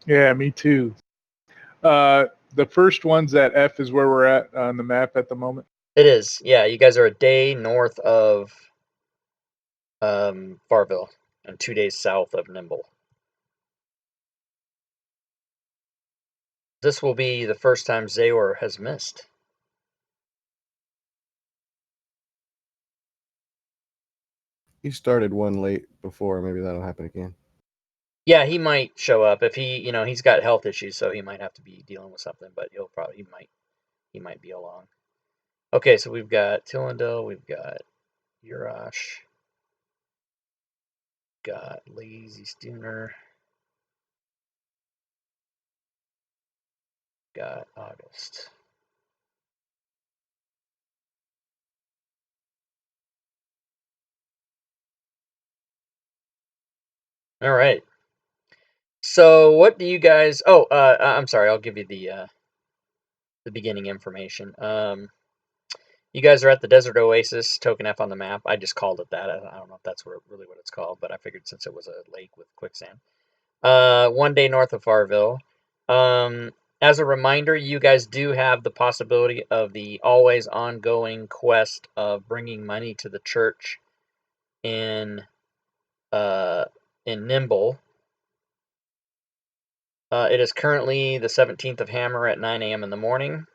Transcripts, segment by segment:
Yeah, me too. The first one's at F is where we're at on the map at the moment. It is. Yeah, you guys are a day north of Farville and 2 days south of Nimble. This will be the first time Zayor has missed. He started one late before. Maybe that'll happen again. Yeah, he might show up if he's got health issues, so he might have to be dealing with something. But he might be along. Okay, so we've got Tillendale, we've got Urash, got Lazy Stooner, got August. All right. So what do you guys? Oh, I'm sorry. I'll give you the beginning information. You guys are at the Desert Oasis, token F on the map. I just called it that. I don't know if that's really what it's called, but I figured since it was a lake with quicksand. 1 day north of Farville. As a reminder, you guys do have the possibility of the always ongoing quest of bringing money to the church in Nimble. It is currently the 17th of Hammer at 9 a.m. in the morning.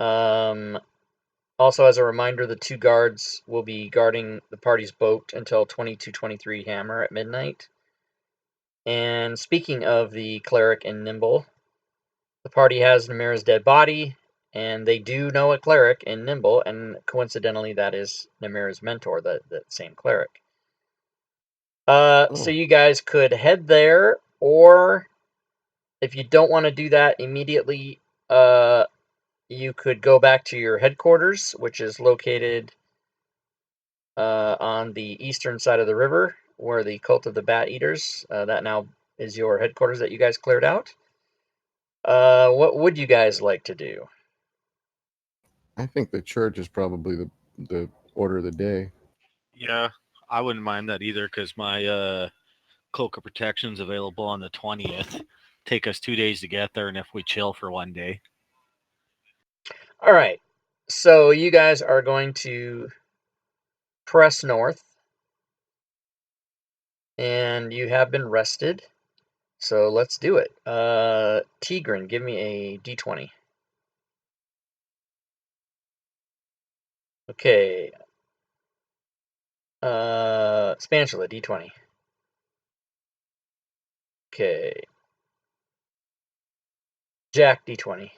Also, as a reminder, the 2 guards will be guarding the party's boat until 22:23 Hammer at midnight. And speaking of the cleric in Nimble, the party has Namira's dead body, and they do know a cleric in Nimble, and coincidentally, that is Namira's mentor, that same cleric. So you guys could head there, or if you don't want to do that immediately, you could go back to your headquarters, which is located on the eastern side of the river, where the Cult of the Bat Eaters, that now is your headquarters that you guys cleared out. What would you guys like to do? I think the church is probably the order of the day. Yeah, I wouldn't mind that either because my cloak of protection's available on the 20th. Take us 2 days to get there, and if we chill for 1 day. All right. So you guys are going to press north, and you have been rested. So let's do it. Tigran, give me a d20. Okay. Spatula, d20. Okay. Jack, d20.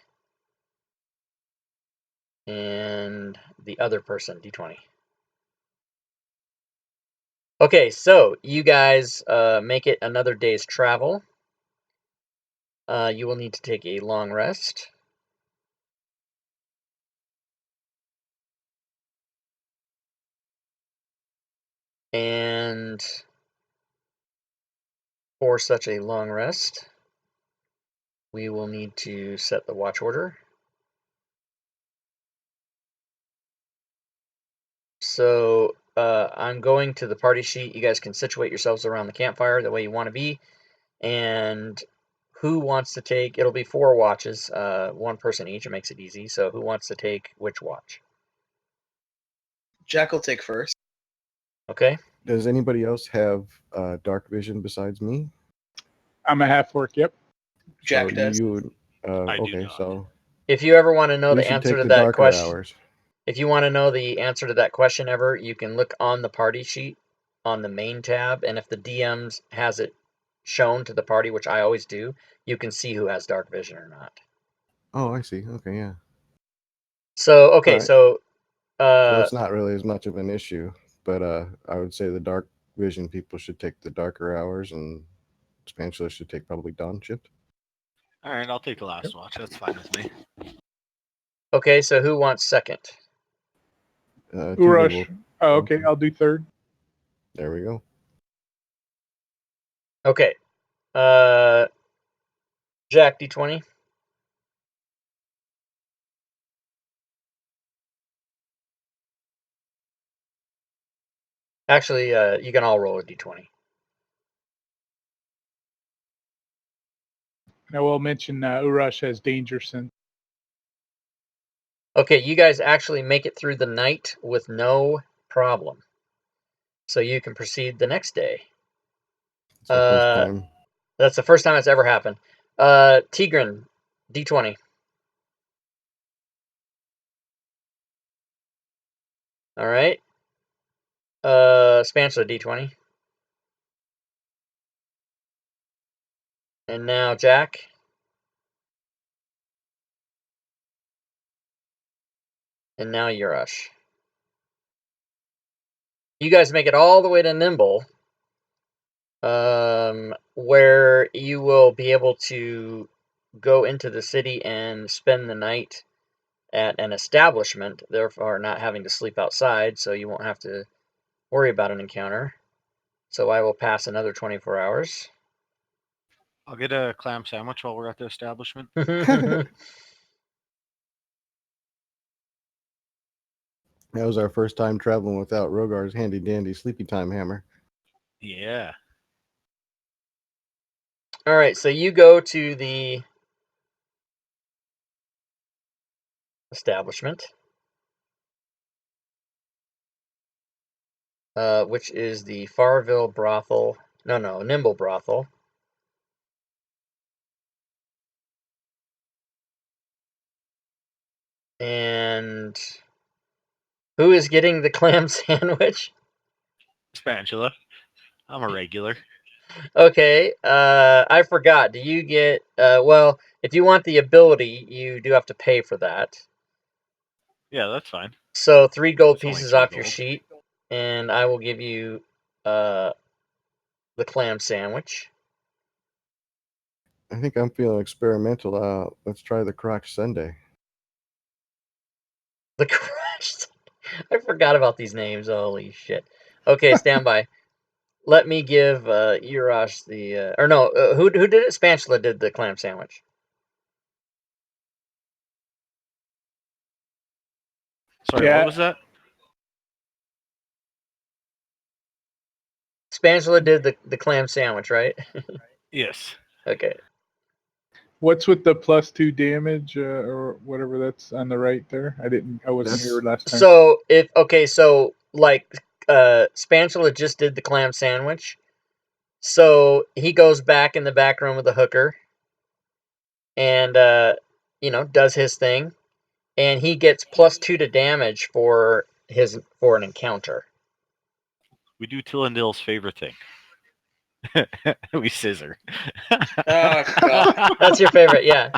And the other person, d20. Okay, so you guys make it another day's travel. You will need to take a long rest. And for such a long rest, we will need to set the watch order. So I'm going to the party sheet. You guys can situate yourselves around the campfire the way you want to be. And who wants to take, it'll be 4 watches, 1 person each. It makes it easy. So who wants to take which watch? Jack will take first. Okay. Does anybody else have dark vision besides me? I'm a half orc. Yep. Jack so does. I do okay, not. so If you ever want to know we the should answer take to the that darker question, hours. if you want to know the answer to that question ever, you can look on the party sheet on the main tab, and if the DMs has it shown to the party, which I always do, you can see who has dark vision or not. Oh, I see. Okay, yeah. So okay, Right. so it's not really as much of an issue, but I would say the dark vision people should take the darker hours, and Spatula should take probably dawn shift. All right, I'll take the last watch. That's fine with me. okay, so who wants second? Urash. Oh, okay, I'll do third. There we go. Okay. Jack, d20. Actually, you can all roll a d20. I will mention Urash has danger sense. Okay, you guys actually make it through the night with no problem. So you can proceed the next day. It's our first time. That's the first time it's ever happened. Tigran, d20. All right. Spatula, d20. And now Jack. And now Urash. You guys make it all the way to Nimble, where you will be able to go into the city and spend the night at an establishment, therefore not having to sleep outside, so you won't have to worry about an encounter. So I will pass another 24 hours. I'll get a clam sandwich while we're at the establishment. That was our first time traveling without Rogar's handy dandy sleepy time hammer. Yeah. All right, so you go to the establishment, which is the Farville brothel. No, Nimble brothel. And who is getting the clam sandwich? Spatula. I'm a regular. Okay, I forgot. Do you get, well, if you want the ability, you do have to pay for that. Yeah, that's fine. So 3 gold That's only pieces 3 off your gold. sheet, and I will give you the clam sandwich. I think I'm feeling experimental. Let's try the crotch Sunday. The crushed. I forgot about these names. Holy shit. Okay, stand by. Let me give Urash the, or no, who did it? Spatula did the clam sandwich. Sorry, Yeah. what was that? Spatula did the clam sandwich, right? Yes. Okay. What's with the +2 damage or whatever that's on the right there? I wasn't That's- here last time. So so like Spatula just did the clam sandwich. So he goes back in the back room with the hooker and does his thing, and he gets +2 to damage for an encounter. We do Tillendale's favorite thing. We scissor. Oh god. That's your favorite, yeah.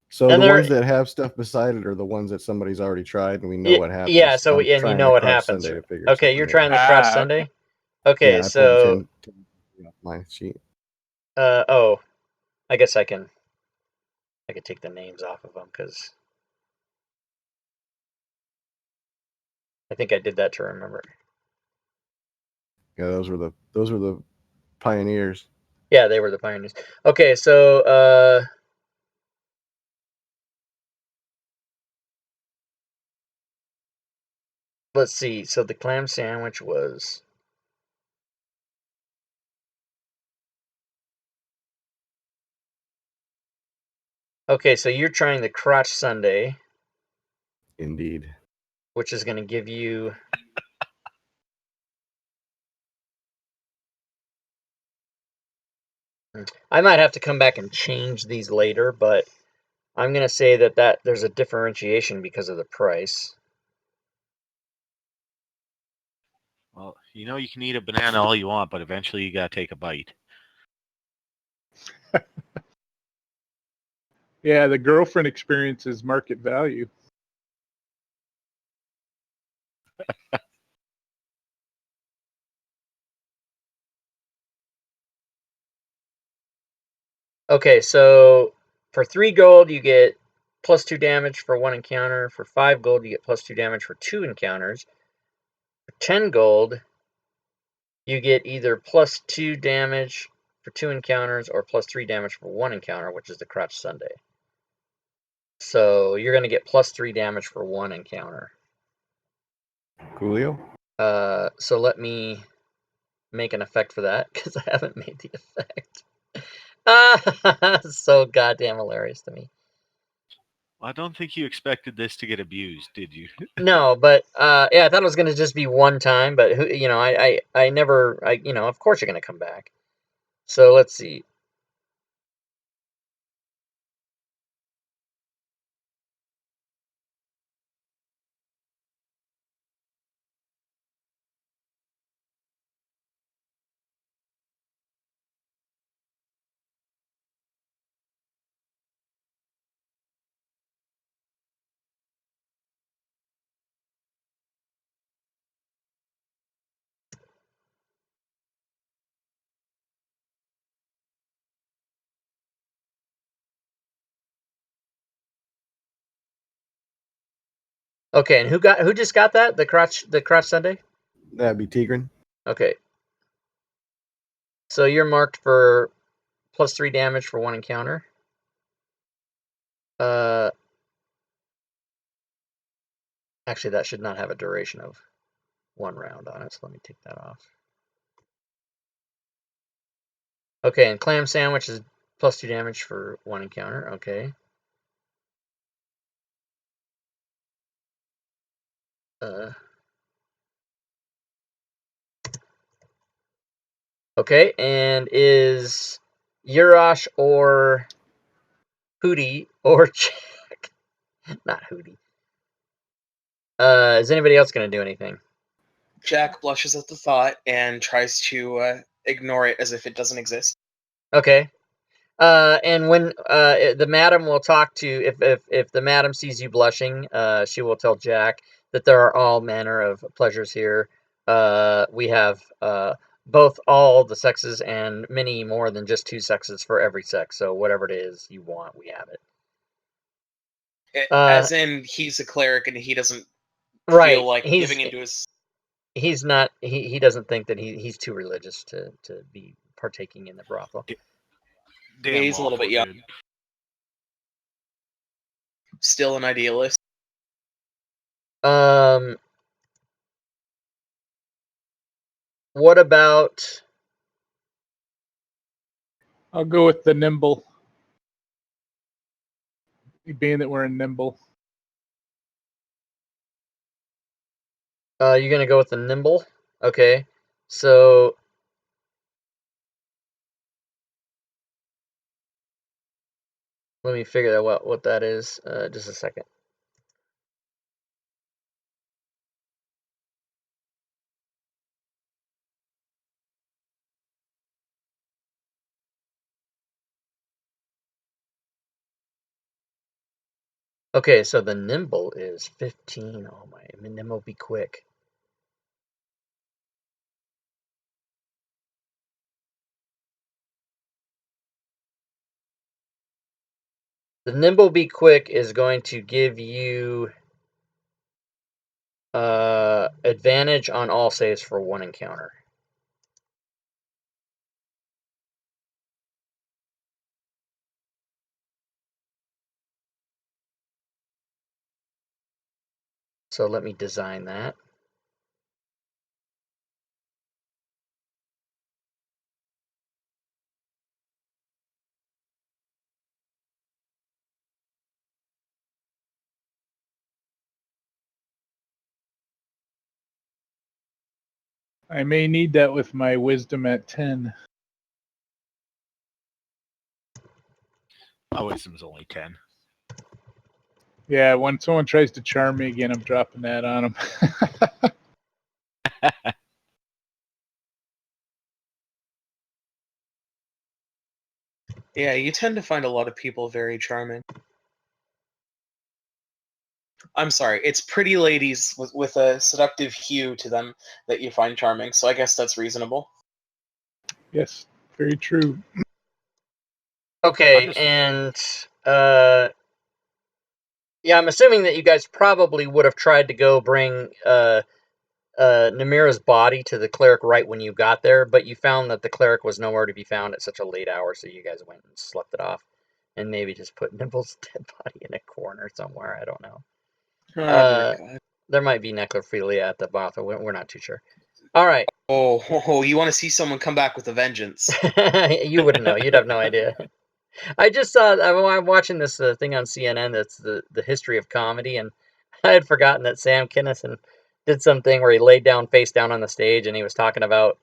So And the there- ones that have stuff beside it are the ones that somebody's already tried, and we know Yeah, what happens. yeah, so I'm and you trying know the what crotch happens. Sunday to figure Okay, you're something trying the out. crotch Ah, Sunday? Okay, Yeah, I pulled so 10 off my sheet. I guess I could take the names off of them because I think I did that to remember. Yeah, those were the pioneers. Yeah, they were the pioneers. Okay, so let's see. So the clam sandwich was okay. So you're trying the crotch Sunday, Indeed. which is going to give you. I might have to come back and change these later, but I'm going to say that there's a differentiation because of the price. Well, you know you can eat a banana all you want, but eventually you gotta take a bite. Yeah, the girlfriend experience is market value. Okay, so for 3 gold, you get +2 damage for 1 encounter. For 5 gold, you get +2 damage for 2 encounters. For 10 gold, you get either +2 damage for 2 encounters or +3 damage for 1 encounter, which is the Crotch Sunday. So you're going to get +3 damage for 1 encounter. Coolio? So let me make an effect for that, because I haven't made the effect. So goddamn hilarious to me. I don't think you expected this to get abused, did you? No, but yeah, I thought it was gonna just be one time, but I never, of course you're gonna come back. So let's see. Okay, and who just got that? The crotch Sunday? That'd be Tigran. Okay. So you're marked for +3 damage for one encounter. Actually, that should not have a duration of 1 round on it, so let me take that off. Okay, and clam sandwich is +2 damage for one encounter. Okay. Okay, and is Urash or Hootie or Jack? Not Hootie. Is anybody else going to do anything? Jack blushes at the thought and tries to ignore it as if it doesn't exist. Okay. And when the madam will talk to, if the madam sees you blushing, she will tell Jack that there are all manner of pleasures here. We have both all the sexes and many more than just 2 sexes for every sex. So whatever it is you want, we have it. As in, he's a cleric and he doesn't Right. feel like giving into his... He's not. He doesn't think that he's too religious to be partaking in the brothel. Damn, he's a little bit young. Dude. Still an idealist. What about? I'll go with the nimble. Being that we're in nimble. You're gonna go with the nimble? Okay. So let me figure out what that is. Just a second. Okay, so the nimble is 15. Oh my, I mean, nimble be quick. The nimble be quick is going to give you advantage on all saves for one encounter. So let me design that. I may need that with my wisdom at 10. My wisdom's only 10. Yeah, when someone tries to charm me again, I'm dropping that on them. Yeah, you tend to find a lot of people very charming. I'm sorry, it's pretty ladies with a seductive hue to them that you find charming, so I guess that's reasonable. Yes, very true. Okay, and yeah, I'm assuming that you guys probably would have tried to go bring Namira's body to the cleric right when you got there, but you found that the cleric was nowhere to be found at such a late hour, so you guys went and slept it off, and maybe just put Nimble's dead body in a corner somewhere. I don't know. Oh, dear God. There might be necrophilia at the brothel. We're not too sure. All right. Oh, you want to see someone come back with a vengeance? You wouldn't know. You'd have no idea. I just saw. I'm watching this thing on CNN. That's the history of comedy, and I had forgotten that Sam Kinison did something where he laid down face down on the stage, and he was talking about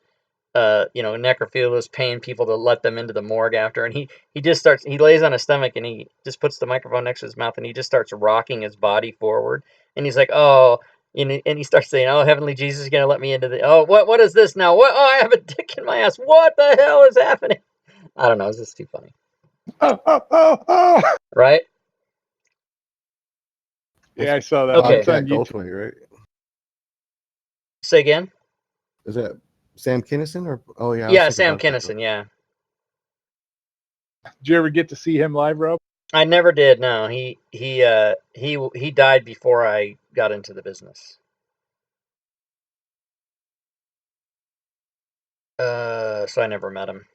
necrophiliacs paying people to let them into the morgue after, and he just starts. He lays on his stomach, and he just puts the microphone next to his mouth, and he just starts rocking his body forward, and he's like, oh. And he starts saying, "Oh, Heavenly Jesus, you're gonna let me into the. Oh, what is this now? What? Oh, I have a dick in my ass. What the hell is happening?" I don't know. It's just too funny, Oh. right? Yeah, I saw that. Okay. It's on Jack YouTube. Goldthwait, right? Say again. Is that Sam Kinison or? Oh yeah, I was Yeah, thinking Sam about that. Kinison. Yeah, Did you ever get to see him live, Rob? I never did. No, he died before I got into the business. So I never met him.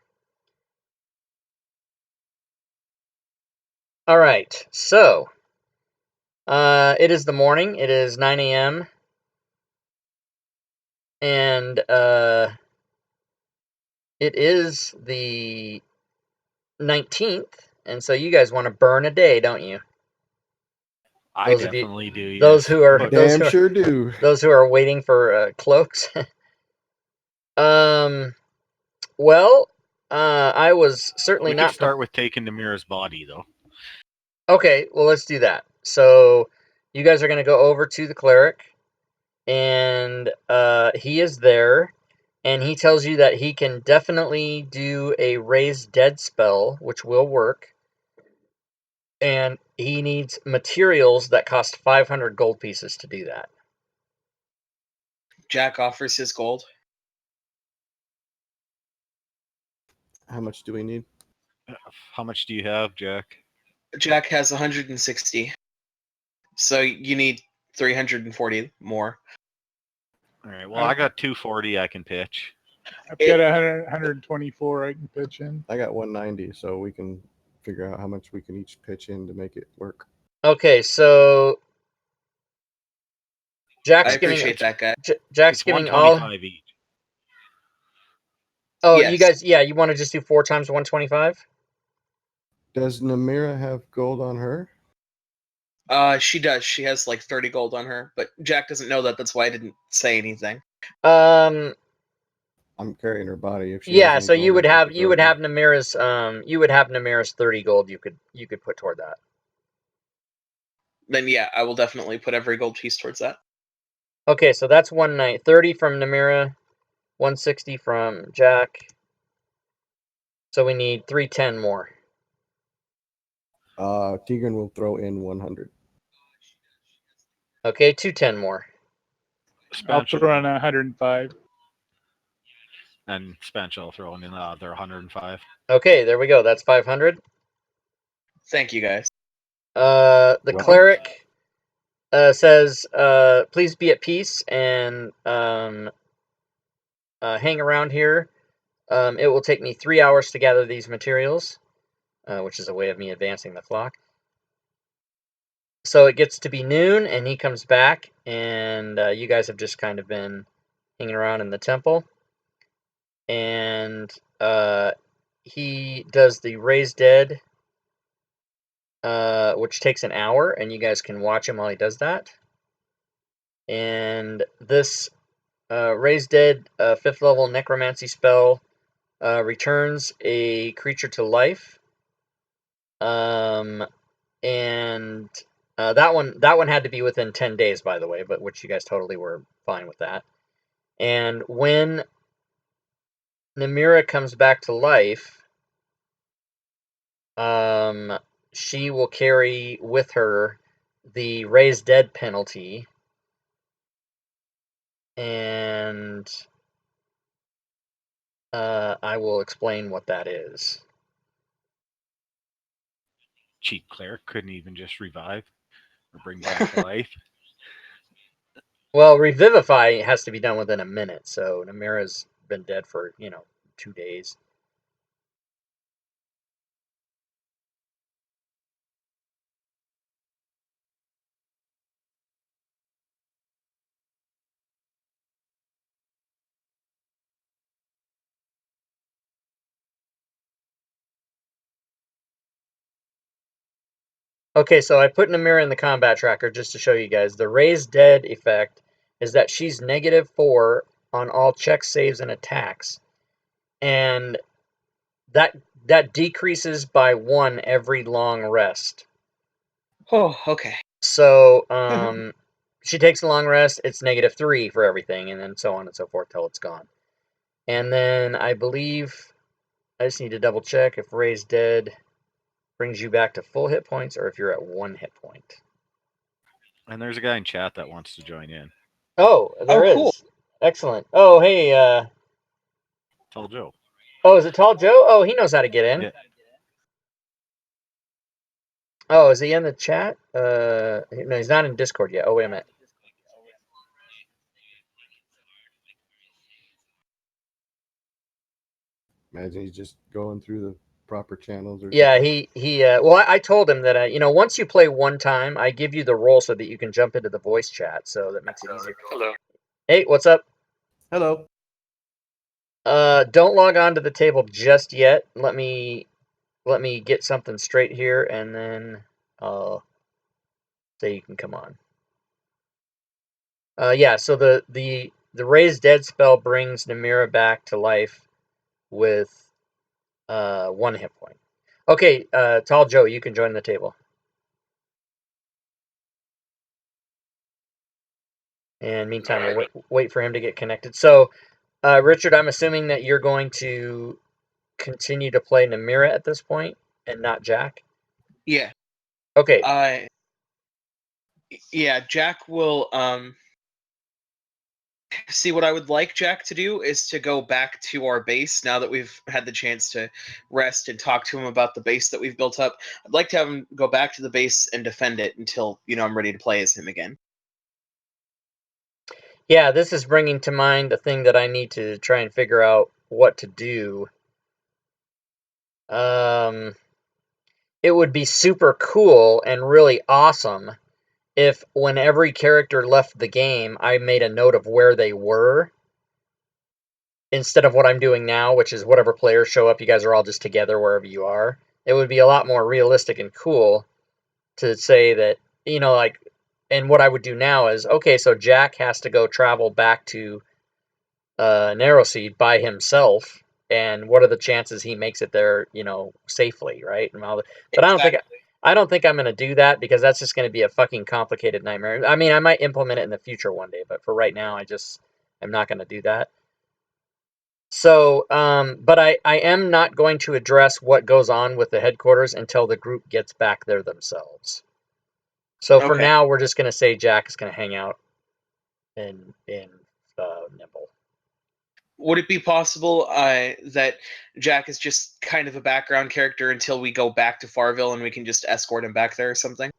All right, so it is the morning. It is 9 a.m. and it is the 19th, and so you guys want to burn a day, don't you? I Those of you- definitely do. Those Yes. who are But those Damn who are, sure do. those who are waiting for cloaks. Well, I was certainly we not. could start with taking Namira's body, though. Okay, well, let's do that. So, you guys are going to go over to the cleric, and he is there, and he tells you that he can definitely do a raise dead spell, which will work, and he needs materials that cost 500 gold pieces to do that. Jack offers his gold. How much do we need? How much do you have, Jack? Jack has 160. So you need 340 more. All right. Well, I got 240 I can pitch. I've got 124 I can pitch in. I got 190, so we can figure out how much we can each pitch in to make it work. Okay, so Jack's I appreciate that, guy. Jack's It's giving all. 125 each. Oh, Yes. you guys, yeah, you want to just do 4 times 125? Does Namira have gold on her? She does. She has like 30 gold on her, but Jack doesn't know that. That's why I didn't say anything. I'm carrying her body. If she has Yeah, any so gold, you would I'd like have to you throw would it in. have Namira's 30 gold you could put toward that. Then yeah, I will definitely put every gold piece towards that. Okay, so that's one night. 30 from Namira, 160 from Jack. So we need 310 more. Tigran will throw in 100. Okay, 210 more. I'll Spanch throw in 105. and Spanch will throw in their 105. Okay, there we go. That's 500. Thank you, guys. The Welcome. cleric says, please be at peace and hang around here. It will take me 3 hours to gather these materials, which is a way of me advancing the clock. So it gets to be noon, and he comes back, and you guys have just kind of been hanging around in the temple. And he does the raise dead, which takes an hour, and you guys can watch him while he does that. And this raise dead 5th level necromancy spell returns a creature to life. And that one had to be within 10 days, by the way, but which you guys totally were fine with that. And when Namira comes back to life, she will carry with her the raise dead penalty, and I will explain what that is. Cheap cleric couldn't even just revive or bring back to life. Well, revivify has to be done within a minute, so Namira's been dead for 2 days. Okay, so I put Namira in the combat tracker just to show you guys. The Raise Dead effect is that she's -4 on all checks, saves, and attacks. And that decreases by 1 every long rest. Oh, okay. So she takes a long rest, it's -3 for everything, and then so on and so forth till it's gone. And then I believe I just need to double check if Raise Dead brings you back to full hit points or if you're at 1 hit point. And there's a guy in chat that wants to join in. Oh, there is. Cool. Excellent. Oh, hey, Tell Joe. oh, is it Tall Joe? Oh, he knows how to get in. Yeah. Oh, is he in the chat? No, he's not in Discord yet. Oh, wait a minute. Imagine he's just going through the proper channels or Yeah, something. well, I told him that, once you play one time, I give you the role so that you can jump into the voice chat, so that makes it easier. Hello. Hey, what's up? Hello. Don't log on to the table just yet. Let me get something straight here, and then I'll say you can come on. Yeah, so the Raise Dead spell brings Namira back to life with 1 hit point. Okay, Tall Joe, you can join the table. And meantime, we'll wait for him to get connected. So, Richard, I'm assuming that you're going to continue to play Namira at this point and not Jack? Yeah. Okay. Yeah, Jack will see, what I would like Jack to do is to go back to our base now that we've had the chance to rest and talk to him about the base that we've built up. I'd like to have him go back to the base and defend it until, I'm ready to play as him again. Yeah, this is bringing to mind a thing that I need to try and figure out what to do. It would be super cool and really awesome if when every character left the game, I made a note of where they were instead of what I'm doing now, which is whatever players show up, you guys are all just together wherever you are. It would be a lot more realistic and cool to say that, and what I would do now is, okay, so Jack has to go travel back to Narrowseed by himself, and what are the chances he makes it there, safely, right? But I don't think I'm going to do that because that's just going to be a fucking complicated nightmare. I mean, I might implement it in the future one day, but for right now, I'm not going to do that. So, but I am not going to address what goes on with the headquarters until the group gets back there themselves. So for now, we're just going to say Jack is going to hang out in Nimble. Would it be possible that Jack is just kind of a background character until we go back to Farville and we can just escort him back there or something?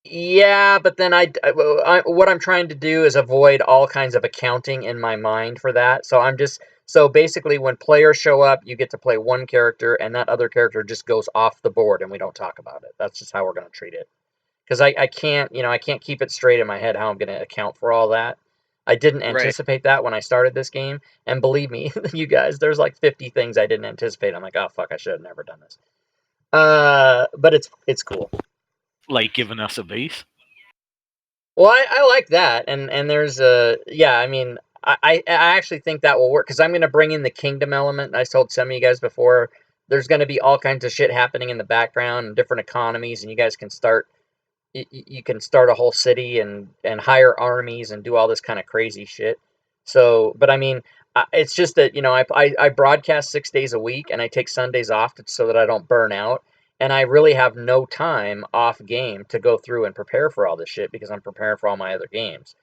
Yeah, but then what I'm trying to do is avoid all kinds of accounting in my mind for that. So basically when players show up, you get to play one character and that other character just goes off the board and we don't talk about it. That's just how we're going to treat it. Because I can't, I can't keep it straight in my head how I'm going to account for all that. I didn't anticipate that when I started this game. And believe me, you guys, there's like 50 things I didn't anticipate. I'm like, oh, fuck, I should have never done this. But it's cool. Like giving us a base? Well, I like that. And there's yeah, I mean, I actually think that will work because I'm going to bring in the kingdom element. I told some of you guys before, there's going to be all kinds of shit happening in the background and different economies, and you guys can start you can start a whole city and hire armies and do all this kind of crazy shit. So, but I mean, it's just that I broadcast 6 days a week and I take Sundays off so that I don't burn out. And I really have no time off game to go through and prepare for all this shit because I'm preparing for all my other games.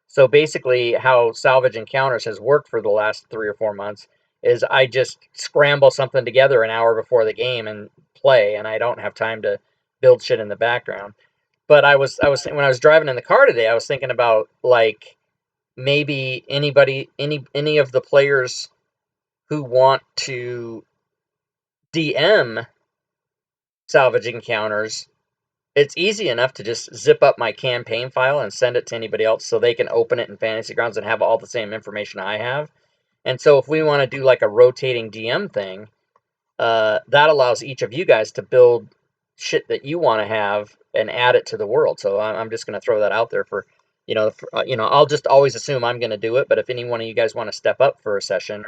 So basically, how Salvage Encounters has worked for the last 3 or 4 months is I just scramble something together an hour before the game and play, and I don't have time to build shit in the background. But I was when I was driving in the car today, I was thinking about like maybe any of the players who want to DM Salvage Encounters. It's easy enough to just zip up my campaign file and send it to anybody else so they can open it in Fantasy Grounds and have all the same information I have. And so if we want to do like a rotating DM thing, that allows each of you guys to build shit that you want to have and add it to the world. So I'm just going to throw that out there for, I'll just always assume I'm going to do it. But if any one of you guys want to step up for a session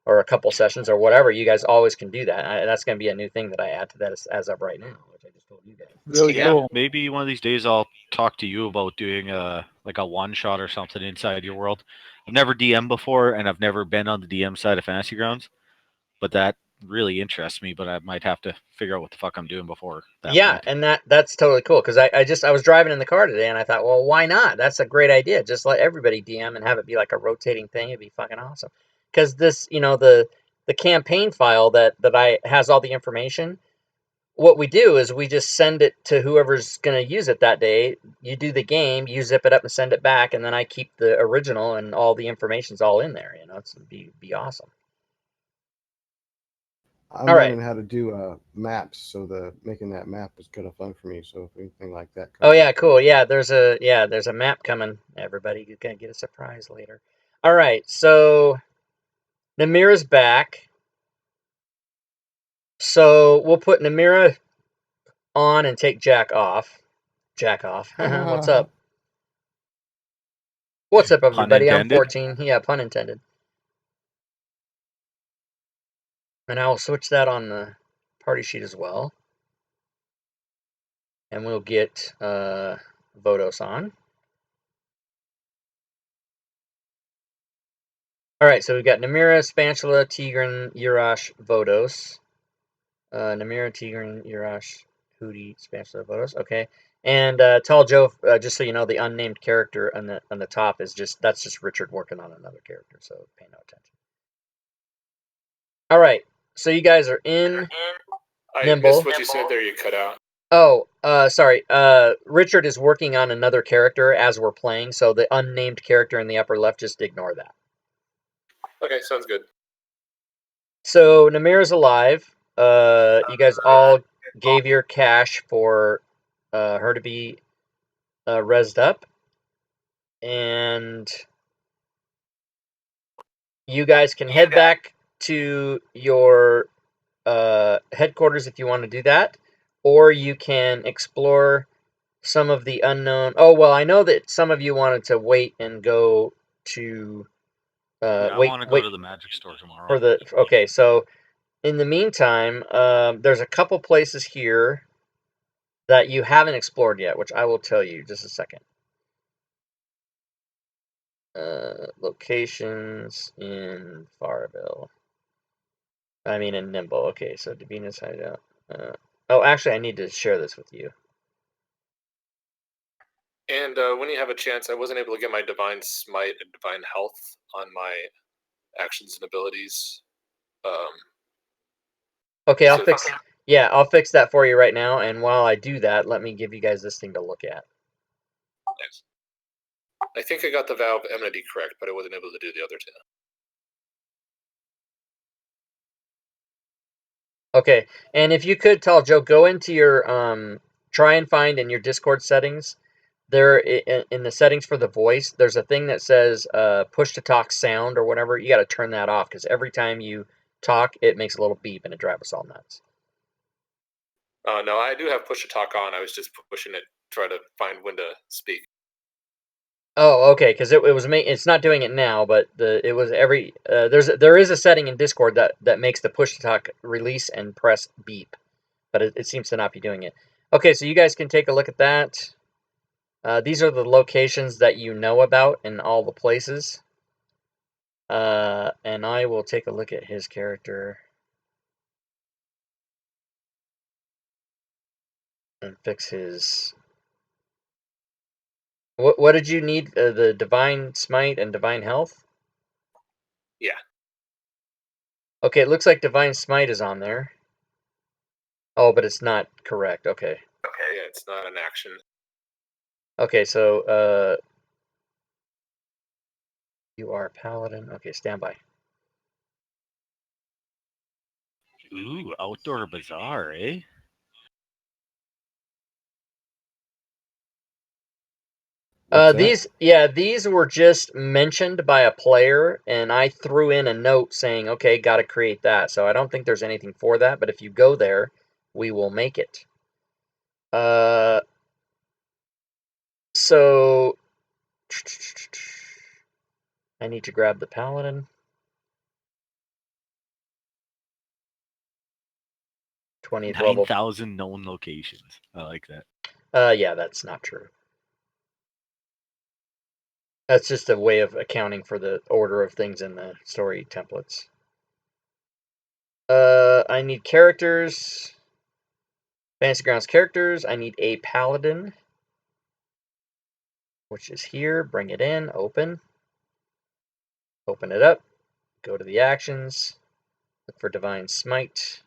or a couple sessions or whatever, you guys always can do that. That's going to be a new thing that I add to that as of right now, which I just told you guys. Really Yeah, cool. maybe one of these days I'll talk to you about doing a one shot or something inside your world. I've never DM before, and I've never been on the DM side of Fantasy Grounds, but that really interests me. But I might have to figure out what the fuck I'm doing before that Yeah, point. and that's totally cool because I was driving in the car today and I thought, well, why not? That's a great idea. Just let everybody DM and have it be like a rotating thing. It'd be fucking awesome. Because this, the campaign file that I has all the information. What we do is we just send it to whoever's going to use it that day. You do the game, you zip it up and send it back, and then I keep the original and all the information's all in there. It'd be awesome. I'm All right. learning how to do maps, so making that map is kind of fun for me. So if anything like that comes Oh yeah, up, cool. Yeah, there's a map coming. Everybody, you're gonna get a surprise later. All right, so Namira's back. So we'll put Namira on and take Jack off. Jack off. What's up? What's up, Pun everybody? I'm intended. 14. Yeah, pun intended. And I will switch that on the party sheet as well. And we'll get Vodos on. All right, so we've got Namira, Spatula, Tigran, Urash, Vodos. Namira, Tigran, Urash, Hootie, Spatula, Vodos. Okay. And Tall Joe, just so you know, the unnamed character on the top is that's just Richard working on another character, so pay no attention. All right, so you guys are in I Nimble. missed what you said there. You cut out. Oh, sorry. Richard is working on another character as we're playing, so the unnamed character in the upper left, just ignore that. Okay, sounds good. So Namira's alive. You guys all gave your cash for her to be rezzed up, and you guys can head back to your headquarters if you want to do that, or you can explore some of the unknown. Oh well, I know that some of you wanted to wait and go to I want to go to the magic store tomorrow. Okay, so in the meantime, there's a couple places here that you haven't explored yet, which I will tell you just a second. Locations in Farville. I mean in Nimble. Okay, so Davina's hideout. Oh, actually, I need to share this with you. And when you have a chance, I wasn't able to get my Divine Smite and Divine Health on my actions and abilities. Okay, I'll fix. Yeah, I'll fix that for you right now. And while I do that, let me give you guys this thing to look at. Nice. I think I got the Vow of Enmity correct, but I wasn't able to do the other two. Okay, and if you could tell Joe, go into your try and find in your Discord settings. There in the settings for the voice, there's a thing that says push to talk sound or whatever. You got to turn that off because every time you talk, it makes a little beep and it drives us all nuts. No, I do have push to talk on. I was just pushing it, try to find when to speak. Oh, okay, because it's not doing it now, but there is a setting in Discord that makes the push to talk release and press beep, but it seems to not be doing it. Okay, so you guys can take a look at that. These are the locations that you know about in all the places. And I will take a look at his character and fix his. What did you need? The Divine Smite and Divine Health? Yeah. Okay, it looks like Divine Smite is on there. Oh, but it's not correct. Okay. Okay. Yeah, it's not an action. Okay, so you are a paladin. Okay, stand by. Ooh, outdoor bazaar, eh? These were just mentioned by a player, and I threw in a note saying, okay, got to create that. So I don't think there's anything for that, but if you go there, we will make it. So I need to grab the paladin. 20th level. 9,000 known locations. I like that. Yeah, that's not true. That's just a way of accounting for the order of things in the story templates. I need characters. Fantasy Grounds characters. I need a paladin, which is here. Bring it in. Open. Open it up. Go to the actions. Look for Divine Smite.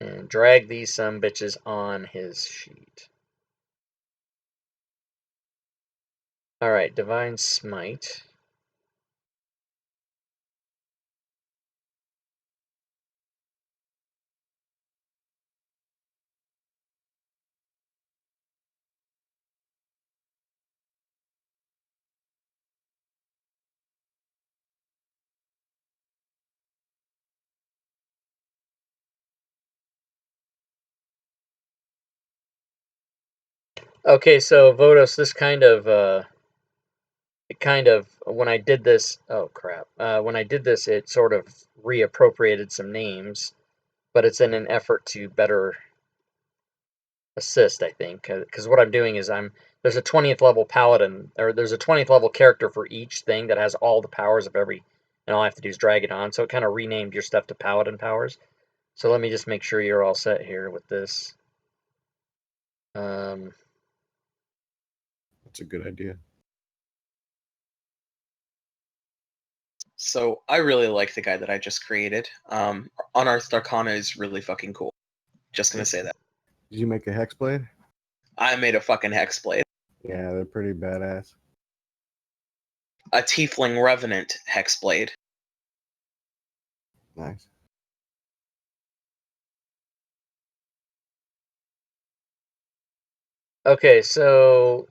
And drag these some bitches on his sheet. Alright, Divine Smite. Okay, so Vodos, this kind of when I did this, oh crap, when I did this, it sort of reappropriated some names, but it's in an effort to better assist, I think, because what I'm doing is there's a 20th level paladin, or there's a 20th level character for each thing that has all the powers of every, and all I have to do is drag it on, so it kind of renamed your stuff to paladin powers. So let me just make sure you're all set here with this. That's a good idea. So I really like the guy that I just created. Unearthed Arcana is really fucking cool. Just gonna say that. Did you make a hexblade? I made a fucking hexblade. Yeah, they're pretty badass. A Tiefling Revenant hexblade. Nice. Okay, so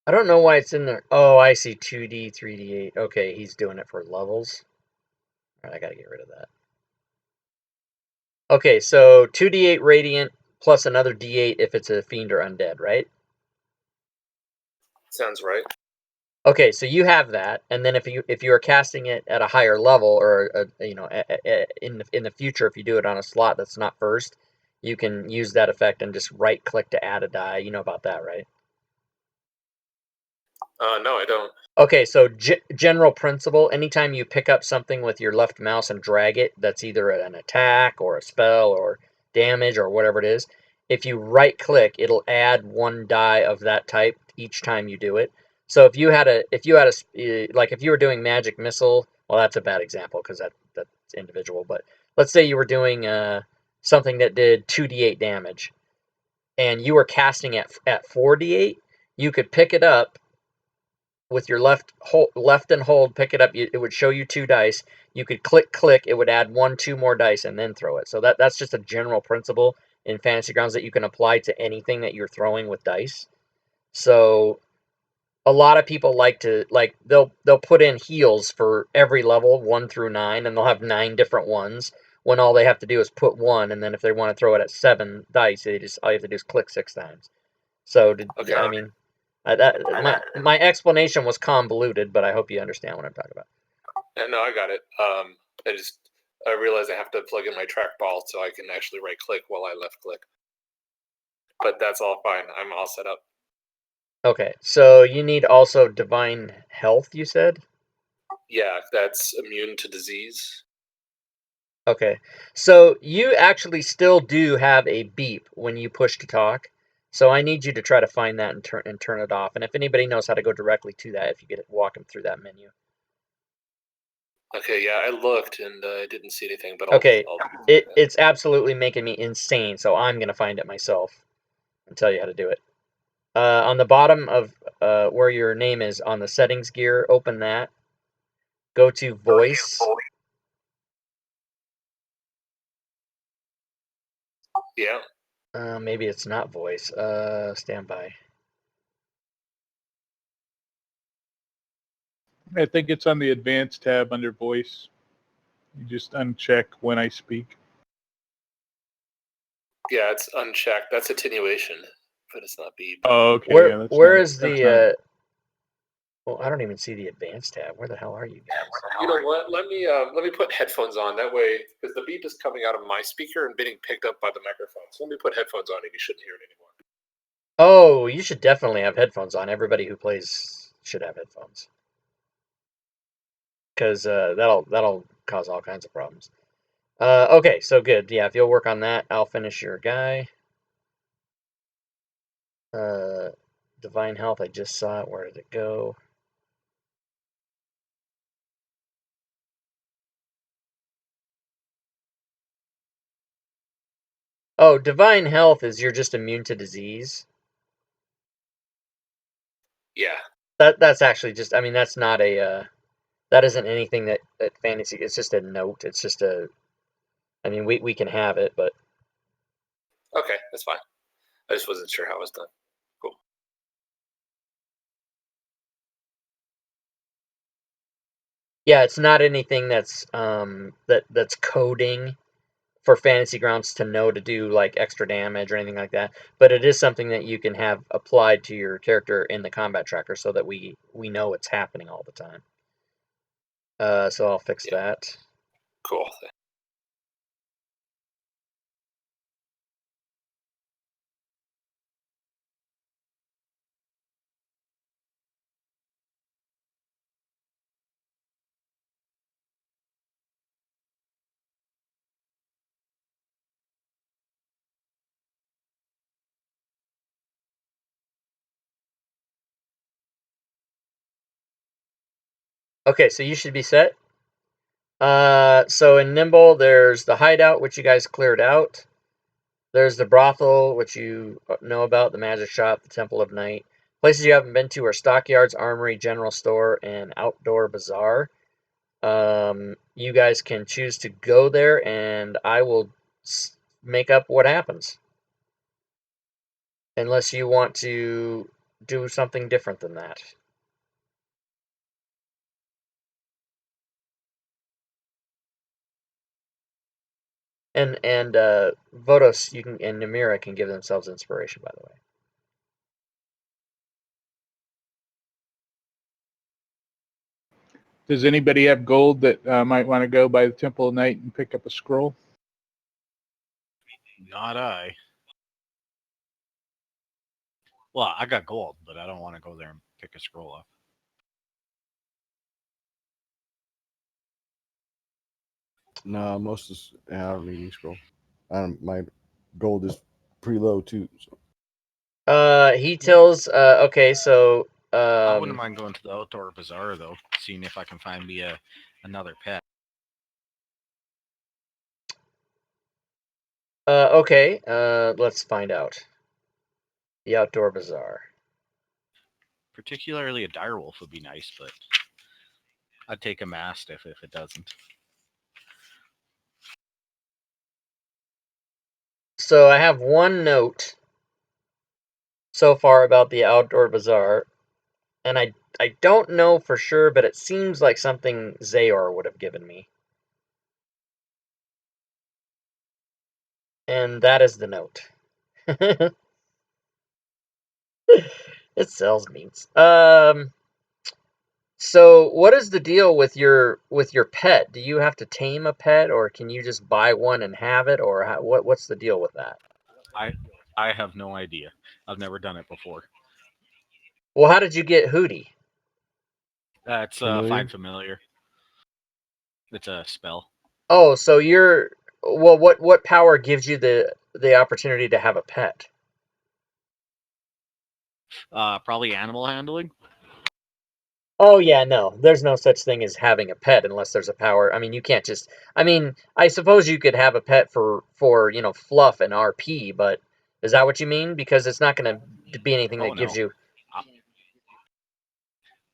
I don't know why it's in there. Oh, I see 2D, 3D8. Okay, he's doing it for levels. All right, I gotta get rid of that. Okay, so 2d8 radiant plus another d8 if it's a fiend or undead, right? Sounds right. Okay, so you have that, and then if you are casting it at a higher level, or in the future, if you do it on a slot that's not first, you can use that effect and just right click to add a die. You know about that, right? No, I don't. Okay, so general principle, anytime you pick up something with your left mouse and drag it, that's either an attack or a spell or damage or whatever it is, if you right click, it'll add one die of that type each time you do it. So if you were doing magic missile, well, that's a bad example because that's individual, but let's say you were doing something that did 2d8 damage and you were casting at 4d8, you could pick it up with your left and hold, pick it up. It would show you 2 dice. You could click. It would add 2 more dice and then throw it. So that's just a general principle in Fantasy Grounds that you can apply to anything that you're throwing with dice. So a lot of people they'll put in heals for every level 1 through 9, and they'll have 9 different ones. When all they have to do is put 1, and then if they want to throw it at 7 dice, all you have to do is click 6 times. So Okay. I mean. My explanation was convoluted, but I hope you understand what I'm talking about. Yeah, no, I got it. I realized I have to plug in my trackball so I can actually right click while I left click. But that's all fine. I'm all set up. Okay, so you need also divine health, you said? Yeah, that's immune to disease. Okay, so you actually still do have a beep when you push to talk. So I need you to try to find that and turn it off. And if anybody knows how to go directly to that, if you get walk them through that menu. Okay, yeah, I looked and I didn't see anything, but Okay, I'll it's absolutely making me insane, so I'm gonna find it myself and tell you how to do it. On the bottom of where your name is on the settings gear, open that. Go to voice. Yeah. Maybe it's not voice. Standby. I think it's on the advanced tab under voice. You just uncheck when I speak. Yeah, it's unchecked. That's attenuation, but it's not beep. Oh, okay. Where yeah, that's where not, is that's the? not- Well, I don't even see the advanced tab. Where the hell are you guys? You know what? Let me put headphones on. That way, because the beep is coming out of my speaker and being picked up by the microphone. So let me put headphones on, and you shouldn't hear it anymore. Oh, you should definitely have headphones on. Everybody who plays should have headphones, because that'll cause all kinds of problems. Okay, so good. Yeah, if you'll work on that, I'll finish your guy. Divine Health, I just saw it. Where did it go? Oh, Divine Health is you're just immune to disease. Yeah. That's actually just. I mean, that's not a. That isn't anything that fantasy. It's just a note. It's just a. I mean, we can have it, but Okay, that's fine. I just wasn't sure how it was done. Cool. yeah, it's not anything that's that's coding for Fantasy Grounds to know to do like extra damage or anything like that. But it is something that you can have applied to your character in the combat tracker so that we know it's happening all the time. So I'll fix that. Cool. Okay, so you should be set. So in Nimble, there's the hideout, which you guys cleared out. There's the brothel, which you know about, the magic shop, the Temple of Night. Places you haven't been to are Stockyards, Armory, General Store, and Outdoor Bazaar. You guys can choose to go there, and I will make up what happens. Unless you want to do something different than that. And Votos and Namira can give themselves inspiration, by the way. Does anybody have gold that might want to go by the Temple of Night and pick up a scroll? Not I. Well, I got gold, but I don't want to go there and pick a scroll up. No, most is I don't need any scroll. My gold is pretty low too. So. He tells. Okay, so. I wouldn't mind going to the outdoor bazaar though, seeing if I can find me another pet. Okay. Let's find out. The outdoor bazaar. Particularly a direwolf would be nice, but I'd take a mastiff if it doesn't. So I have one note so far about the outdoor bazaar, and I don't know for sure, but it seems like something Zayor would have given me. And that is the note. It sells meats. So what is the deal with your pet? Do you have to tame a pet, or can you just buy one and have it, or what's the deal with that? I have no idea. I've never done it before. Well, how did you get Hootie? That's find familiar. It's a spell. Oh, so you're well. What power gives you the opportunity to have a pet? Probably animal handling. Oh yeah, no. There's no such thing as having a pet unless there's a power. I mean, you can't just. I mean, I suppose you could have a pet for fluff and RP, but is that what you mean? Because it's not going to be anything that gives you.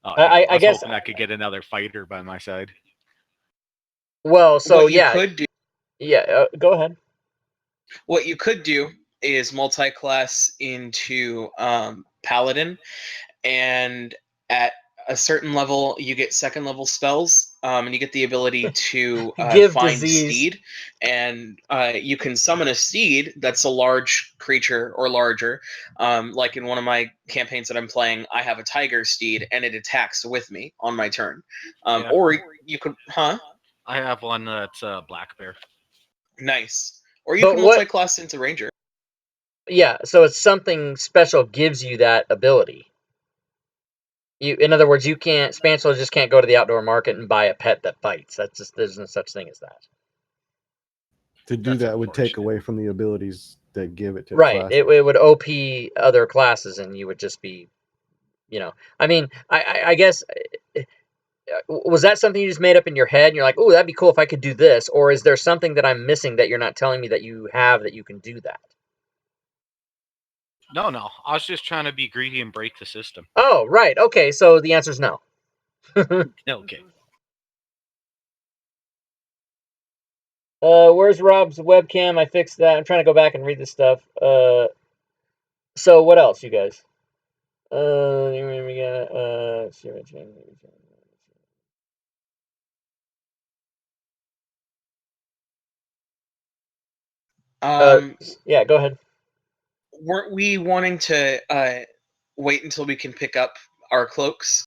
I was guess hoping I could get another fighter by my side. Well, so what you yeah, could do, yeah. Go ahead. what you could do is multi-class into Paladin, and at a certain level, you get second level spells, and you get the ability to Give find disease. steed, and you can summon a steed that's a large creature or larger. Like in one of my campaigns that I'm playing, I have a tiger steed, and it attacks with me on my turn. Yeah. Or you could, I have one that's black bear. nice. Or you But can what- multi-class into ranger. Yeah, so it's something special gives you that ability. In other words, you can't. Spancel just can't go to the outdoor market and buy a pet that bites. That's just there's no such thing as that. To do That's that would take unfortunate. away from the abilities that give it to the Right. class. It would OP other classes, and you would just be, I mean, I guess. Was that something you just made up in your head and you're like, oh, that'd be cool if I could do this? Or is there something that I'm missing that you're not telling me that you have that you can do that? No, I was just trying to be greedy and break the system. Oh, right. Okay, so the answer is no. Okay. Where's Rob's webcam? I fixed that. I'm trying to go back and read this stuff. So what else, you guys? Yeah, go ahead. Weren't we wanting to wait until we can pick up our cloaks?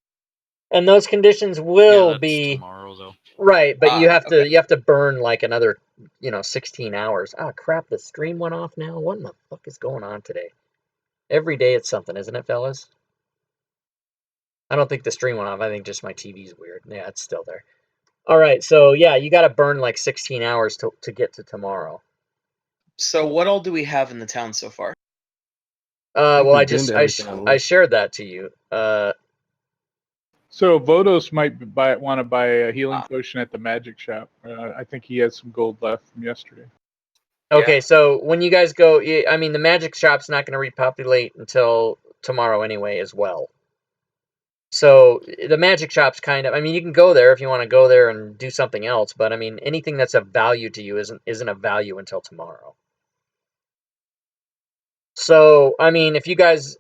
And those conditions Yeah, will that's be tomorrow though. right, but you have okay. to burn like another 16 hours. Ah, crap! The stream went off now. What in the fuck is going on today? Every day it's something, isn't it, fellas? I don't think the stream went off. I think just my TV's weird. Yeah, it's still there. All right, so yeah, you got to burn like 16 hours to get to tomorrow. So what all do we have in the town so far? Well, we've been to everything on the I list. shared that to you. So Vodos might want to buy a healing potion at the magic shop. I think he has some gold left from yesterday. Okay, Yeah. so when you guys go, I mean, the magic shop's not going to repopulate until tomorrow anyway, as well. So the magic shop's kind of, I mean, you can go there if you want to go there and do something else, but I mean, anything that's of value to you isn't of value until tomorrow. So, I mean, if you guys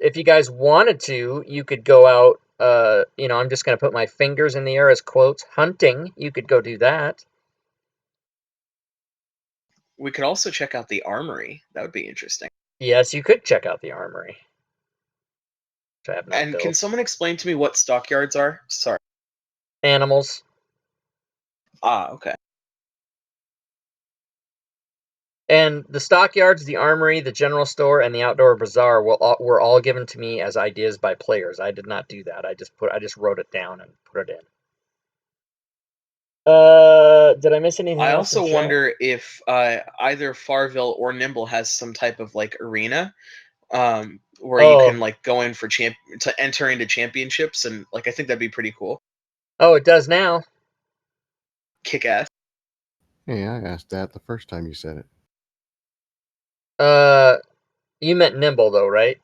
wanted to, you could go out, I'm just going to put my fingers in the air as quotes, hunting. You could go do that. We could also check out the armory. That would be interesting. Yes, you could check out the armory. Which I have not And built. can someone explain to me what stockyards are? Sorry. Animals. Okay. And the stockyards, the armory, the general store, and the outdoor bazaar were all given to me as ideas by players. I did not do that. I just wrote it down and put it in. Did I miss anything I else? also wonder if either Farville or Nimble has some type of like arena, where you can like go in for to enter into championships, and like I think that'd be pretty cool. Oh, it does now. Kick ass. Hey, I asked that the first time you said it. You meant Nimble though, right?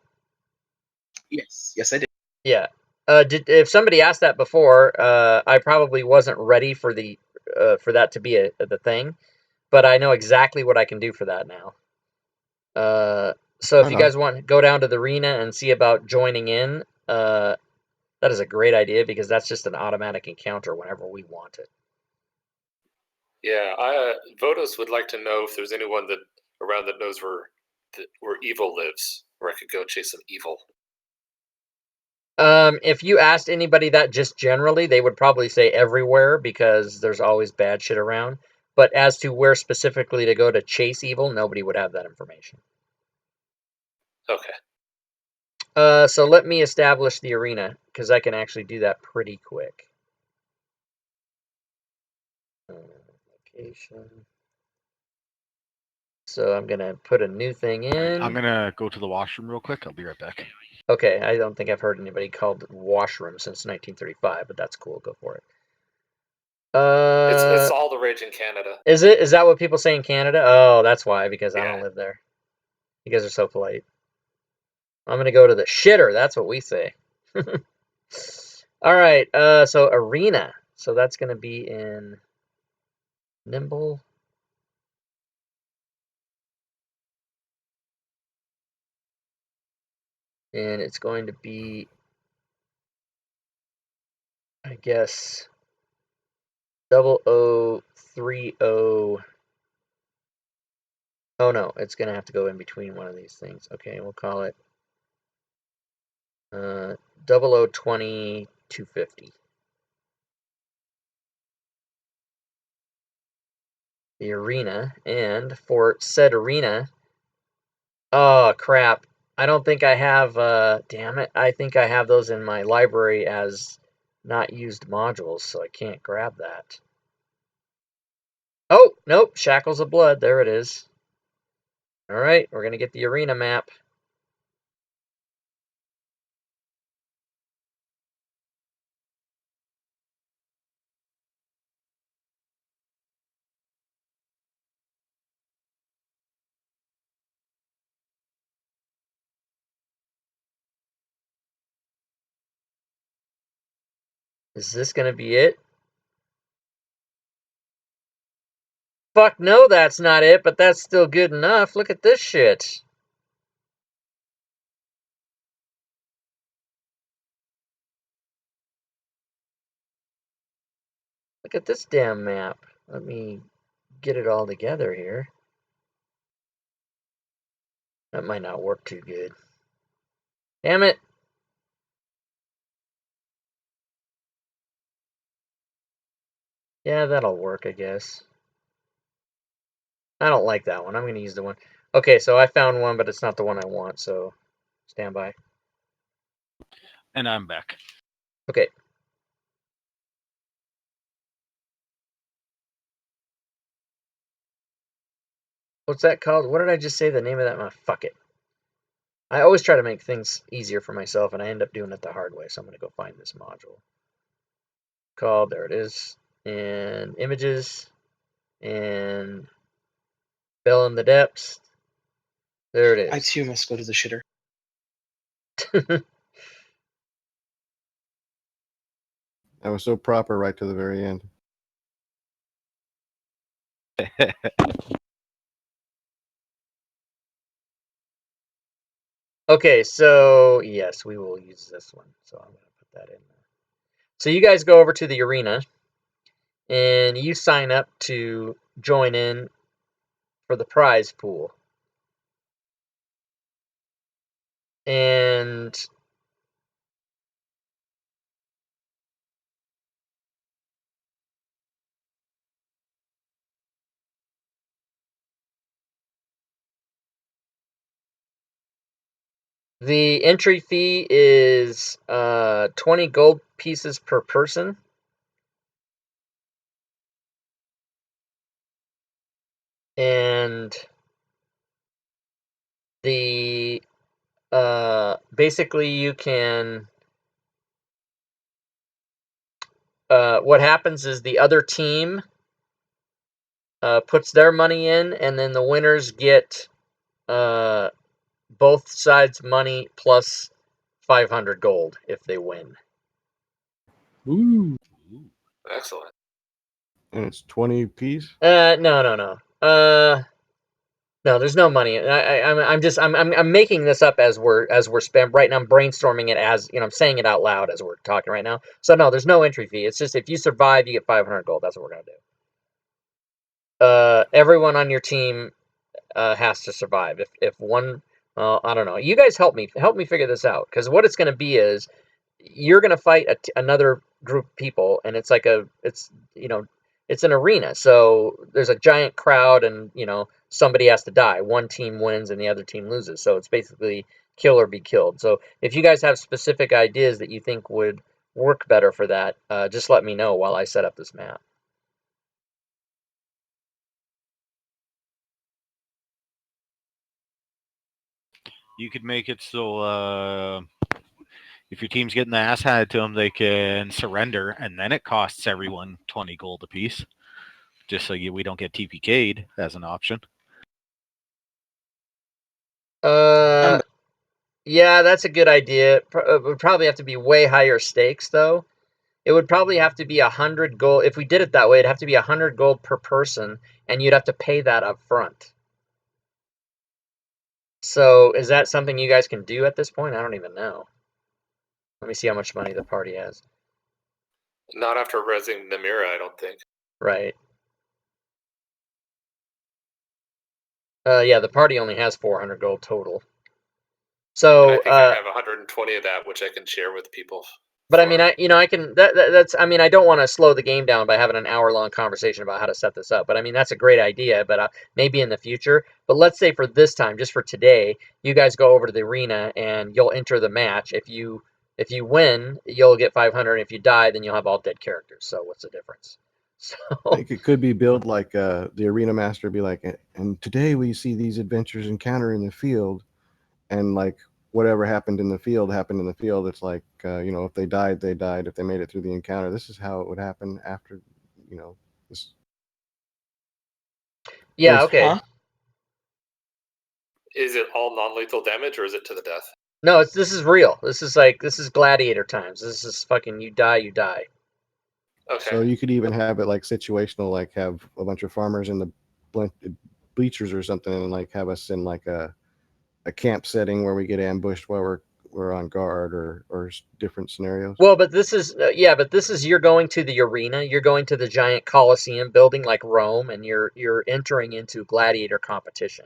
Yes, I did. Yeah. If somebody asked that before, I probably wasn't ready for that to be the thing, but I know exactly what I can do for that now. So if you guys want to go down to the arena and see about joining in, that is a great idea because that's just an automatic encounter whenever we want it. Yeah, Vodos would like to know if there's anyone around that knows where evil lives, where I could go chase some evil. If you asked anybody that just generally, they would probably say everywhere because there's always bad shit around. But as to where specifically to go to chase evil, nobody would have that information. Okay. So let me establish the arena because I can actually do that pretty quick. Location. So I'm gonna put a new thing in. I'm gonna go to the washroom real quick. I'll be right back. Okay, I don't think I've heard anybody called washroom since 1935, but that's cool. Go for it. It's all the rage in Canada. Is it? Is that what people say in Canada? Oh, that's why, because I Yeah. don't live there. You guys are so polite. I'm gonna go to the shitter. That's what we say. All right. So arena. So that's gonna be in Nimble. And it's going to be, I guess, 0030. Oh no, it's going to have to go in between one of these things. Okay, we'll call it 0020 250. The arena, and for said arena, oh crap, I don't think I have, damn it, I think I have those in my library as not used modules, so I can't grab that. Oh, nope, Shackles of Blood, there it is. Alright, we're going to get the arena map. Is this going to be it? Fuck no, that's not it, but that's still good enough. Look at this shit. Look at this damn map. Let me get it all together here. That might not work too good. Damn it. Yeah, that'll work, I guess. I don't like that one. I'm going to use the one. Okay, so I found one, but it's not the one I want, so stand by. And I'm back. Okay. What's that called? What did I just say the name of that map? Fuck it. I always try to make things easier for myself, and I end up doing it the hard way, so I'm going to go find this module. Called, there it is, and images, and Bell in the Depths. There it is. I too must go to the shitter. That was so proper right to the very end. Okay, so yes, we will use this one. So I'm going to put that in there. So you guys go over to the arena, and you sign up to join in for the prize pool. And the entry fee is 20 gold pieces per person. And the basically you can what happens is the other team puts their money in, and then the winners get both sides money plus 500 gold if they win. Ooh. Excellent. And it's 20 piece. No, there's no money. I'm making this up as we're right now. I'm brainstorming it as I'm saying it out loud as we're talking right now. So no, there's no entry fee. It's just if you survive, you get 500 gold. That's what we're gonna do. Everyone on your team has to survive. If one, I don't know. You guys help me figure this out, because what it's gonna be is you're gonna fight another group of people, and it's like it's an arena, so there's a giant crowd, and somebody has to die. One team wins and the other team loses, so it's basically kill or be killed. So if you guys have specific ideas that you think would work better for that, just let me know while I set up this map. You could make it so if your team's getting the ass handed to them, they can surrender, and then it costs everyone 20 gold apiece, just so we don't get TPK'd as an option. Yeah, that's a good idea. It would probably have to be way higher stakes, though. It would probably have to be 100 gold. If we did it that way, it'd have to be 100 gold per person, and you'd have to pay that up front. So is that something you guys can do at this point? I don't even know. Let me see how much money the party has. Not after resing Namira, I don't think. Right. Yeah, the party only has 400 gold total. So, And I think I have 120 of that, which I can share with people. but I mean, I can. That's. I mean, I don't want to slow the game down by having an hour-long conversation about how to set this up. But I mean, that's a great idea. But maybe in the future. But let's say for this time, just for today, you guys go over to the arena and you'll enter the match. If you win, you'll get 500. If you die, then you'll have all dead characters. So what's the difference? So I think it could be built like the arena master be like, and today we see these adventures encounter in the field, and like whatever happened in the field happened in the field. It's like if they died, they died. If they made it through the encounter, this is how it would happen after this. yeah, Yes. okay. Huh? Is it all non-lethal damage, or is it to the death? No, this is real. This is gladiator times. This is fucking you die, you die. Okay. So you could even have it like situational, like have a bunch of farmers in the bleachers or something, and like have us in like a camp setting where we get ambushed while we're on guard, or different scenarios. Well, but this is but this is you're going to the arena. You're going to the giant Colosseum building like Rome, and you're entering into gladiator competition.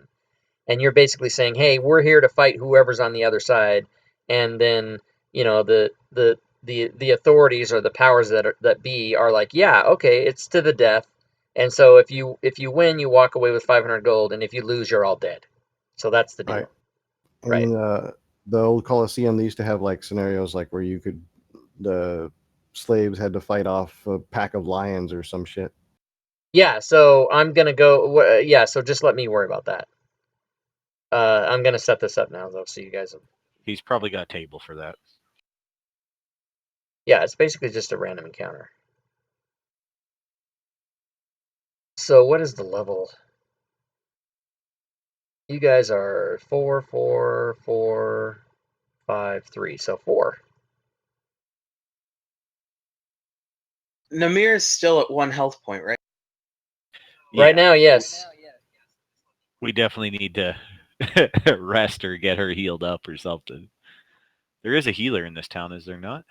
And you're basically saying, "Hey, we're here to fight whoever's on the other side." And then the authorities or the powers that be are like, "Yeah, okay, it's to the death." And so if you win, you walk away with 500 gold, and if you lose, you're all dead. So that's the deal. Right. Right. And the old Colosseum, they used to have like scenarios like where the slaves had to fight off a pack of lions or some shit. Yeah, so I'm gonna go. Yeah, so just let me worry about that. I'm gonna set this up now, though, so you guys. He's probably got a table for that. Yeah, it's basically just a random encounter. So what is the level? You guys are 4, 4, 4, 5, 3. So 4. Namir is still at 1 health point, right? Right now, yes. We definitely need to rest or get her healed up or something. There is a healer in this town, is there not?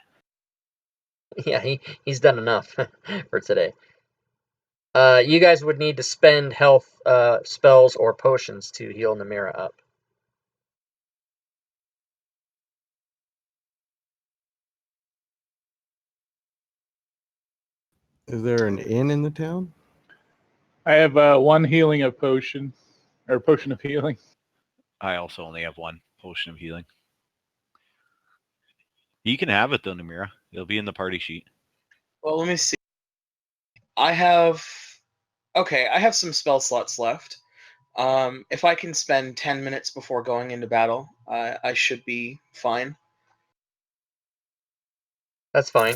Yeah, he's done enough for today. You guys would need to spend health spells or potions to heal Namira up. Is there an inn in the town? I have one healing of potion, or potion of healing. I also only have one potion of healing. You can have it though, Namira. It'll be in the party sheet. Well, let me see. I have some spell slots left. If I can spend 10 minutes before going into battle, I should be fine. That's fine.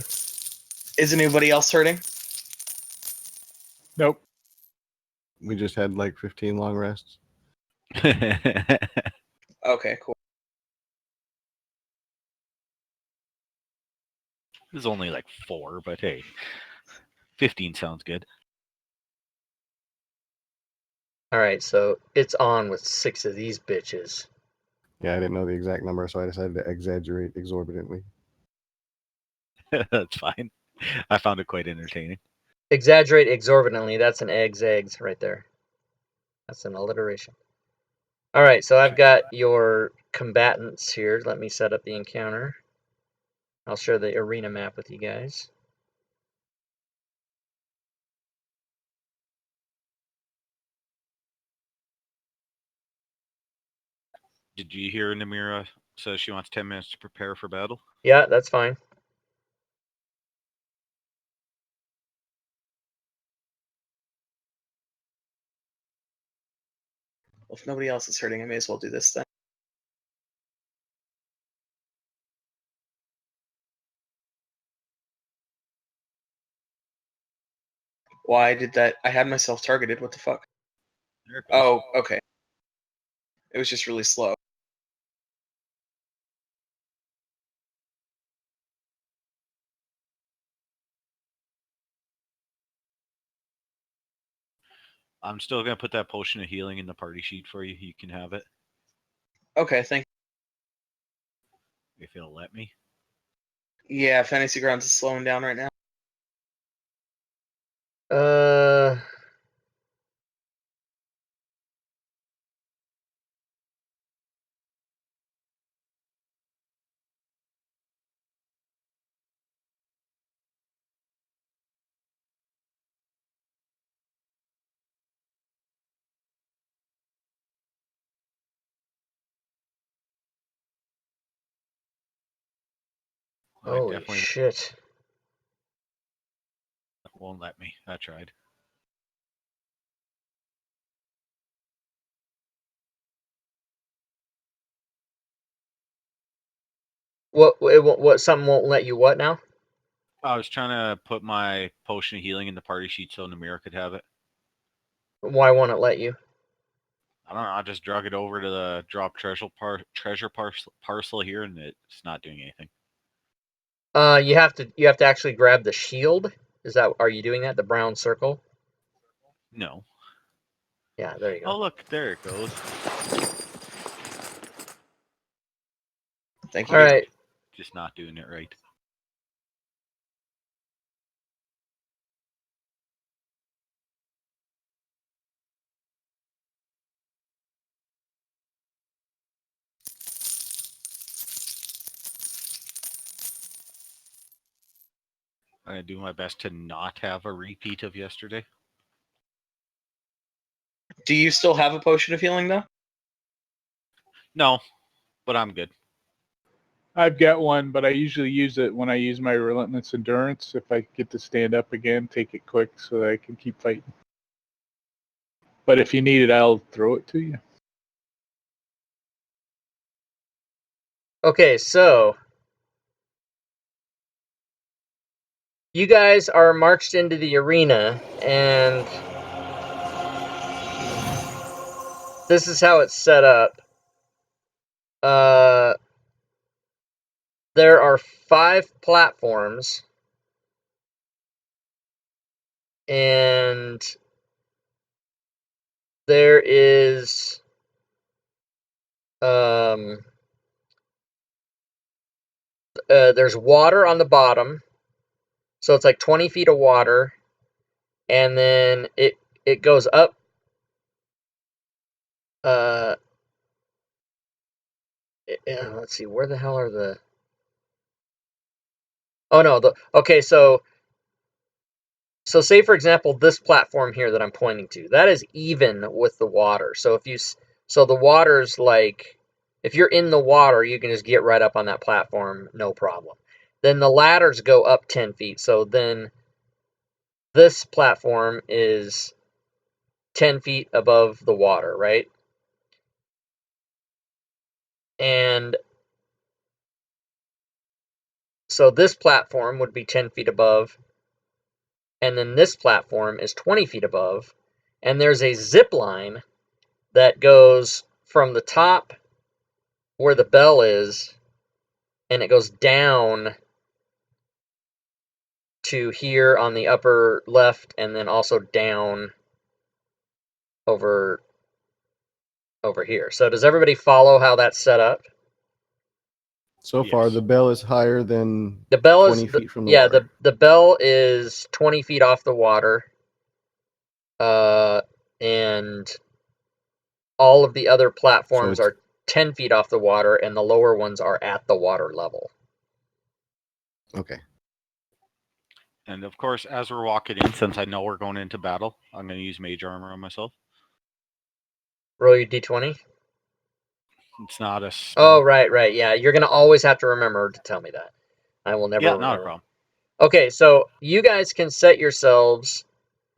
Is anybody else hurting? Nope. We just had like 15 long rests. Okay, cool. There's only like 4, but hey, 15 sounds good. All right, so it's on with 6 of these bitches. Yeah, I didn't know the exact number, so I decided to exaggerate exorbitantly. That's fine. I found it quite entertaining. Exaggerate exorbitantly. That's an eggs right there. That's an alliteration. All right, so I've got your combatants here. Let me set up the encounter. I'll share the arena map with you guys. Did you hear Namira says she wants 10 minutes to prepare for battle? Yeah, that's fine. Well, if nobody else is hurting, I may as well do this then. Why did that? I had myself targeted. What the fuck? There it goes. Oh, okay. It was just really slow. I'm still going to put that potion of healing in the party sheet for you. You can have it. Okay, thank If it'll let me. you. Yeah, Fantasy Grounds is slowing down right now. I Holy definitely shit. won't let me. I tried. What? Something won't let you what now? I was trying to put my potion of healing in the party sheet so Namira could have it. Why won't it let you? I don't know. I just drug it over to the drop treasure parcel here, and it's not doing anything. You have to actually grab the shield. Are you doing that? The brown circle? No. Yeah, there you go. Oh, look, there it goes. Thank you. All right. Just not doing it right. I'm gonna do my best to not have a repeat of yesterday. Do you still have a potion of healing though? No, but I'm good. I've got one, but I usually use it when I use my relentless endurance. If I get to stand up again, take it quick so that I can keep fighting. But if you need it, I'll throw it to you. Okay, so you guys are marched into the arena, and this is how it's set up. There are 5 platforms, and there is there's water on the bottom, so it's like 20 feet of water, and then it goes up. Let's see, where the hell are the? Oh no, okay, so say for example this platform here that I'm pointing to, that is even with the water. So so the water's like, if you're in the water, you can just get right up on that platform, no problem. Then the ladders go up 10 feet. So then this platform is 10 feet above the water, right? And so this platform would be 10 feet above, and then this platform is 20 feet above, and there's a zip line that goes from the top where the bell is, and it goes down to here on the upper left, and then also down over here. So does everybody follow how that's set up? So far, Yes. the bell is higher than The bell 20 is feet from the yeah, water. the bell is 20 feet off the water. And all of the other platforms So are 10 feet off the water, and the lower ones are at the water level. Okay. And of course, as we're walking in, since I know we're going into battle, I'm going to use mage armor on myself. Roll your d20. It's not a Oh, spell. right. Yeah, you're going to always have to remember to tell me that. I will never Yeah, remember. not a problem. Okay, so you guys can set yourselves.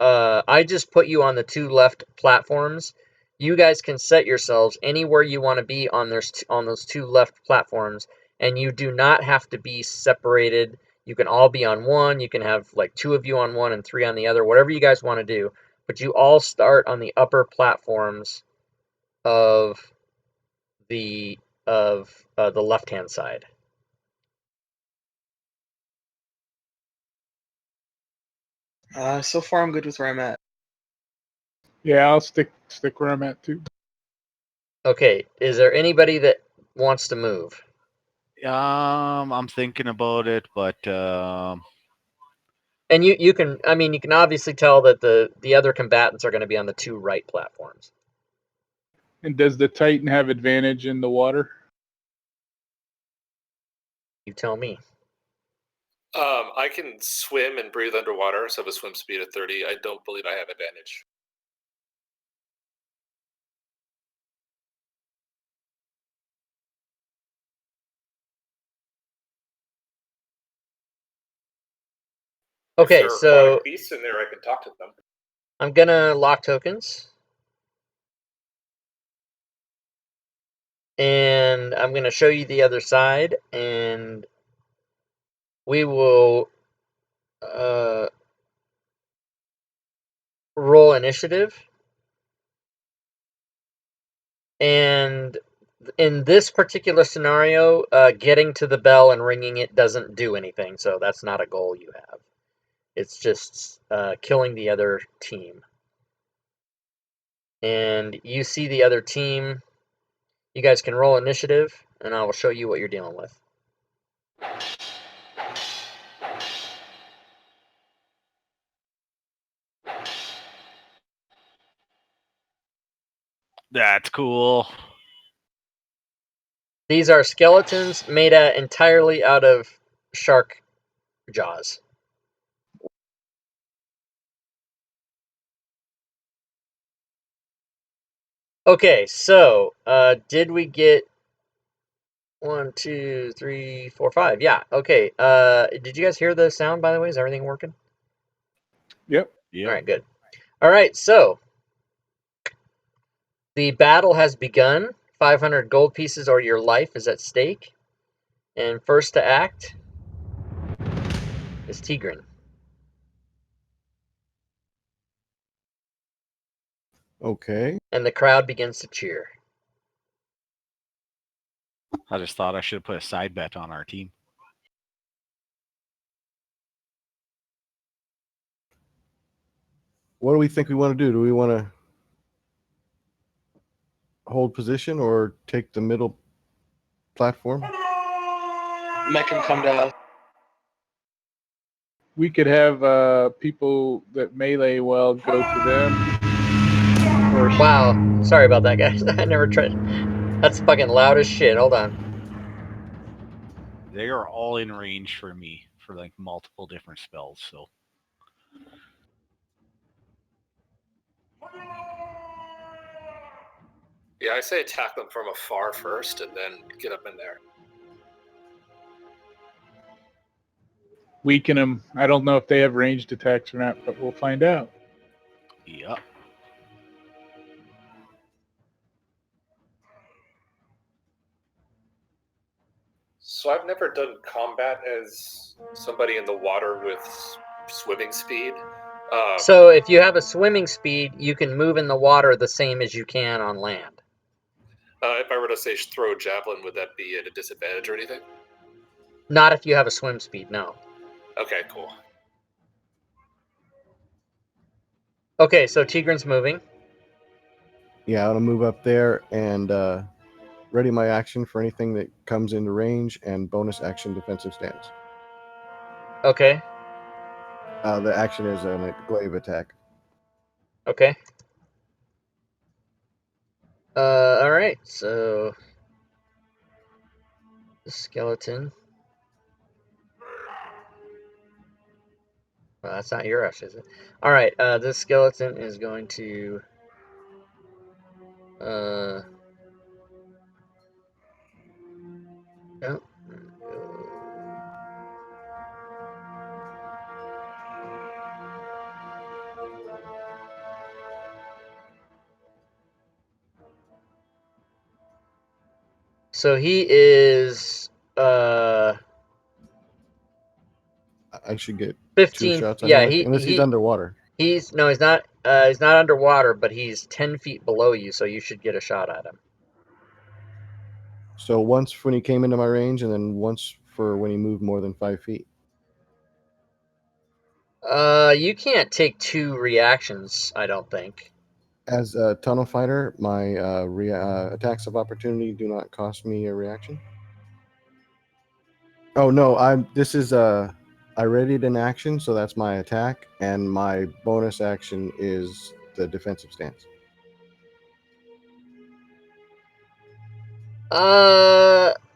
I just put you on the 2 left platforms. You guys can set yourselves anywhere you want to be on those 2 left platforms, and you do not have to be separated. You can all be on one. You can have like 2 of you on one and 3 on the other, whatever you guys want to do. But you all start on the upper platforms of the left-hand side. So far I'm good with where I'm at. Yeah, I'll stick where I'm at too. Okay, is there anybody that wants to move? I'm thinking about it, but And you can, I mean, you can obviously tell that the other combatants are going to be on the 2 right platforms. And does the Titan have advantage in the water? You tell me. I can swim and breathe underwater, so I have a swim speed of 30. I don't believe I have advantage. If Okay, there are so aquatic beasts in there, I can talk to them. I'm going to lock tokens. And I'm going to show you the other side, and we will roll initiative. And in this particular scenario, getting to the bell and ringing it doesn't do anything, so that's not a goal you have. It's just killing the other team. And you see the other team. You guys can roll initiative, and I will show you what you're dealing with. that's cool. These are skeletons made entirely out of shark jaws. Okay, so did we get 1, 2, 3, 4, 5? Yeah. Okay. Did you guys hear the sound? By the way, is everything working? Yep. Yeah. All right. Good. All right. So the battle has begun. 500 gold pieces or your life is at stake. And first to act is Tigran. Okay. And the crowd begins to cheer. I just thought I should have put a side bet on our team. What do we think we want to do? Do we want to hold position or take the middle platform? Mech can come to. We could have people that melee well go to them. Or Wow. Sorry about that, guys. I never tried. That's fucking loud as shit. Hold on. They are all in range for me for like multiple different spells. So Yeah, I say attack them from afar first, and then get up in there. weaken them. I don't know if they have ranged attacks or not, but we'll find out. yeah. So I've never done combat as somebody in the water with swimming speed. So if you have a swimming speed, you can move in the water the same as you can on land. If I were to say throw a javelin, would that be at a disadvantage or anything? Not if you have a swim speed, no. Okay, cool. Okay, so Tigran's moving. Yeah, I'm gonna move up there and ready my action for anything that comes into range and bonus action defensive stance. Okay, The action is a glaive attack. okay. Alright, so the skeleton. Well, that's not your rush, is it? Alright, this skeleton is going to oh. So he is I should get 2 15. shots. I Yeah, think, unless he's underwater. he's not underwater, but he's 10 feet below you, so you should get a shot at him. So once when he came into my range, and then once for when he moved more than 5 feet. You can't take 2 reactions, I don't think. As a tunnel fighter, my attacks of opportunity do not cost me a reaction. Oh no, This is I readied an action, so that's my attack, and my bonus action is the defensive stance.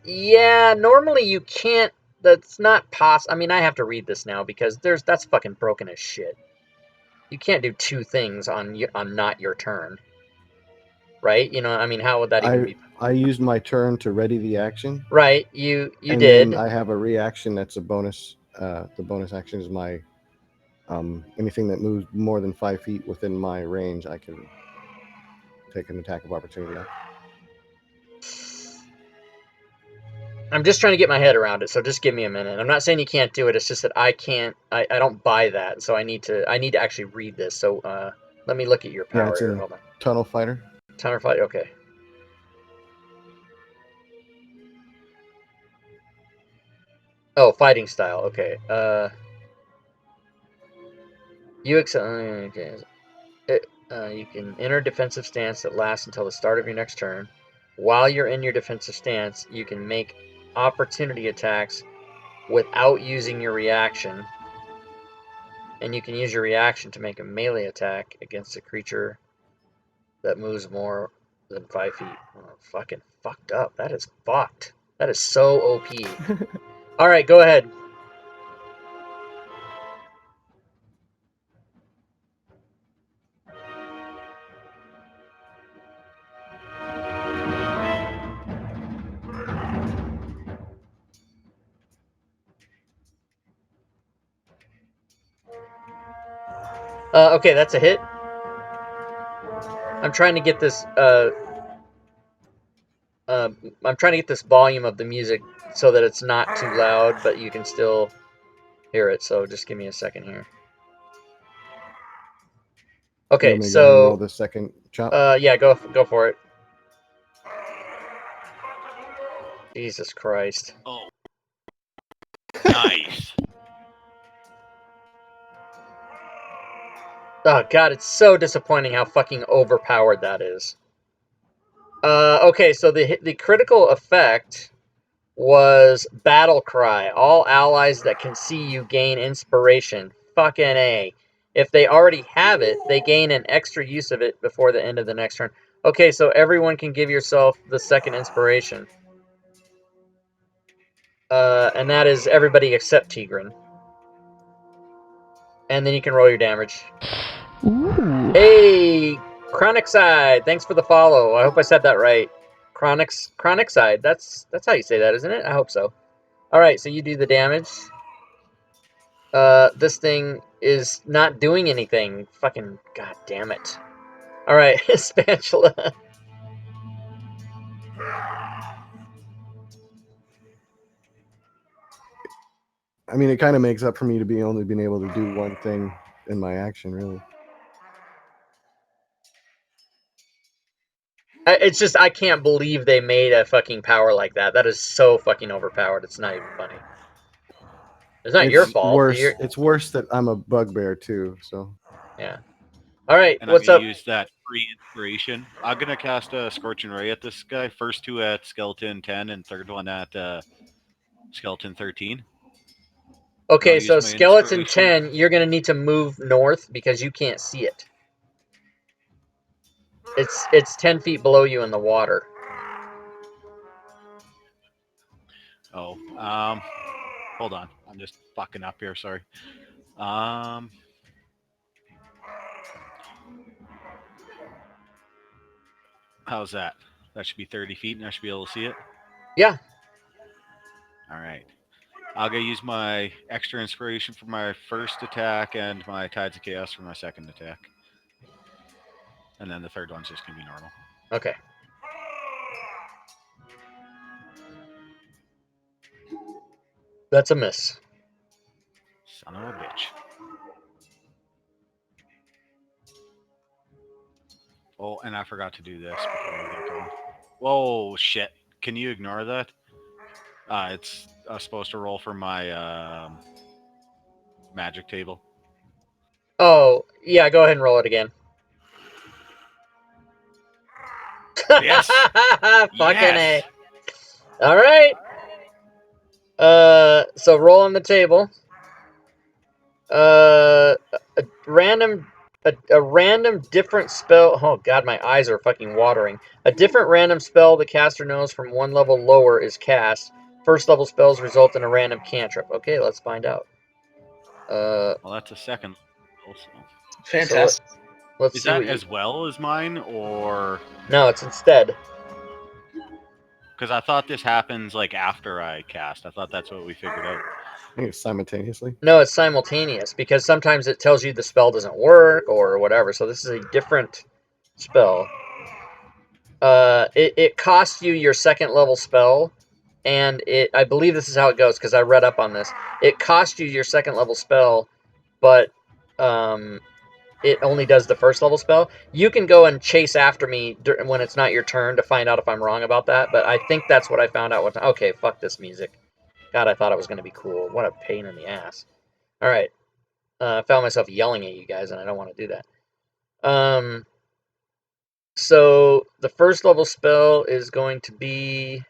Yeah. Normally you can't. That's not possible. I mean, I have to read this now because that's fucking broken as shit. You can't do two things on not your turn, right? You know, I mean, how would that even be? I used my turn to ready the action. Right, you and did. Then I have a reaction that's a bonus. The bonus action is my anything that moves more than 5 feet within my range, I can take an attack of opportunity on. I'm just trying to get my head around it, so just give me a minute. I'm not saying you can't do it. It's just that I can't. I don't buy that, so I need to actually read this. So let me look at your power it's here. a Hold on. tunnel fighter. Tunnel fight. Okay. Oh, fighting style. Okay. You can enter defensive stance that lasts until the start of your next turn. While you're in your defensive stance, you can make opportunity attacks without using your reaction. And you can use your reaction to make a melee attack against a creature that moves more than 5 feet. Oh, fucking fucked up. That is fucked. That is so OP. Alright, go ahead. Okay, that's a hit. I'm trying to get this I'm trying to get this volume of the music so that it's not too loud, but you can still hear it. So just give me a second here. Okay, you want me to go ahead and roll so the second chop? yeah, go for it. Jesus Christ. Oh, nice. Oh god, it's so disappointing how fucking overpowered that is. Okay, so the critical effect was Battle Cry. All allies that can see you gain inspiration. Fucking A. If they already have it, they gain an extra use of it before the end of the next turn. Okay, so everyone can give yourself the second inspiration. And that is everybody except Tigran. And then you can roll your damage. Ooh. Hey, Chronic Side, thanks for the follow. I hope I said that right. Chronic Side. That's how you say that, isn't it? I hope so. All right, so you do the damage. This thing is not doing anything. Fucking god damn it. All right, Spatula. I mean, it kind of makes up for me to be only being able to do one thing in my action, really. It's just I can't believe they made a fucking power like that. That is so fucking overpowered. It's not even funny. It's not your fault. Worse. It's worse that I'm a bugbear too. So yeah. All right, And what's I'm up? gonna use that free inspiration. I'm gonna cast a Scorching Ray at this guy. First two at Skeleton 10 and third one at Skeleton 13. Okay, so my Skeleton inspiration. 10, you're gonna need to move north because you can't see it. It's 10 feet below you in the water. Oh, hold on. I'm just fucking up here. Sorry. How's that? That should be 30 feet, and I should be able to see it. Yeah. All right. I'll go use my extra inspiration for my first attack and my Tides of Chaos for my second attack. And then the third one's just gonna be normal. Okay. That's a miss. Son of a bitch. Oh, and I forgot to do this before we get going. Whoa, shit. Can you ignore that? It's supposed to roll for my magic table. Oh, yeah, go ahead and roll it again. Yes. Fucking Yes. A. All right. So roll on the table. A random different spell. Oh god, my eyes are fucking watering. A different random spell the caster knows from one level lower is cast. First level spells result in a random cantrip. Okay, let's find out. Well, that's a second. Also, Fantastic. Let's is see that what you. as well as mine, or No, it's instead. because I thought this happens like after I cast? I thought that's what we figured out. I think it's simultaneously. No, it's simultaneous because sometimes it tells you the spell doesn't work or whatever. So this is a different spell. It costs you your second level spell, and I believe this is how it goes because I read up on this. It costs you your second level spell, but it only does the first level spell. You can go and chase after me when it's not your turn to find out if I'm wrong about that, but I think that's what I found out. Okay, fuck this music. God, I thought it was going to be cool. What a pain in the ass. All right. I found myself yelling at you guys, and I don't want to do that. So the first level spell is going to be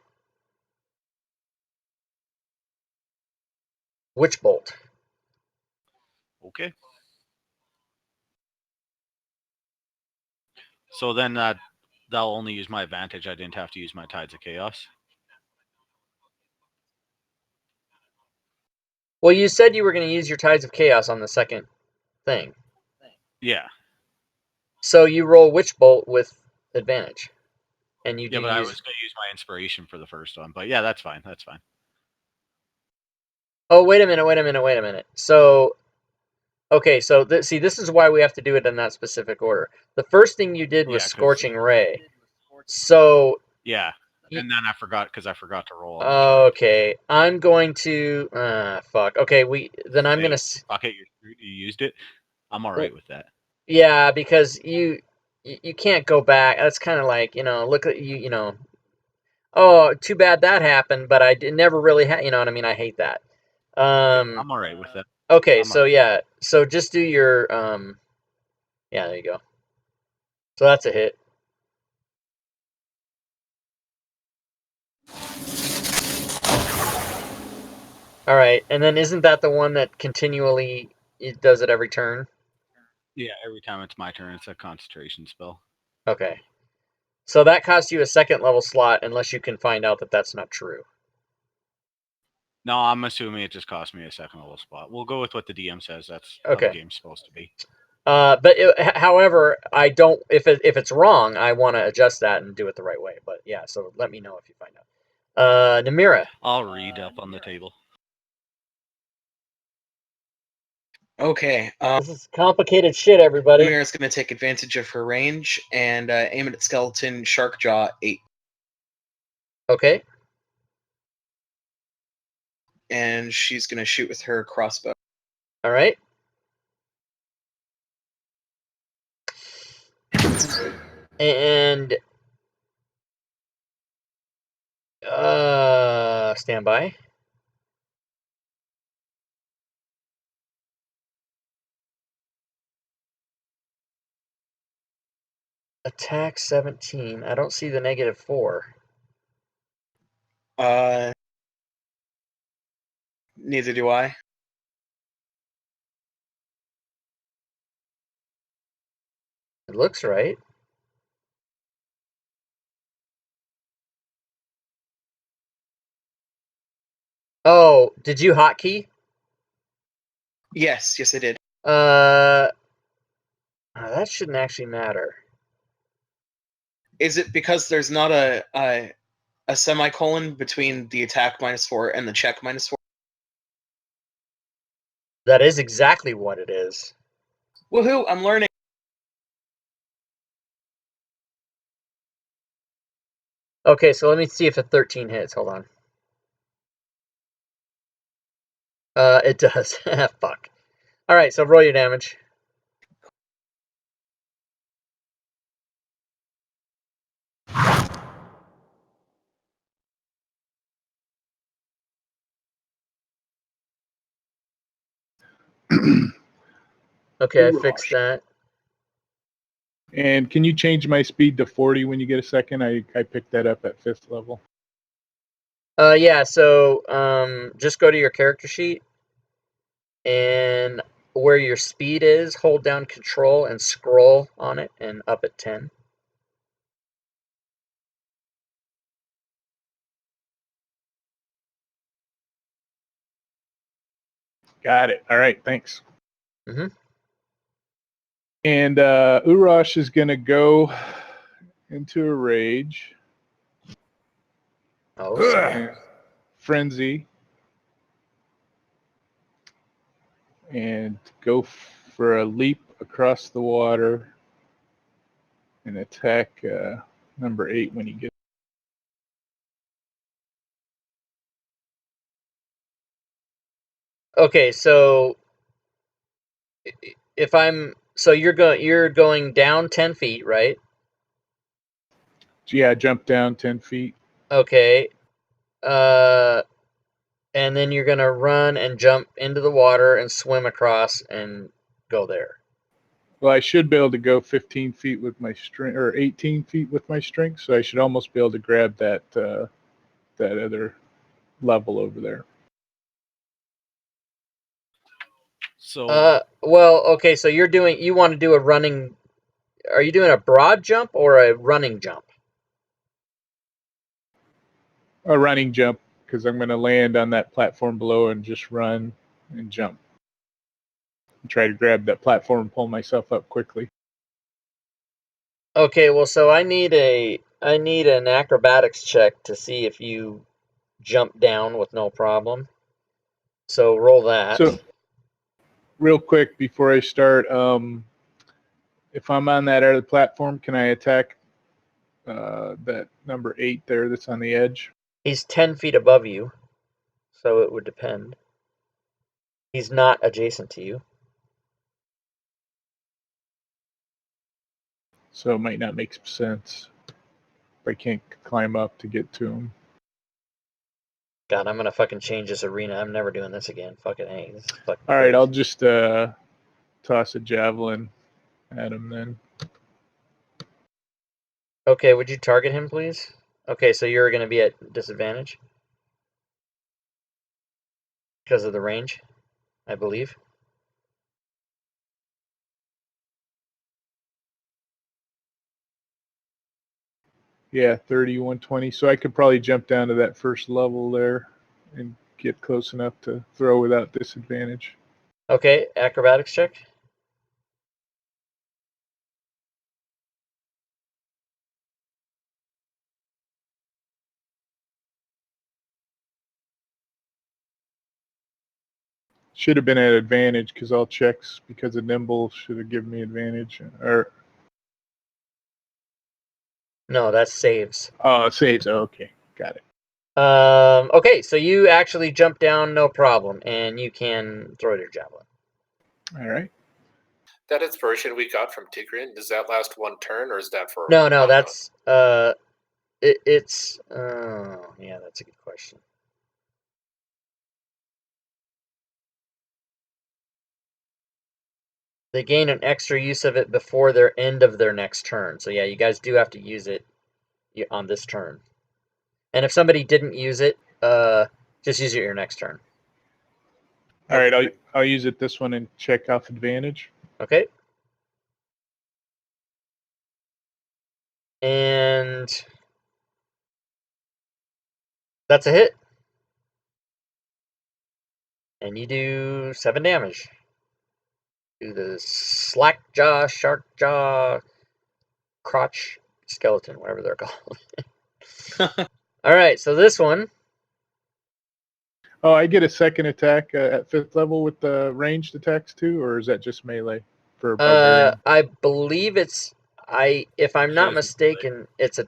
Witch Bolt. Okay. So then that'll only use my advantage. I didn't have to use my Tides of Chaos. Well, you said you were going to use your Tides of Chaos on the second thing. Yeah. So you roll Witch Bolt with advantage. And you do Yeah, but I use... was going to use my inspiration for the first one. But yeah, that's fine. That's fine. Oh, wait a minute. So, okay, so see, this is why we have to do it in that specific order. The first thing you did was Yeah, 'cause- Scorching Ray. So... Yeah. And then I forgot because I forgot to roll. On Okay, I'm going to... fuck. Okay, then I'm going to... Fuck it, you used it. I'm all right with that. Yeah, because you can't go back. That's kind of like, look at you, oh, too bad that happened, but never really had, you know what I mean? I hate that. I'm all right with that. Okay, I'm so alright. yeah, so just do your, yeah, there you go. So that's a hit. All right, and then isn't that the one that continually it does it every turn? Yeah, every time it's my turn, it's a concentration spell. Okay. So that costs you a second level slot unless you can find out that that's not true. No, I'm assuming it just cost me a second level spot. We'll go with what the DM says. That's how Okay. the game's supposed to be. However, I don't. If it's wrong, I want to adjust that and do it the right way. But yeah, so let me know if you find out. Namira. I'll read up on the table. Okay. This is complicated shit, everybody. Mira's going to take advantage of her range and aim it at Skeleton Sharkjaw 8. Okay. And she's going to shoot with her crossbow. All right. And stand by. Attack 17. I don't see the -4. Neither do I. It looks right. Oh, did you hotkey? Yes, I did. That shouldn't actually matter. Is it because there's not a semicolon between the attack -4 and the check -4? That is exactly what it is. Woohoo! I'm learning. Okay, so let me see if a 13 hits. Hold on. It does. Fuck. All right, so roll your damage. Okay, I fixed that. And can you change my speed to 40 when you get a second? I picked that up at 5th level. Yeah, so just go to your character sheet, and where your speed is, hold down Control and scroll on it, and up at 10. Got it. All right, thanks. Mhm. And Urash is going to go into a rage. Oh, sorry. Frenzy. And go for a leap across the water and attack number 8 when he gets. Okay, so if I'm so you're going down 10 feet, right? Yeah, jump down 10 feet. Okay. And then you're gonna run and jump into the water and swim across and go there. Well, I should be able to go 15 feet with my string, or 18 feet with my strength, so I should almost be able to grab that that other level over there. So Well, okay, so you want to do a running. Are you doing a broad jump or a running jump? A running jump, because I'm going to land on that platform below and just run and jump. And try to grab that platform and pull myself up quickly. Okay, well, so I need an acrobatics check to see if you jump down with no problem. So roll that. So, real quick before I start, if I'm on that other platform, can I attack that number 8 there that's on the edge? He's 10 feet above you, so it would depend. He's not adjacent to you. So it might not make sense if I can't climb up to get to him. God, I'm gonna fucking change this arena. I'm never doing this again. Fucking A. This is fucking All right, crazy. I'll just toss a javelin at him then. Okay, would you target him, please? Okay, so you're gonna be at disadvantage because of the range, I believe. Yeah, 30, 120. So I could probably jump down to that first level there and get close enough to throw without disadvantage. Okay, acrobatics check. Should have been at advantage because all checks because of nimble should have given me advantage. Or No, that's saves. saves. Oh, okay, got it. Okay, so you actually jump down, no problem, and you can throw your javelin. All right. That inspiration we got from Tigran, does that last one turn, or is that for? No, that's it's yeah, that's a good question. They gain an extra use of it before their end of their next turn. So yeah, you guys do have to use it on this turn. And if somebody didn't use it, just use it your next turn. All right, I'll use it this one and check off advantage. Okay. And that's a hit. And you do 7 damage. Do the slack jaw, shark jaw, crotch, skeleton, whatever they're called. All right, so this one. Oh, I get a second attack at 5th level with the ranged attacks too, or is that just melee for barbarian? I believe it's if I'm not says mistaken, it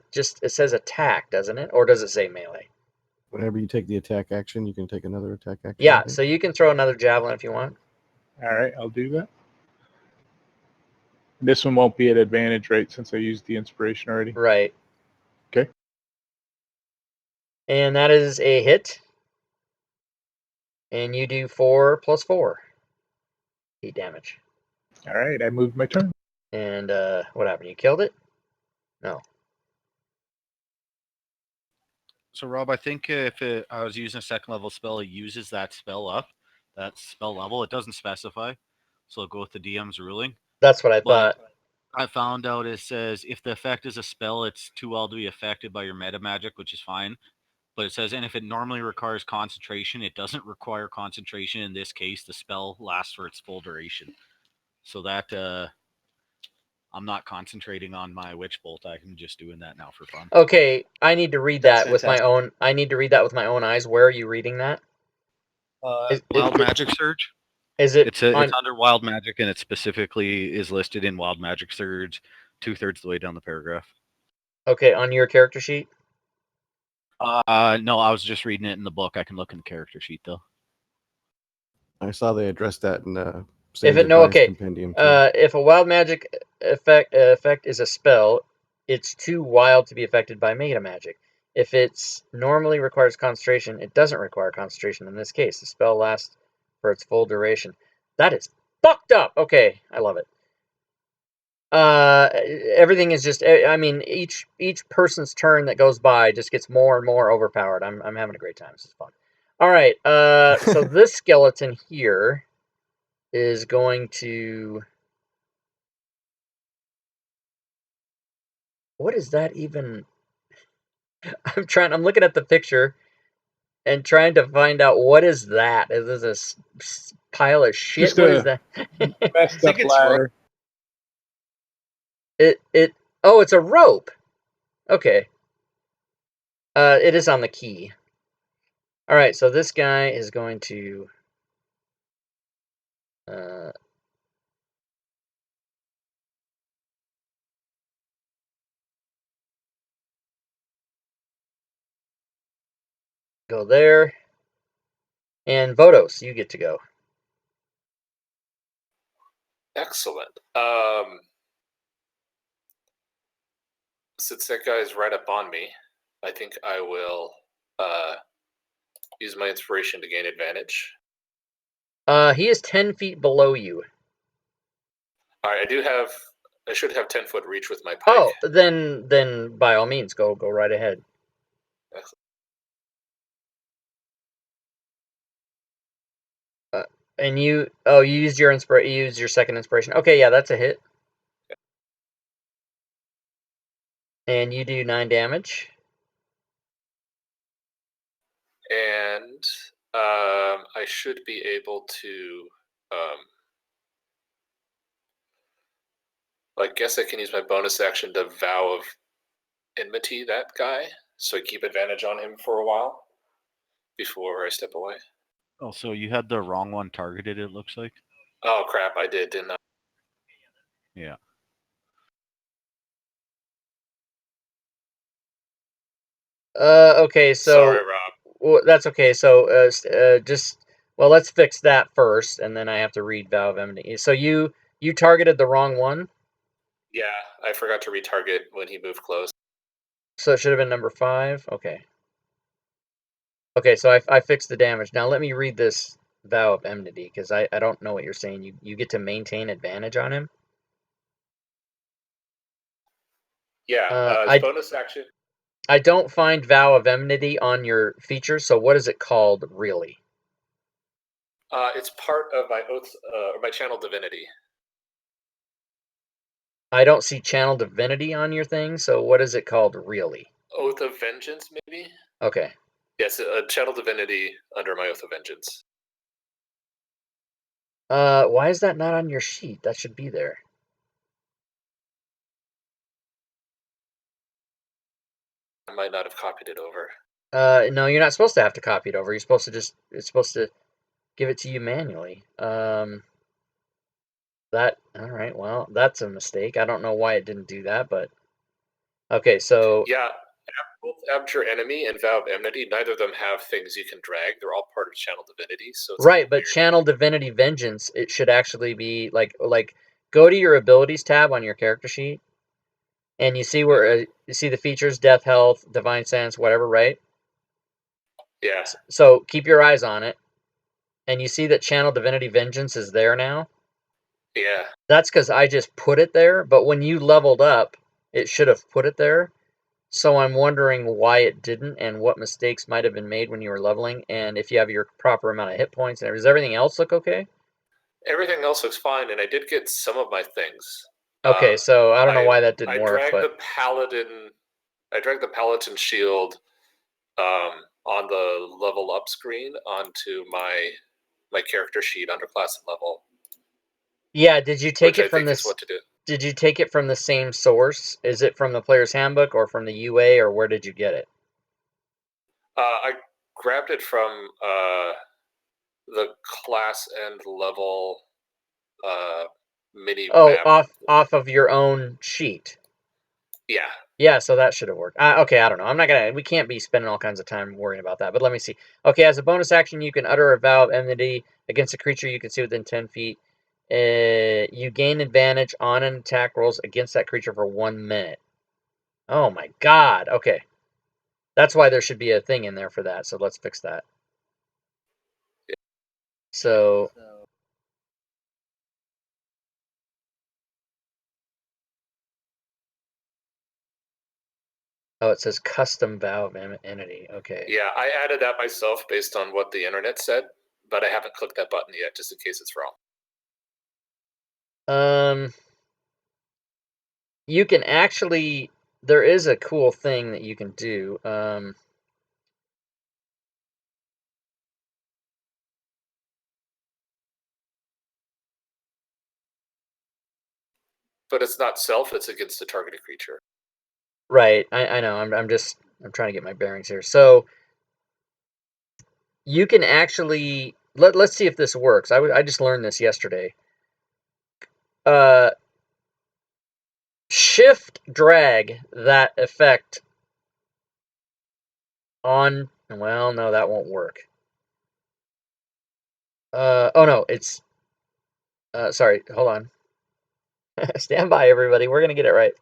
says attack, doesn't it? Or does it say melee? Whenever you take the attack action, you can take another attack action. I Yeah, think. so you can throw another javelin if you want. All right, I'll do that. This one won't be at advantage, right? Since I used the inspiration already. Right. Okay. And that is a hit. And you do 4 plus 4. 8 damage. All right, I moved my turn. And what happened? You killed it? No. So Rob, I think if I was using a second level spell, it uses that spell up, that spell level. It doesn't specify, so I'll go with the DM's ruling. That's what I But thought. I found out it says if the effect is a spell, it's too well to be affected by your meta magic, which is fine. But it says, and if it normally requires concentration, it doesn't require concentration. In this case, the spell lasts for its full duration. So that I'm not concentrating on my witch bolt. I'm just doing that now for fun. Okay, I need to read That's that with my fantastic. own. I need to read that with my own eyes. Where are you reading that? Wild Magic Surge. Is it It's on? it's under Wild Magic, and it specifically is listed in Wild Magic Surge, 2/3 of the way down the paragraph. Okay, on your character sheet. No, I was just reading it in the book. I can look in the character sheet though. I saw they addressed that in If Sage it no, Advice okay. Compendium too. If a wild magic effect is a spell, it's too wild to be affected by meta magic. If it's normally requires concentration, it doesn't require concentration in this case. The spell lasts for its full duration. That is fucked up. Okay, I love it. Everything is just. I mean, each person's turn that goes by just gets more and more overpowered. I'm having a great time. This is fun. All right. So this skeleton here is going to. What is that even? I'm looking at the picture and trying to find out what is that. Is this a pile of shit? Just What is a that? messed think up it's ladder. Oh, it's a rope. Okay. It is on the key. All right, so this guy is going to go there. And Vodos, you get to go. Excellent. Since that guy is right up on me, I think I will use my inspiration to gain advantage. He is 10 feet below you. All right, I should have 10-foot reach with my pike. Oh, then by all means, go right ahead. Excellent. And you used your second inspiration. Okay, yeah, that's a hit. And you do 9 damage. And I should be able to. I guess I can use my bonus action to Vow of Enmity that guy, so I keep advantage on him for a while before I step away. Oh, so you had the wrong one targeted, it looks like? Oh, crap, I did, didn't I? Yeah. Okay, so Sorry, Rob. well, that's okay. So let's fix that first, and then I have to read Vow of Enmity. So you targeted the wrong one. Yeah, I forgot to retarget when he moved close. So it should have been number 5. Okay. Okay, so I fixed the damage. Now let me read this Vow of Enmity, because I don't know what you're saying. You get to maintain advantage on him? Yeah, I bonus action. I don't find Vow of Enmity on your features, so what is it called, really? It's part of my oath, or my channel divinity. I don't see Channel Divinity on your thing, so what is it called, really? Oath of Vengeance, maybe? Okay. Yes, a channel divinity under my Oath of Vengeance. Why is that not on your sheet? That should be there. I might not have copied it over. No, you're not supposed to have to copy it over. You're supposed to it's supposed to give it to you manually. All right, well, that's a mistake. I don't know why it didn't do that, but okay, so Yeah, both Abjure Enemy and Vow of Enmity, neither of them have things you can drag. They're all part of channel divinity, so it's right, but weird. Channel Divinity Vengeance, it should actually be like go to your abilities tab on your character sheet, and you see where you see the features: death, health, divine sense, whatever, right? Yeah. So keep your eyes on it, and you see that Channel Divinity Vengeance is there now. Yeah. That's because I just put it there, but when you leveled up, it should have put it there. So I'm wondering why it didn't and what mistakes might have been made when you were leveling, and if you have your proper amount of hit points. And does everything else look okay? Everything else looks fine, and I did get some of my things. Okay, so I don't know why that didn't I work, dragged but the paladin. I dragged the paladin shield on the level up screen onto my character sheet under class and level, yeah, did you take which I it from think is this? what to do. Did you take it from the same source? Is it from the player's handbook or from the UA, or where did you get it? I grabbed it from the class and level mini Oh, map. off of your own sheet. Yeah. Yeah, so that should have worked. Okay, I don't know. I'm not gonna. We can't be spending all kinds of time worrying about that. But let me see. Okay, as a bonus action, you can utter a vow of enmity against a creature you can see within 10 feet. You gain advantage on an attack rolls against that creature for 1 minute. Oh my god. Okay, that's why there should be a thing in there for that. So let's fix that. So oh, it says custom vow of entity. Okay. Yeah, I added that myself based on what the internet said, but I haven't clicked that button yet just in case it's wrong. You can actually. There is a cool thing that you can do. But it's not self, it's against the targeted creature. Right. I know. I'm trying to get my bearings here. So you can actually let's see if this works. I just learned this yesterday. Shift drag that effect on. Well, no, that won't work. Oh no, it's. Sorry, hold on. Stand by, everybody. We're gonna get it right.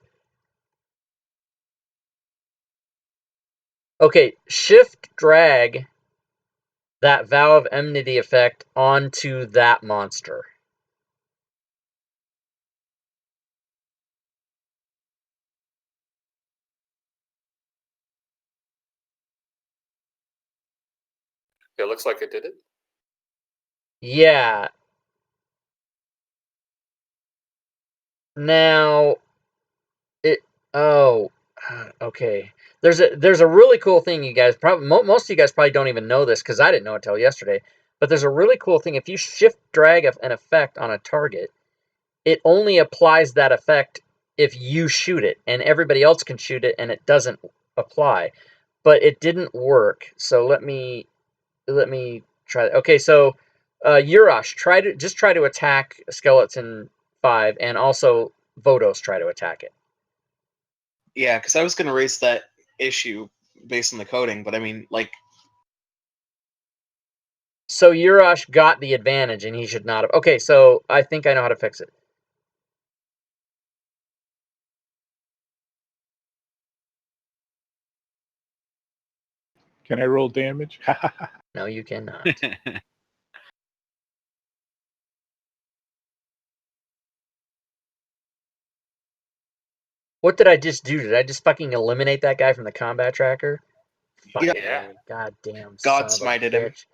Okay, shift drag that vow of enmity effect onto that monster. It looks like it did it. Yeah. Now it. Oh. Okay. There's a really cool thing, you guys. Probably most of you guys probably don't even know this because I didn't know it till yesterday. But there's a really cool thing. If you shift drag an effect on a target, it only applies that effect if you shoot it, and everybody else can shoot it, and it doesn't apply. But it didn't work. So let me try. Okay, so Urash, try to attack Skeleton 5, and also Vodos try to attack it. Yeah, because I was going to raise that issue based on the coding, but I mean, like, So Urash got the advantage, and he should not have. Okay, so I think I know how to fix it. Can I roll damage? No, you cannot. What did I just do? Did I just fucking eliminate that guy from the combat tracker? Yeah. Yeah. Goddamn God son of a smited him. bitch.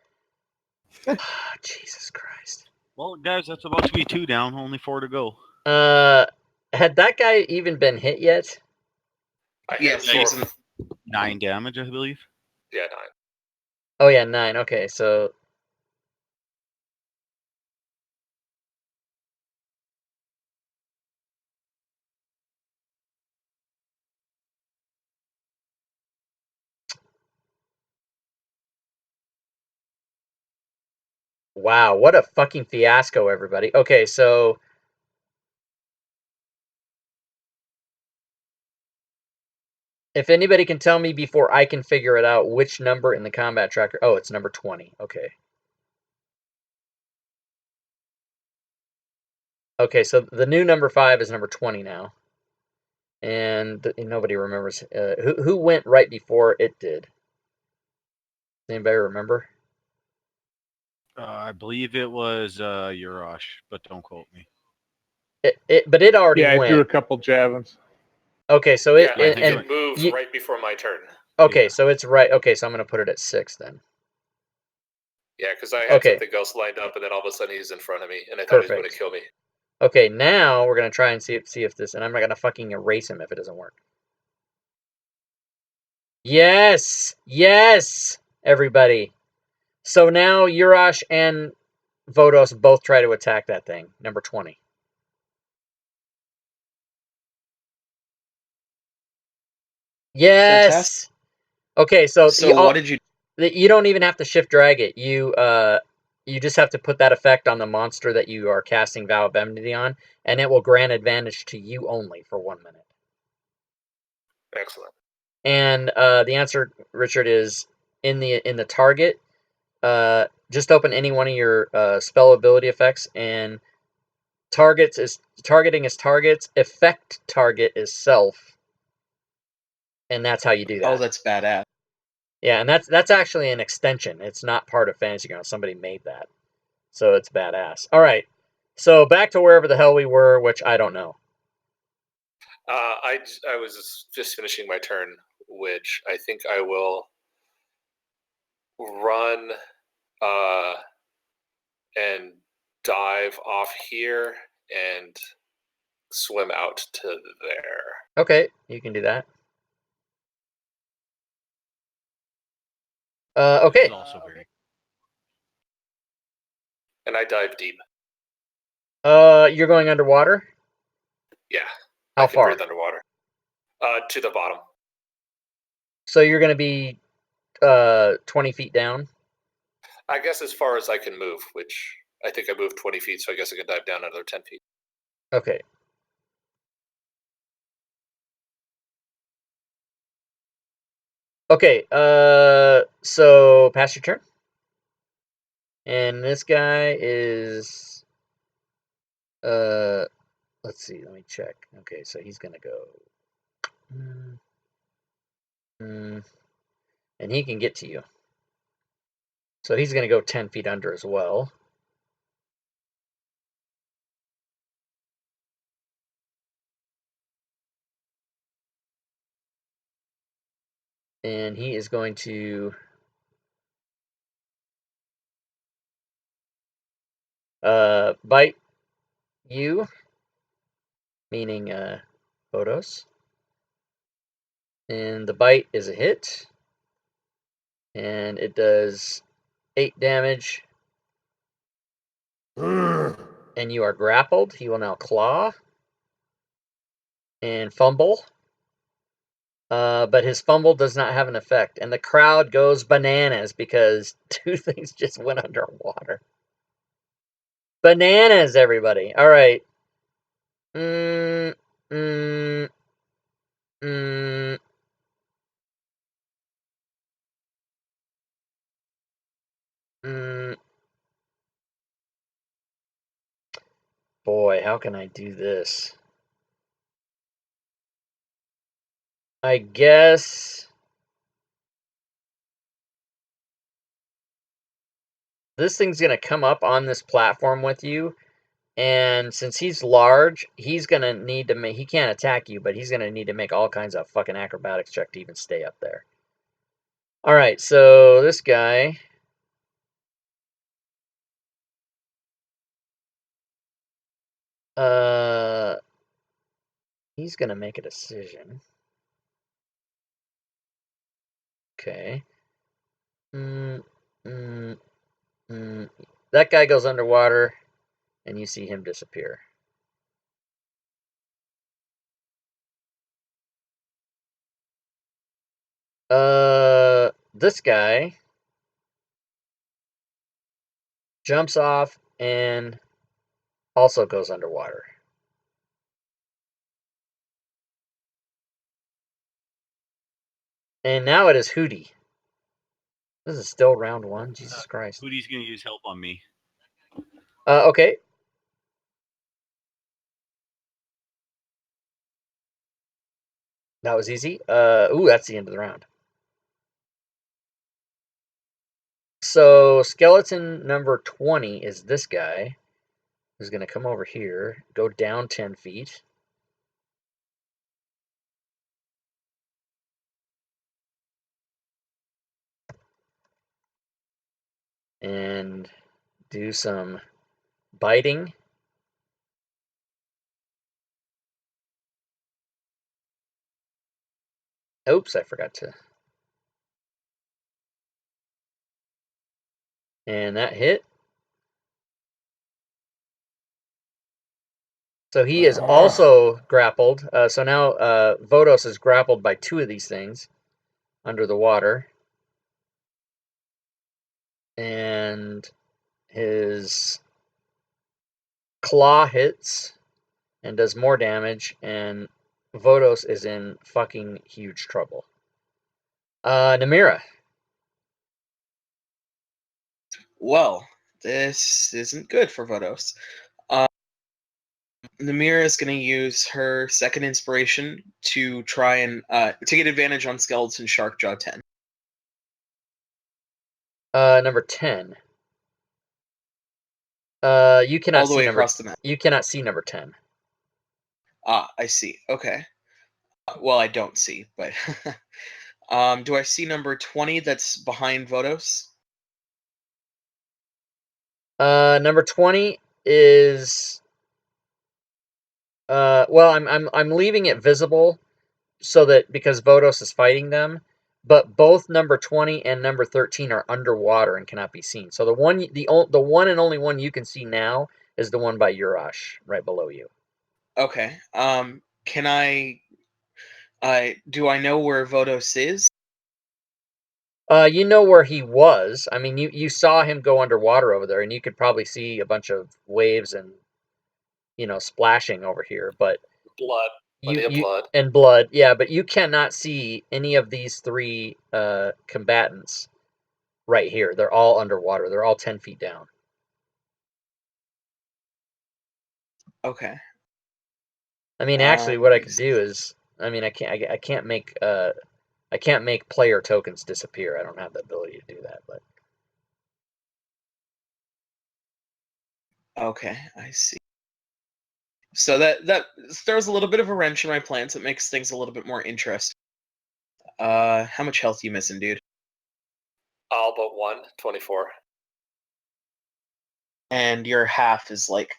Jesus Christ. Well, guys, that's about to be 2 down. Only 4 to go. Had that guy even been hit yet? I Yes, hit he him was for, in- 9 damage, I believe. yeah, 9. Oh yeah, 9. Okay, so wow, what a fucking fiasco, everybody. Okay, so if anybody can tell me before I can figure it out, which number in the combat tracker? Oh, it's number 20. Okay. Okay, so the new number 5 is number 20 now. And nobody remembers. Who went right before it did? Anybody remember? I believe it was Urash, but don't quote me. But it already Yeah, I went. threw a couple javelins. Okay, so Yeah, it I and, think and it moved you- right before my turn. okay, Yeah. so it's right. Okay, so I'm gonna put it at 6 then. Yeah, because I had Okay. something else lined up, and then all of a sudden he's in front of me, and I thought he was going to Perfect. kill me. Okay, now we're gonna try and see if this, and I'm not gonna fucking erase him if it doesn't work. Yes, everybody. So now Urash and Vodos both try to attack that thing. Number 20. Yes. Fantastic. Okay, so So what did you? you don't even have to shift drag it. You just have to put that effect on the monster that you are casting Vow of Enmity on, and it will grant advantage to you only for 1 minute. Excellent. And the answer, Richard, is in the target. Just open any one of your spell ability effects, and targeting is targets. Effect target is self, and that's how you do that. Oh, that's badass. Yeah, and that's actually an extension. It's not part of Fantasy Grounds. Somebody made that, so it's badass. All right, so back to wherever the hell we were, which I don't know. I was just finishing my turn, which I think I will run and dive off here and swim out to there. Okay, you can do that. Okay. He's also very. And I dive deep. You're going underwater? Yeah. How I can far? breathe underwater. To the bottom. So you're going to be 20 feet down? I guess as far as I can move, which I think I moved 20 feet, so I guess I can dive down another 10 feet. Okay. Okay, so pass your turn. And this guy is, let's see, let me check. Okay, so he's going to go, and he can get to you. So he's going to go 10 feet under as well. And he is going to bite you, meaning Odos. And the bite is a hit. And it does 8 damage. And you are grappled. He will now claw and fumble. But his fumble does not have an effect. And the crowd goes bananas because 2 things just went underwater. Bananas, everybody. All right. Boy, how can I do this? I guess this thing's going to come up on this platform with you. And since he's large, he's going to need to make... He can't attack you, but he's going to need to make all kinds of fucking acrobatics check to even stay up there. All right, so this guy... he's going to make a decision. Okay. That guy goes underwater, and you see him disappear. This guy jumps off and also goes underwater. And now it is Hootie. This is still round 1. Jesus Christ. Hootie's gonna use help on me. Okay. That was easy. Ooh, that's the end of the round. So skeleton number 20 is this guy. is going to come over here, go down 10 feet. And do some biting. Oops, I forgot to. And that hit. So he is also grappled. So now Vodos is grappled by 2 of these things under the water. And his claw hits and does more damage. And Vodos is in fucking huge trouble. Namira. Well, this isn't good for Vodos. Namira is going to use her second inspiration to try and to get advantage on Skeleton Shark Jaw 10. Number 10. You cannot All the see way number. across the map. You cannot see number 10. Ah, I see. Okay. Well, I don't see, but do I see number 20 that's behind Vodos? Number 20 is. Well, I'm leaving it visible so that because Vodos is fighting them, but both number 20 and number 13 are underwater and cannot be seen. So the one and only one you can see now is the one by Urash, right below you. Okay. Can I do I know where Vodos is? You know where he was. I mean, you saw him go underwater over there, and you could probably see a bunch of waves and splashing over here, but Blood. Plenty of blood. and blood, yeah, but you cannot see any of these 3 combatants right here. They're all underwater. They're all 10 feet down. Okay. I mean, actually, what I could do is, I mean, I can't make player tokens disappear. I don't have the ability to do that, but Okay, I see. So that throws a little bit of a wrench in my plans. It makes things a little bit more interesting. How much health you missing, dude? All but 1, 24. And your half is like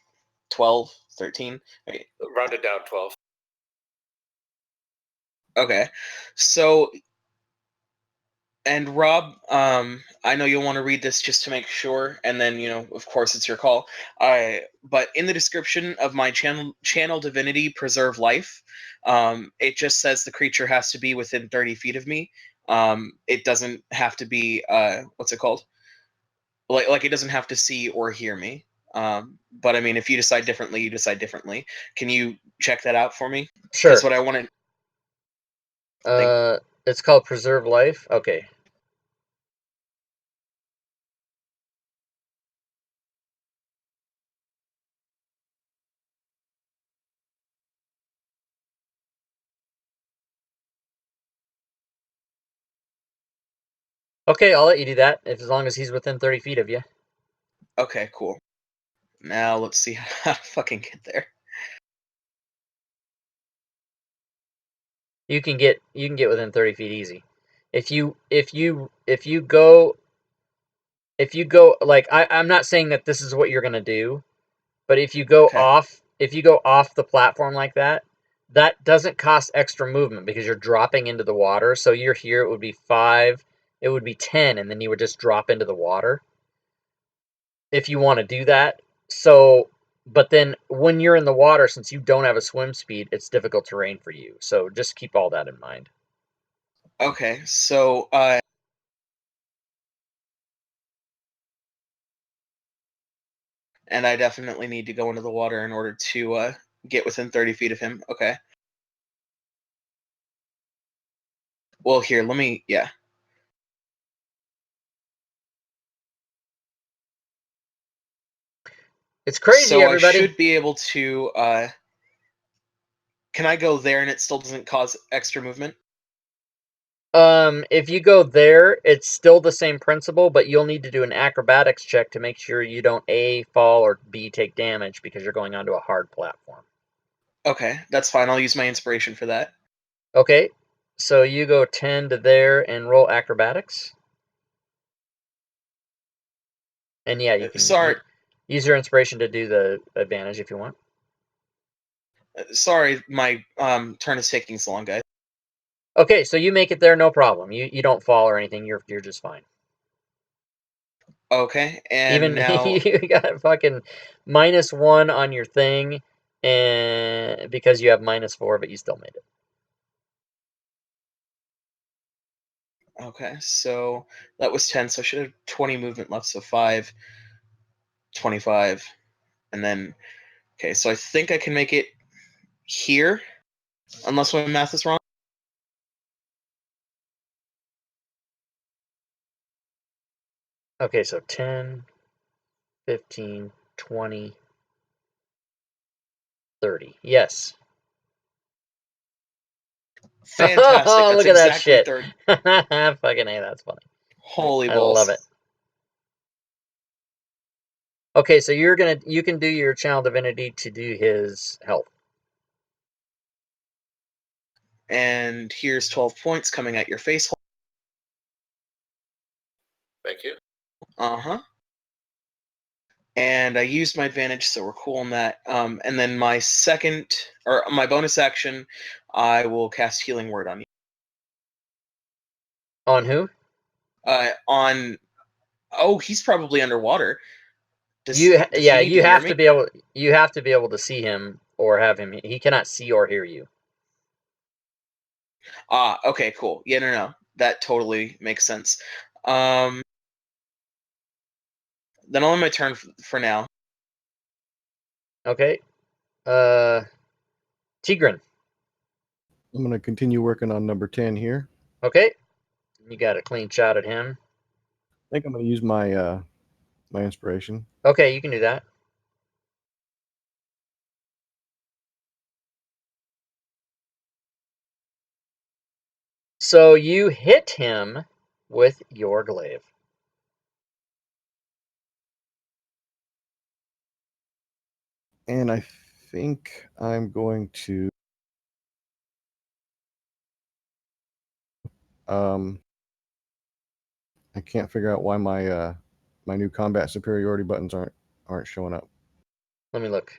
12, 13? Okay. Rounded down 12. Okay. So, and Rob, I know you'll want to read this just to make sure, and then, of course, it's your call. But in the description of my channel divinity preserve life, it just says the creature has to be within 30 feet of me. It doesn't have to be, what's it called? Like it doesn't have to see or hear me. But I mean, if you decide differently, you decide differently. Can you check that out for me? sure. Because what I want to. It's called Preserve Life. Okay. Okay, I'll let you do that as long as he's within 30 feet of you. Okay, cool. Now let's see how to fucking get there. You can get within 30 feet easy. If you go like I'm not saying that this is what you're gonna do, but if you go Okay. off the platform like that, that doesn't cost extra movement because you're dropping into the water. So you're here, it would be 5, it would be 10, and then you would just drop into the water if you want to do that. So, but then when you're in the water, since you don't have a swim speed, it's difficult terrain for you. So just keep all that in mind. Okay, so and I definitely need to go into the water in order to get within 30 feet of him. Okay. Well, here, let me. Yeah. It's crazy, So everybody. I should be able to. Can I go there and it still doesn't cause extra movement? If you go there, it's still the same principle, but you'll need to do an acrobatics check to make sure you don't A, fall, or B, take damage because you're going onto a hard platform. Okay, that's fine. I'll use my inspiration for that. Okay, so you go 10 to there and roll acrobatics. And yeah, you can Sorry, use your inspiration to do the advantage if you want. sorry, my turn is taking so long, guys. Okay, so you make it there, no problem. You don't fall or anything. You're just fine. Okay, and Even now you got fucking -1 on your thing, and because you have -4, but you still made it. okay, so that was 10, so I should have 20 movement left, so 5, 25, and then okay, so I think I can make it here, unless my math is wrong. Okay, so 10, 15, 20, 30. Yes. Fantastic. Oh, That's look at that exactly shit. 30. Fucking A, that's funny. Holy I balls. love it. Okay, so you can do your channel divinity to do his health. And here's 12 points coming at your face. Thank you. Uh-huh. And I used my advantage, so we're cool on that. And then my my bonus action, I will cast Healing Word on you. On who? Oh, he's probably underwater. Does You he yeah, need to hear me? you have to be able to see him or have him. He cannot see or hear you. Okay, cool. Yeah, no. That totally makes sense. Then I'll end my turn for now. Okay. Tigran. I'm going to continue working on number 10 here. Okay. You got a clean shot at him. I think I'm going to use my my inspiration. Okay, you can do that. So you hit him with your glaive. And I think I'm going to I can't figure out why my my new combat superiority buttons aren't showing up. Let me look.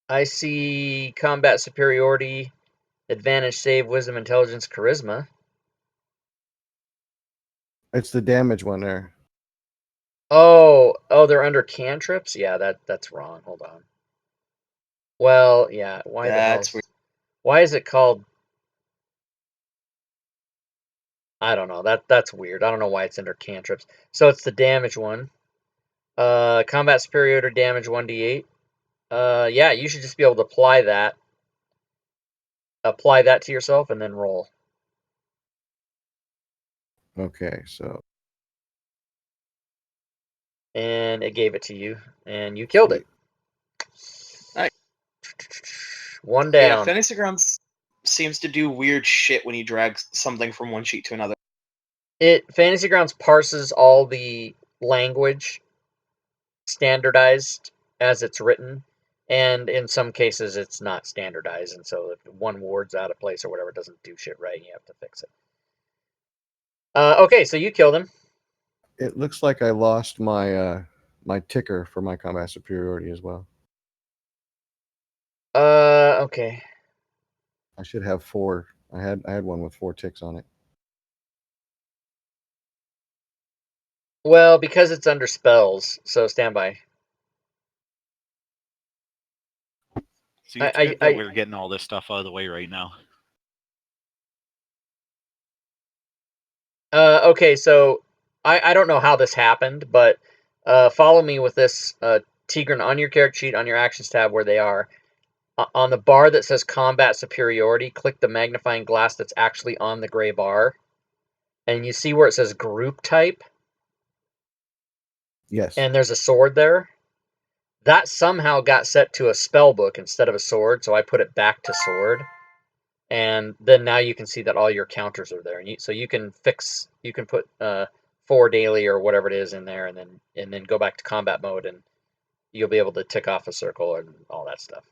I see combat superiority, advantage, save, wisdom, intelligence, charisma. It's the damage one there. Oh, they're under cantrips? Yeah, that's wrong. Hold on. Well, yeah, why the hell? That's weird. Why is it called? I don't know. That's weird. I don't know why it's under cantrips. So it's the damage one. Combat superiority damage 1d8. Yeah, you should just be able to apply that. Apply that to yourself and then roll. Okay, so And it gave it to you, and you killed it. Nice. One Yeah, down. Fantasy Grounds seems to do weird shit when you drag something from one sheet to another. Fantasy Grounds parses all the language standardized as it's written, and in some cases it's not standardized, and so if one word's out of place or whatever, it doesn't do shit right, and you have to fix it. Okay, so you killed him. it looks like I lost my my ticker for my combat superiority as well. Okay. I should have 4. I had one with 4 ticks on it. Well, because it's under spells, so stand by. See, it's good that we're getting all this stuff out of the way right now. Okay, so I don't know how this happened, but follow me with this, Tigran, on your character sheet, on your actions tab where they are. On the bar that says combat superiority, click the magnifying glass that's actually on the gray bar. And you see where it says group type? Yes. and there's a sword there. That somehow got set to a spell book instead of a sword, so I put it back to sword. And then now you can see that all your counters are there, and so you can put 4 daily or whatever it is in there, and then go back to combat mode, and you'll be able to tick off a circle and all that stuff.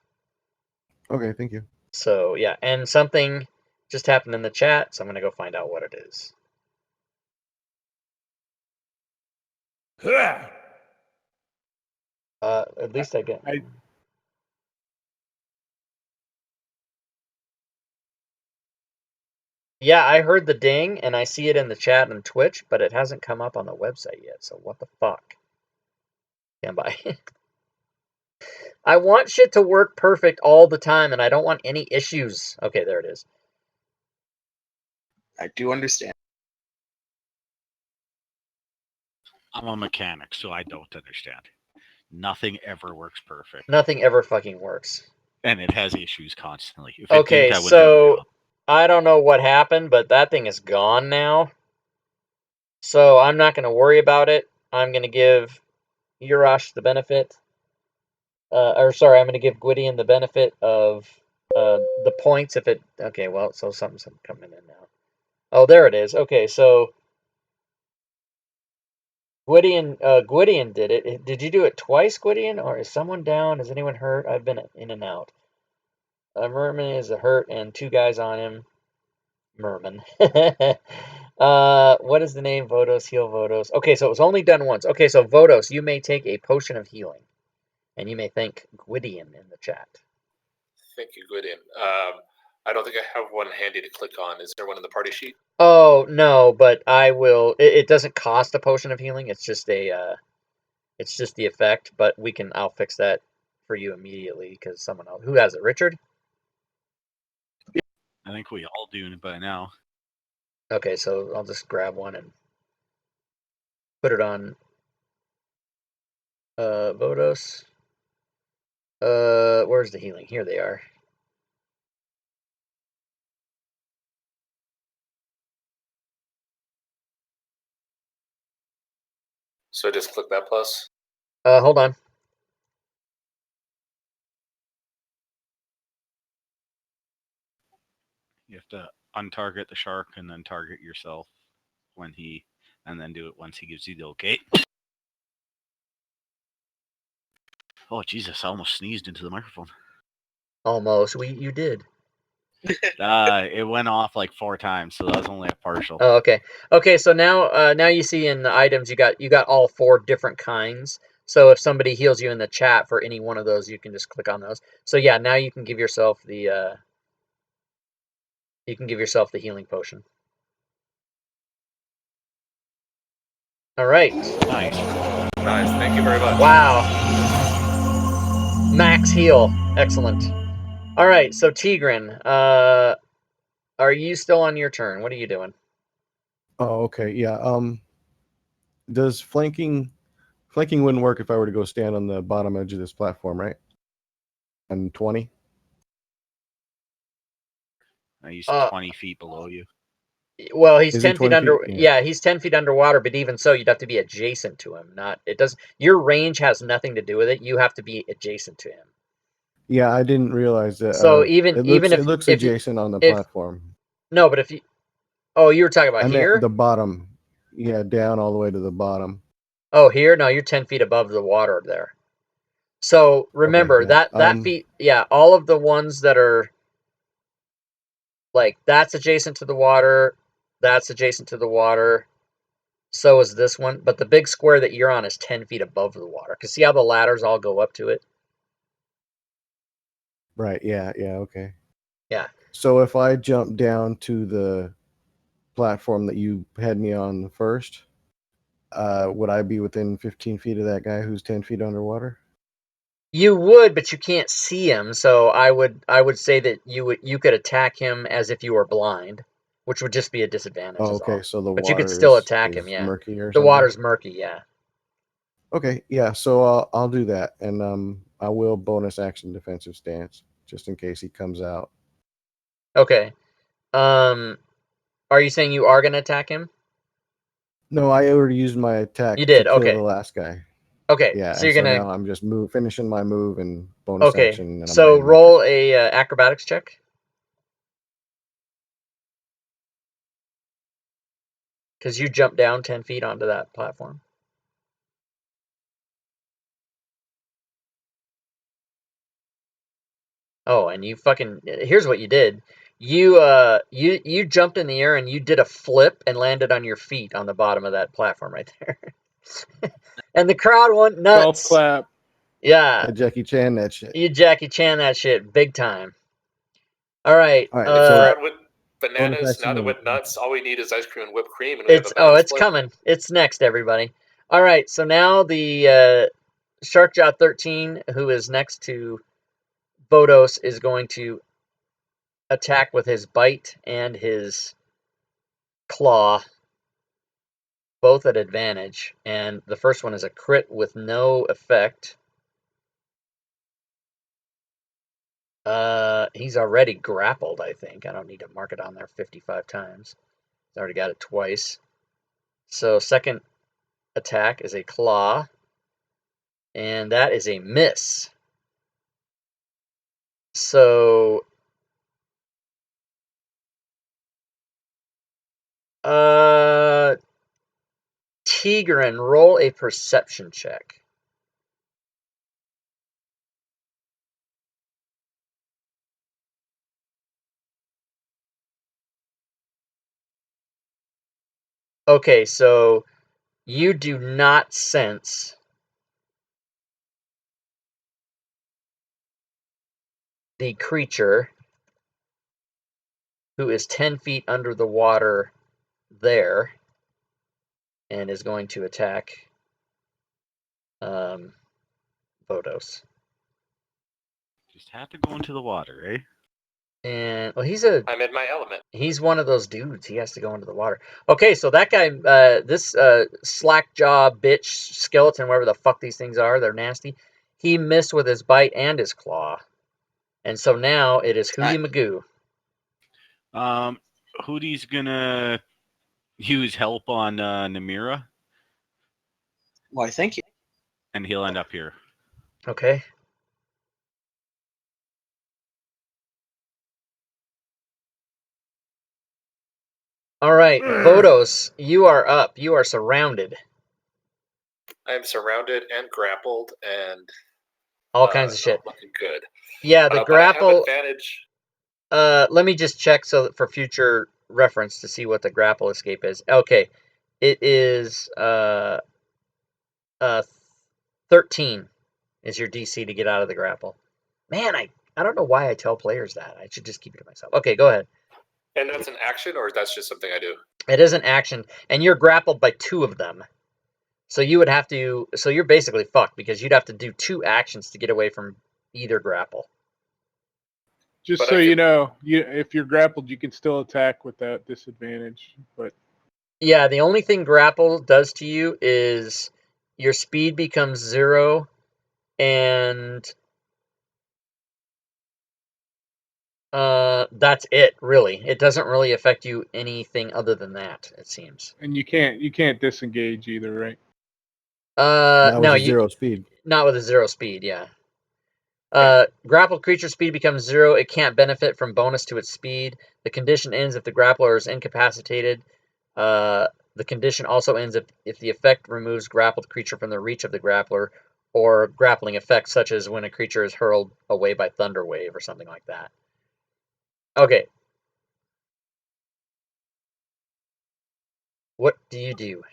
Okay, thank you. So yeah, and something just happened in the chat, so I'm gonna go find out what it is. At least I get. Yeah, I heard the ding, and I see it in the chat on Twitch, but it hasn't come up on the website yet, so what the fuck? Stand by. I want shit to work perfect all the time, and I don't want any issues. Okay, there it is. I do understand. I'm a mechanic, so I don't understand. Nothing ever works perfect, Nothing ever fucking works. and it has issues constantly. If it Okay, didn't, I wouldn't have a so job. I don't know what happened, but that thing is gone now. So I'm not going to worry about it. I'm going to give Urash the benefit. I'm going to give Gwydion the benefit of the points if it. Okay, well, so something's coming in now. Oh, there it is. Okay, so Gwydion did it. Did you do it twice, Gwydion, or is someone down? Is anyone hurt? I've been in and out. Merman is a hurt, and 2 guys on him. Merman. What is the name? Vodos, heal Vodos. Okay, so it was only done once. Okay, so Vodos, you may take a potion of healing, and you may thank Gwydion in the chat. Thank you, Gwydion. I don't think I have one handy to click on. Is there one in the party sheet? Oh no, but I will. It doesn't cost a potion of healing. It's just it's just the effect. But I'll fix that for you immediately because someone else who has it. Richard. I think we all do by now. Okay, so I'll just grab one and put it on Vodos. Where's the healing? Here they are. So just click that plus. Hold on. You have to untarget the shark and then target yourself and then do it once he gives you the okay. Oh Jesus! I almost sneezed into the microphone. Almost. You did. It went off like 4 times, so that was only a partial. Oh, okay. Okay, so now you see in the items you got all 4 different kinds. So if somebody heals you in the chat for any one of those, you can just click on those. So yeah, now you can give yourself the healing potion. All right. Nice. Nice. Thank you very much. Wow. Max heal. Excellent. All right, so Tigran, are you still on your turn? What are you doing? Oh, okay. Yeah. Does flanking wouldn't work if I were to go stand on the bottom edge of this platform, right? And 20. He's 20 feet below you. Well, he's Is he 10 feet 20 under. feet? Yeah, he's 10 feet underwater. But even so, you'd have to be adjacent to him. It does. Your range has nothing to do with it. You have to be adjacent to him. Yeah, I didn't realize that. So even it if looks if you- adjacent on the if platform. no, but if you, oh, you were talking about I here. meant the bottom. Yeah, down all the way to the bottom. Oh, here? No, you're 10 feet above the water there. So remember Okay, yeah. that feet. Yeah, all of the ones that are like that's adjacent to the water. That's adjacent to the water. So is this one. But the big square that you're on is 10 feet above the water. Because see how the ladders all go up to it? Right. Yeah. Yeah. Okay. Yeah. So if I jump down to the platform that you had me on first, would I be within 15 feet of that guy who's 10 feet underwater? You would, but you can't see him. So I would say that you could attack him as if you were blind, which would just be a disadvantage. Oh, okay. So the but water you could still is attack him. Yeah. murky or The something? water's murky. Yeah. Okay. Yeah. So I'll do that, and I will bonus action defensive stance just in case he comes out. Okay. Are you saying you are going to attack him? No, I already used my attack You did, to kill okay. the last guy. Okay, Yeah, so you're gonna. now I'm just finishing my move and bonus Okay, action. And I'm so landing my roll a acrobatics check. Because you jumped down 10 feet onto that platform. Oh, and you fucking. Here's what you did. You jumped in the air and you did a flip and landed on your feet on the bottom of that platform right there. And the crowd went Golf nuts. clap. Yeah, I Jackie Chan that shit. you Jackie Chan that shit big time. All right. All right, If the so- crowd went bananas, bonus now that action. went nuts, all we need is ice cream and whipped cream, and we have It's a banana it's split. coming. It's next, everybody. All right. So now the Sharkjaw 13, who is next to Bodos, is going to attack with his bite and his claw, both at advantage. And the first one is a crit with no effect. He's already grappled, I think. I don't need to mark it on there 55 times. He's already got it twice. So second attack is a claw. And that is a miss. So Tigran, roll a perception check. Okay, so you do not sense the creature who is 10 feet under the water there and is going to attack Bodos. Just have to go into the water, eh? And well, I'm in my element. he's one of those dudes. He has to go into the water. Okay, so that guy, this slack jaw bitch skeleton, whatever the fuck these things are, they're nasty. He missed with his bite and his claw, and so now it is Hootie Magoo. Hootie's gonna use help on Namira, Why, thank you. and he'll end up here. Okay. All right, Bodos, you are up. You are surrounded. I am surrounded and grappled, and All kinds of shit. not looking good. Yeah, the But grapple. I have advantage. Let me just check so that for future reference to see what the grapple escape is. Okay, it is 13 is your DC to get out of the grapple. Man, I don't know why I tell players that. I should just keep it to myself. Okay, go ahead. And that's an action, or that's just something I do? It is an action, and you're grappled by two of them. So you would have to. So you're basically fucked because you'd have to do two actions to get away from either grapple. Just But so I you can- know, if you're grappled, you can still attack without disadvantage. But Yeah, the only thing grapple does to you is your speed becomes 0, and that's it. Really, it doesn't really affect you anything other than that. It seems. and you can't disengage either, right? That was No, a 0 speed. not with a 0 speed. Yeah. Grappled creature speed becomes 0. It can't benefit from bonus to its speed. The condition ends if the grappler is incapacitated. The condition also ends if the effect removes grappled creature from the reach of the grappler, or grappling effects such as when a creature is hurled away by thunder wave or something like that. Okay. What do you do?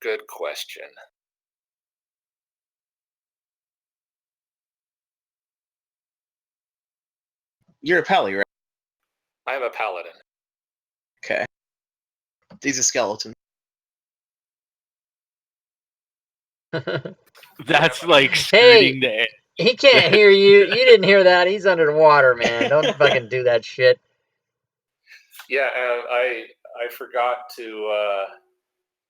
Good question. You're a pally, right? I am a paladin. Okay. He's a skeleton. That's like Hey! skirting the. He can't hear you. You didn't hear that. He's under the water, man. Don't fucking do that shit. Yeah, I forgot to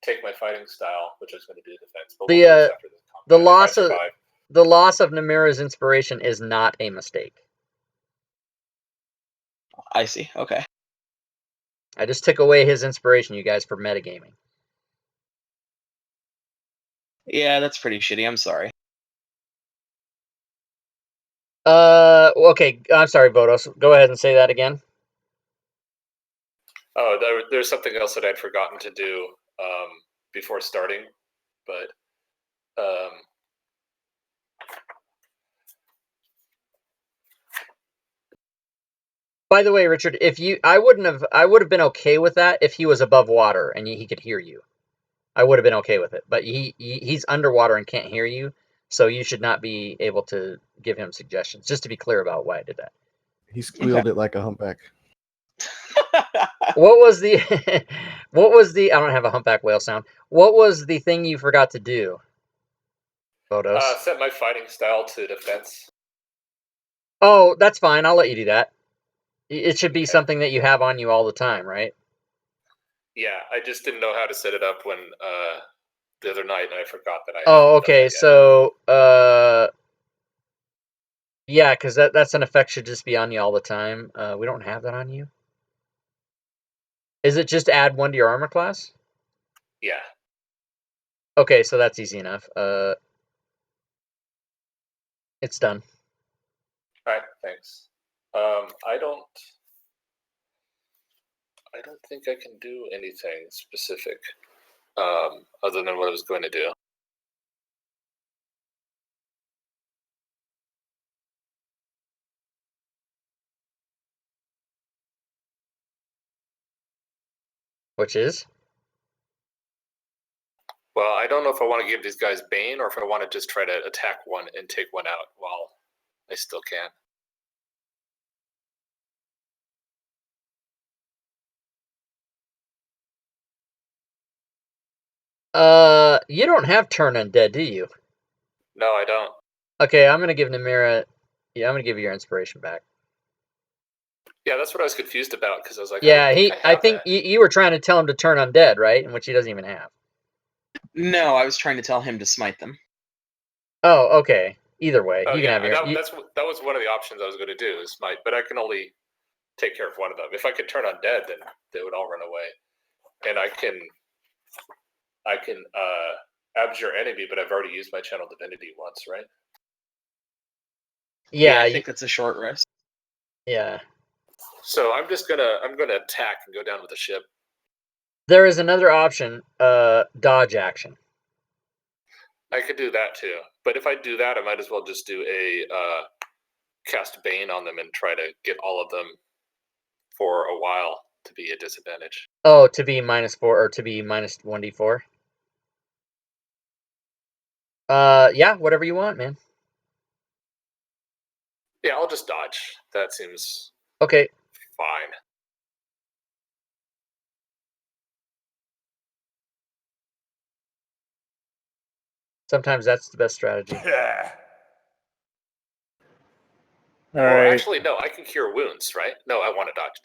take my fighting style, which is going to be defense. But The, we'll do this after this combat. the If I loss of- survive. The loss of Namira's inspiration is not a mistake. I see. Okay. I just took away his inspiration, you guys, for metagaming. Yeah, that's pretty shitty. I'm sorry. Okay, I'm sorry, Vodos. Go ahead and say that again. Oh, there's something else that I'd forgotten to do before starting, but By the way, Richard, I would have been okay with that if he was above water and he could hear you. I would have been okay with it, but he's underwater and can't hear you, so you should not be able to give him suggestions. Just to be clear about why I did that. He squealed it like a humpback. What was the what was the I don't have a humpback whale sound. What was the thing you forgot to do? Photos. set my fighting style to defense. Oh, that's fine. I'll let you do that. It should be something that you have on you all the time, right? Yeah, I just didn't know how to set it up when the other night, and I forgot that I. Oh, okay. So, yeah, because that's an effect should just be on you all the time. We don't have that on you. Is it just add 1 to your armor class? Yeah. Okay, so that's easy enough. It's done. All right. Thanks. I don't think I can do anything specific other than what I was going to do. Which is? Well, I don't know if I want to give these guys Bane or if I want to just try to attack one and take one out while I still can. You don't have turn undead, do you? No, I don't. Okay, I'm gonna give Namira. Yeah, I'm gonna give you your inspiration back. Yeah, that's what I was confused about because I was like, Yeah, I think you were trying to tell him to turn undead, right? In which he doesn't even have. No, I was trying to tell him to smite them. Oh, okay. Either way, Oh you can yeah, have your. that was one of the options I was going to do is smite, but I can only take care of one of them. If I could turn undead, then they would all run away, and I can abjure enemy, but I've already used my channel divinity once, right? Yeah, I think that's a short rest. yeah. So I'm gonna attack and go down with the ship. There is another option, dodge action. I could do that too, but if I do that, I might as well just do a cast Bane on them and try to get all of them for a while to be a disadvantage. Oh, to be -4 or to be minus 1d4. Yeah, whatever you want, man. Yeah, I'll just dodge. That seems Okay. fine. Sometimes that's the best strategy. All Or right. actually, no, I can cure wounds, right? No, I want to dodge.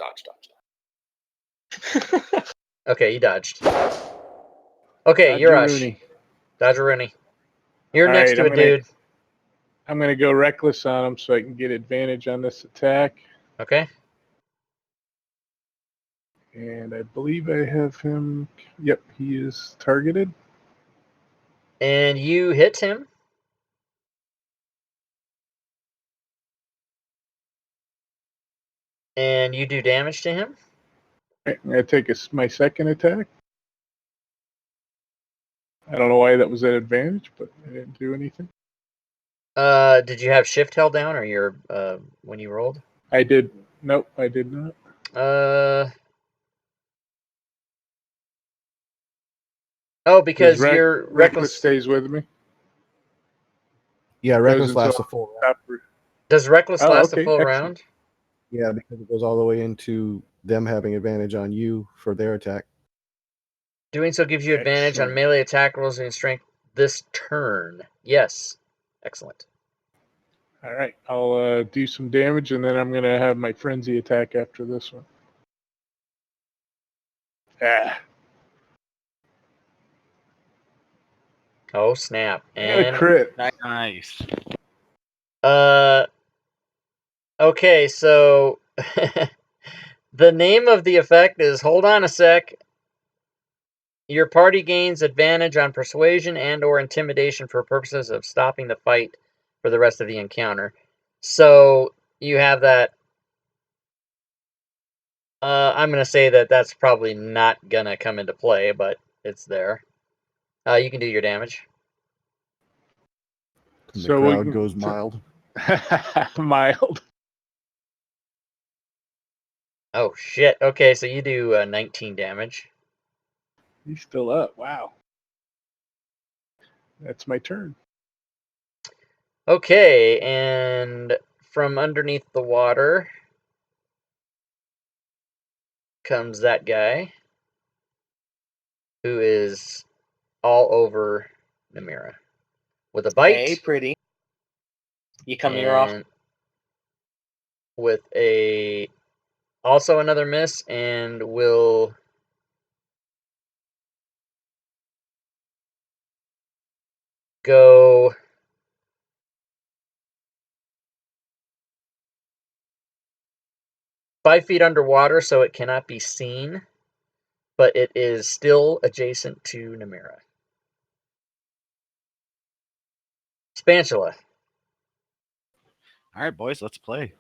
Okay, you dodged. Okay, you're Ush. Rooney. Dodger Rooney. You're All next right, to a dude. I'm gonna go reckless on him so I can get advantage on this attack. Okay. And I believe I have him. Yep, he is targeted. And you hit him. And you do damage to him. I'm gonna take my second attack. I don't know why that was an advantage, but I didn't do anything. Did you have shift held down or your when you rolled? I did. Nope, I did not. Oh, because your reckless stays with me. Yeah, reckless Goes lasts a until full round. top- Does reckless Oh, last a okay, full excellent. round? Yeah, because it goes all the way into them having advantage on you for their attack. Doing so gives you advantage on Excellent. melee attack rolls and strength this turn. Yes. Excellent. All right, I'll do some damage, and then I'm gonna have my frenzy attack after this one. Ah, Oh, snap. and a And crit. Nice. okay, so The name of the effect is, hold on a sec. Your party gains advantage on persuasion and or intimidation for purposes of stopping the fight for the rest of the encounter. So you have that. I'm going to say that that's probably not going to come into play, but it's there. You can do your damage. And the So we crowd can- goes mild. Mild. Oh, shit. Okay, so you do 19 damage. He's still up. Wow. That's my turn. Okay, and from underneath the water comes that guy who is all over Namira with a bite. Hey, pretty. You come here off. and with a also another miss, and will go 5 feet underwater, so it cannot be seen, but it is still adjacent to Namira. Spatula. All right, boys, let's play.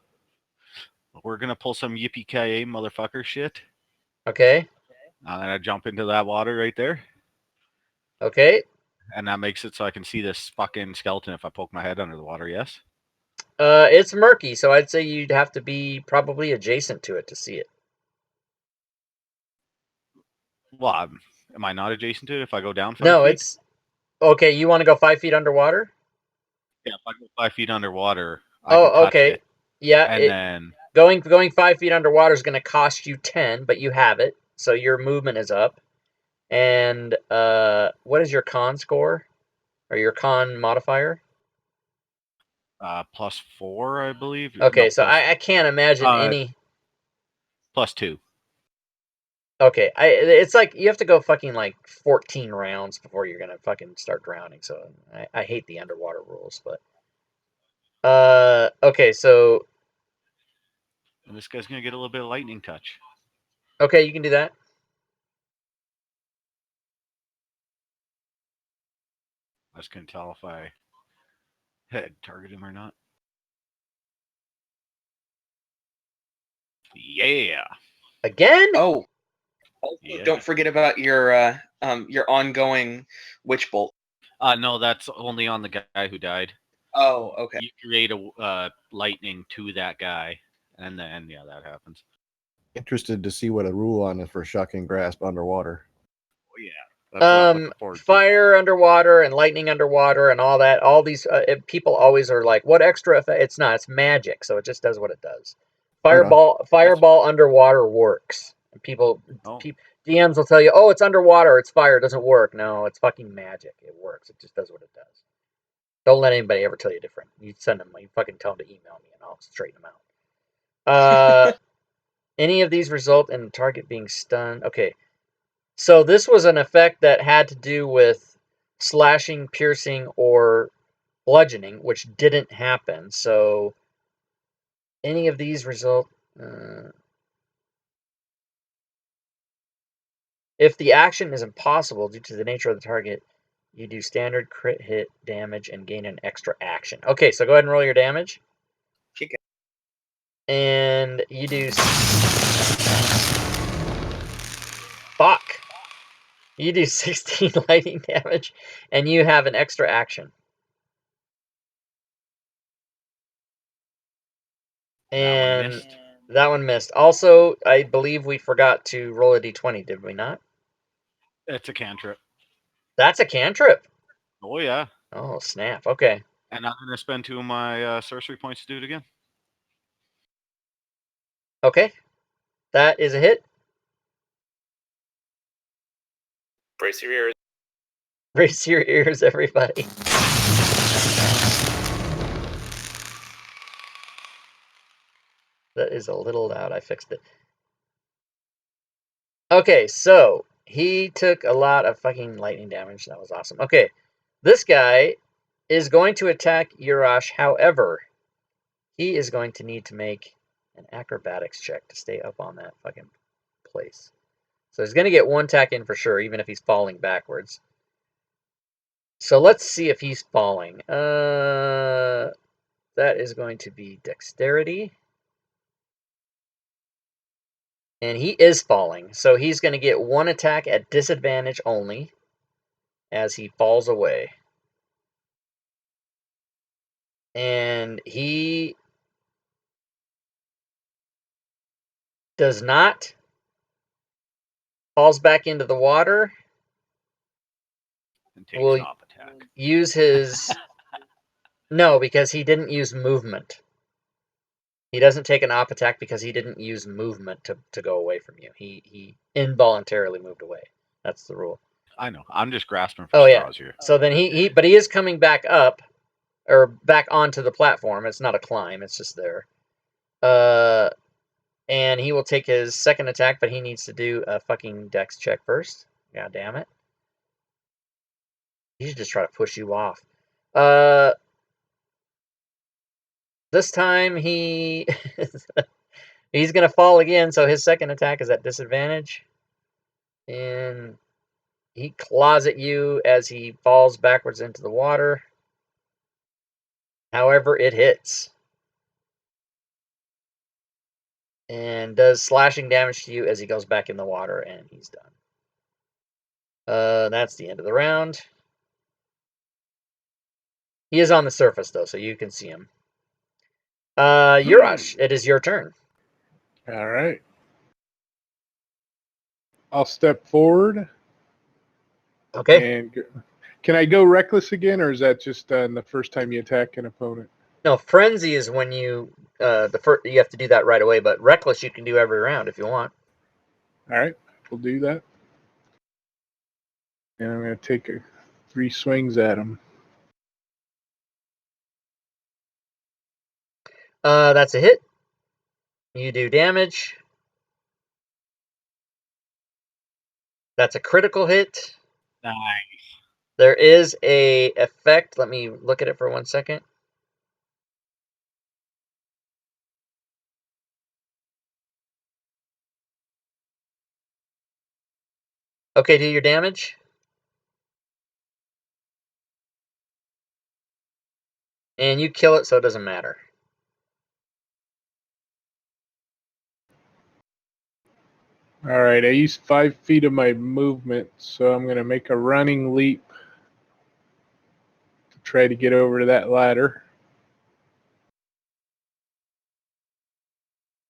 We're gonna pull some yippee ki motherfucker shit. Okay. I'm gonna jump into that water right there, Okay. and that makes it so I can see this fucking skeleton if I poke my head under the water. Yes. It's murky, so I'd say you'd have to be probably adjacent to it to see it. Well, am I not adjacent to it if I go down 5 No, feet? it's okay. You want to go 5 feet underwater? Yeah, if I go 5 feet underwater, I can Oh, touch okay. it, Yeah, and then going 5 feet underwater is going to cost you 10, but you have it, so your movement is up. And what is your con score or your con modifier? +4, I believe. Okay, No, so I can't imagine any. +2. Okay, it's like you have to go fucking like 14 rounds before you're gonna fucking start drowning. So I hate the underwater rules, but okay, so And this guy's gonna get a little bit of lightning touch. okay, you can do that. I just couldn't tell if I had target him or not. Yeah. Again? Oh, also, Yeah. don't forget about your ongoing witch bolt. No, that's only on the guy who died. Oh, okay. You create a lightning to that guy, and then that happens. Interested to see what a rule on is for shocking grasp underwater. Oh yeah. That's what I'm looking forward to. Fire underwater and lightning underwater and all that. All these people always are like, "What extra effect?" It's not. It's magic, so it just does what it does. Fireball underwater works. And people, DMs will tell you, "Oh, it's underwater. It's fire. It doesn't work." No, it's fucking magic. It works. It just does what it does. Don't let anybody ever tell you different. You send them. You fucking tell them to email me, and I'll straighten them out. Any of these result in the target being stunned? Okay. So this was an effect that had to do with slashing, piercing, or bludgeoning, which didn't happen. So any of these result... if the action is impossible due to the nature of the target, you do standard crit hit damage and gain an extra action. Okay, so go ahead and roll your damage. Kick it. And you do... Fuck! You do 16 lightning damage, and you have an extra action. And that one missed. Also, I believe we forgot to roll a d20, did we not? It's a cantrip. That's a cantrip. Oh yeah. Oh snap! Okay. And I'm gonna spend 2 of my sorcery points to do it again. Okay, that is a hit. Brace your ears. Brace your ears, everybody. That is a little loud. I fixed it. Okay, so he took a lot of fucking lightning damage. That was awesome. Okay, this guy is going to attack Urash. However, he is going to need to make an acrobatics check to stay up on that fucking place. So he's going to get 1 attack in for sure, even if he's falling backwards. So let's see if he's falling. That is going to be dexterity. And he is falling. So he's going to get 1 attack at disadvantage only as he falls away. And he does not. Falls back into the water. And takes Will an op attack. use his... No, because he didn't use movement. He doesn't take an op attack because he didn't use movement to go away from you. He involuntarily moved away. That's the rule. I know. I'm just grasping for Oh yeah. straws here. So then but he is coming back up, or back onto the platform. It's not a climb. It's just there. And he will take his second attack, but he needs to do a fucking dex check first. God damn it. He should just try to push you off. This time he's going to fall again, so his second attack is at disadvantage. And he claws at you as he falls backwards into the water. However, it hits. And does slashing damage to you as he goes back in the water, and he's done. That's the end of the round. He is on the surface, though, so you can see him. Urash, it is your turn. All right. I'll step forward. Okay. And can I go reckless again, or is that just the first time you attack an opponent? No, frenzy is when you you have to do that right away, but reckless you can do every round if you want. All right, we'll do that. And I'm going to take 3 swings at him. That's a hit. You do damage. That's a critical hit. Nice. There is a effect. Let me look at it for 1 second. Okay, do your damage. And you kill it, so it doesn't matter. All right, I used 5 feet of my movement, so I'm going to make a running leap to try to get over to that ladder.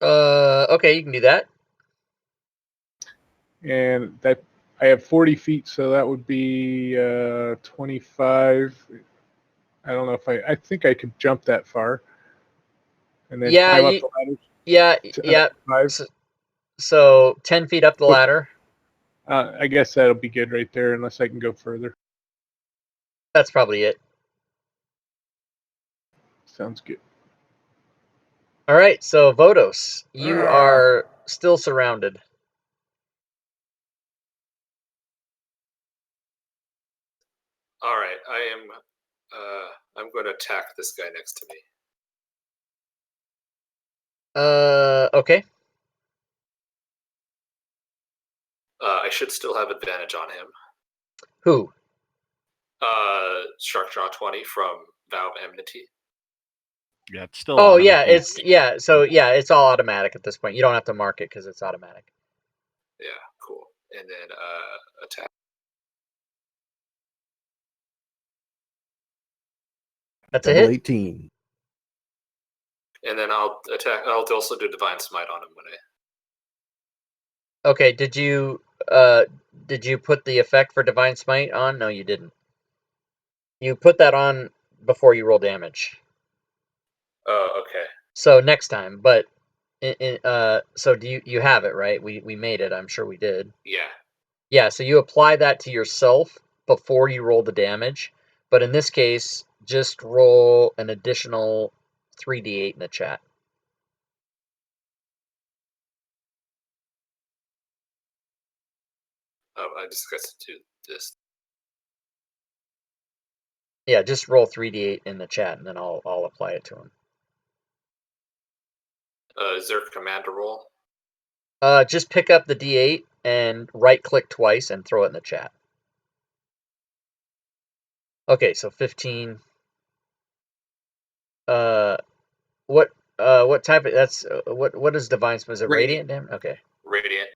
Okay, you can do that. And that I have 40 feet, so that would be 25. I don't know if I think I could jump that far. And then Yeah, climb up the ladder. yeah. 5. So 10 feet up the ladder. I guess that'll be good right there, unless I can go further. That's probably it. Sounds good. All right, so Vodos, you are still surrounded. All right, I'm going to attack this guy next to me. Okay. I should still have advantage on him. Who? Shark Jaw 20 from Vow of Enmity. Yeah, it's still. Oh on him yeah, if he- so it's all automatic at this point. You don't have to mark it because it's automatic. Yeah, cool. And then attack. That's a Double hit. 18. And then I'll attack. I'll also do Divine Smite on him when I. Okay, did you put the effect for Divine Smite on? No, you didn't. You put that on before you roll damage. Oh, okay. So next time, but so do you have it, right? We made it. I'm sure we did. Yeah. Yeah, so you apply that to yourself before you roll the damage, but in this case, just roll an additional 3d8 in the chat. Oh, I just got to do this. Yeah, just roll 3d8 in the chat, and then I'll apply it to him. Is there a command to roll? Just pick up the D8 and right-click twice and throw it in the chat. Okay, so 15. What type of that's what is divine? Is it radiant damage? Okay, Radiant.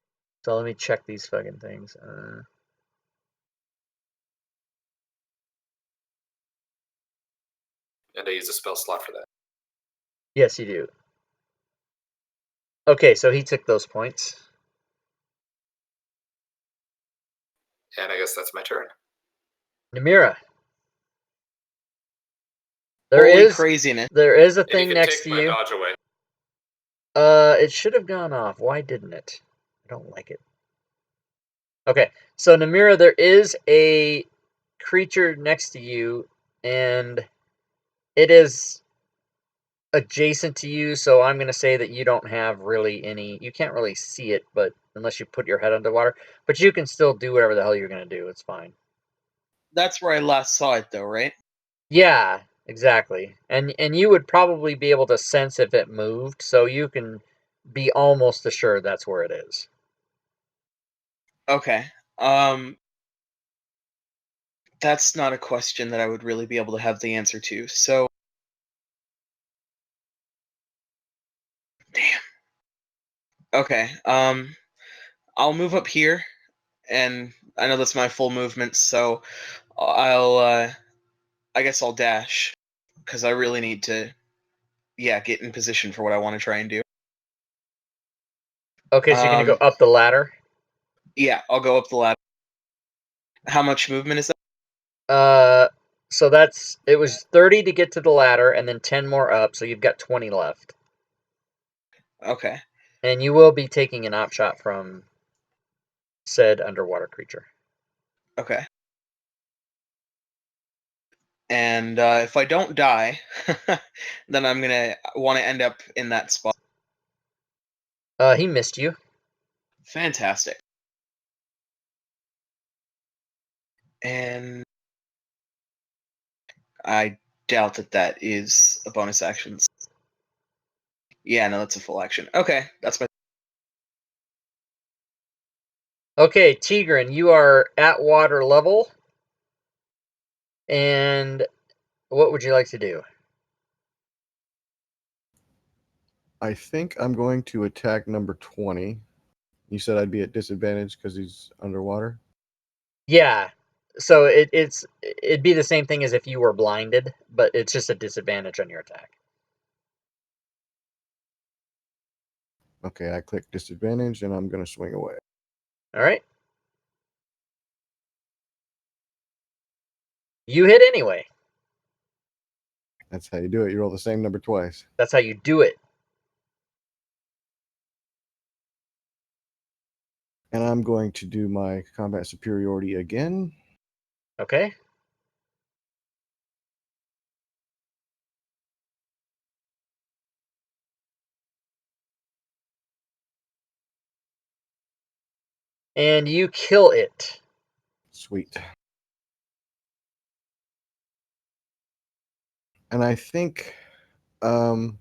so let me check these fucking things. And I use a spell slot for that. Yes, you do. Okay, so he took those points. And I guess that's my turn. Namira. Holy craziness. There is a And you thing can next take to my you. dodge away. It should have gone off. Why didn't it? I don't like it. Okay, so Namira, there is a creature next to you, and it is adjacent to you, so I'm going to say that you don't have really any... You can't really see it, but unless you put your head underwater. But you can still do whatever the hell you're going to do. It's fine. That's where I last saw it, though, right? Yeah, exactly. And you would probably be able to sense if it moved, so you can be almost assured that's where it is. Okay. That's not a question that I would really be able to have the answer to. So, damn. Okay. I'll move up here, and I know that's my full movement, so I guess I'll dash, because I really need to, get in position for what I want to try and do. Okay, so you're going to go up the ladder? Yeah, I'll go up the ladder. How much movement is that? So it was 30 to get to the ladder, and then 10 more up, so you've got 20 left. Okay. And you will be taking an op shot from said underwater creature. Okay. And if I don't die, then I'm gonna want to end up in that spot. He missed you. Fantastic. And I doubt that is a bonus action. Yeah, no, that's a full action. Okay, that's my... Okay, Tigran, you are at water level. And what would you like to do? I think I'm going to attack number 20. You said I'd be at disadvantage because he's underwater? Yeah. So it'd be the same thing as if you were blinded, but it's just a disadvantage on your attack. Okay, I click disadvantage and I'm going to swing away. All right. You hit anyway. That's how you do it. You roll the same number twice. That's how you do it. And I'm going to do my combat superiority again. Okay. And you kill it. Sweet. And I think I'm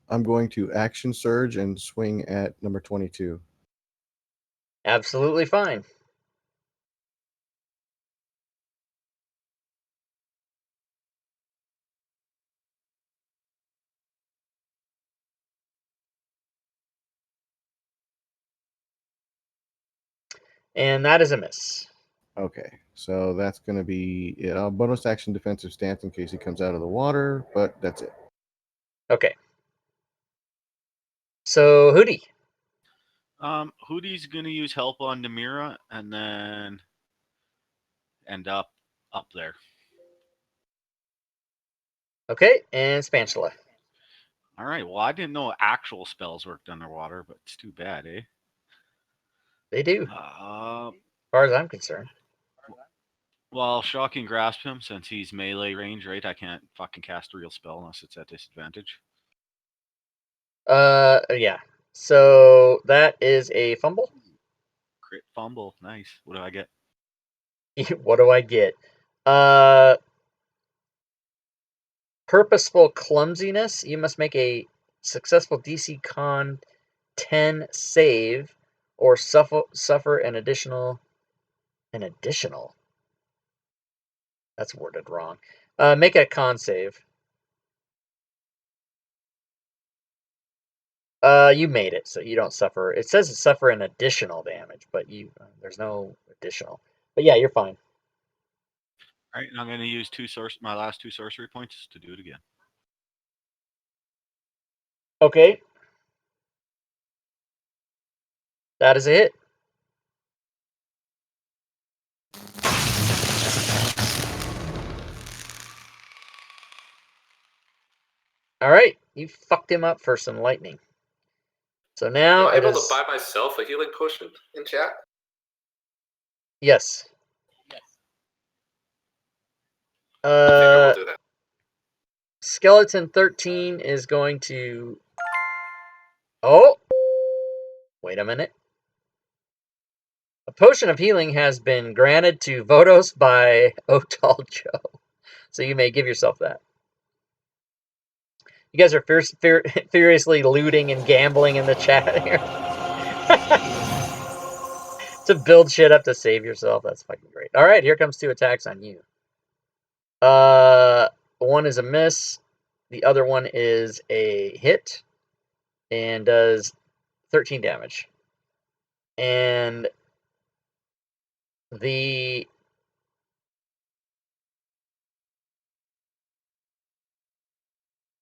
going to action surge and swing at number 22. Absolutely fine. And that is a miss. Okay, so that's going to be it. Bonus action defensive stance in case he comes out of the water, but that's it. Okay. So, Hootie. Hootie's gonna use help on Namira and then end up there. Okay, and Spatula. All right. Well, I didn't know actual spells worked underwater, but it's too bad, eh? They do, Uh, as far as I'm concerned. well, Shocking Grasp him since he's melee range, right? I can't fucking cast a real spell unless it's at disadvantage. Yeah. So that is a fumble. Crit fumble. Nice. What do I get? What do I get? Purposeful clumsiness. You must make a successful DC Con 10 save or suffer an additional. That's worded wrong. Make a con save. You made it, so you don't suffer. It says suffer an additional damage, but there's no additional. But yeah, you're fine. All right, and I'm going to use my last 2 sorcery points to do it again. Okay. That is a hit. All right, you fucked him up for some lightning. So now Am I it able is. to buy myself a healing potion in chat? Yes. I think I will do that. Skeleton 13 is going to. Oh! Wait a minute. A potion of healing has been granted to Vodos by Otal Joe. So you may give yourself that. You guys are furiously looting and gambling in the chat here. To build shit up to save yourself. That's fucking great. All right, here comes 2 attacks on you. One is a miss. The other one is a hit and does 13 damage. And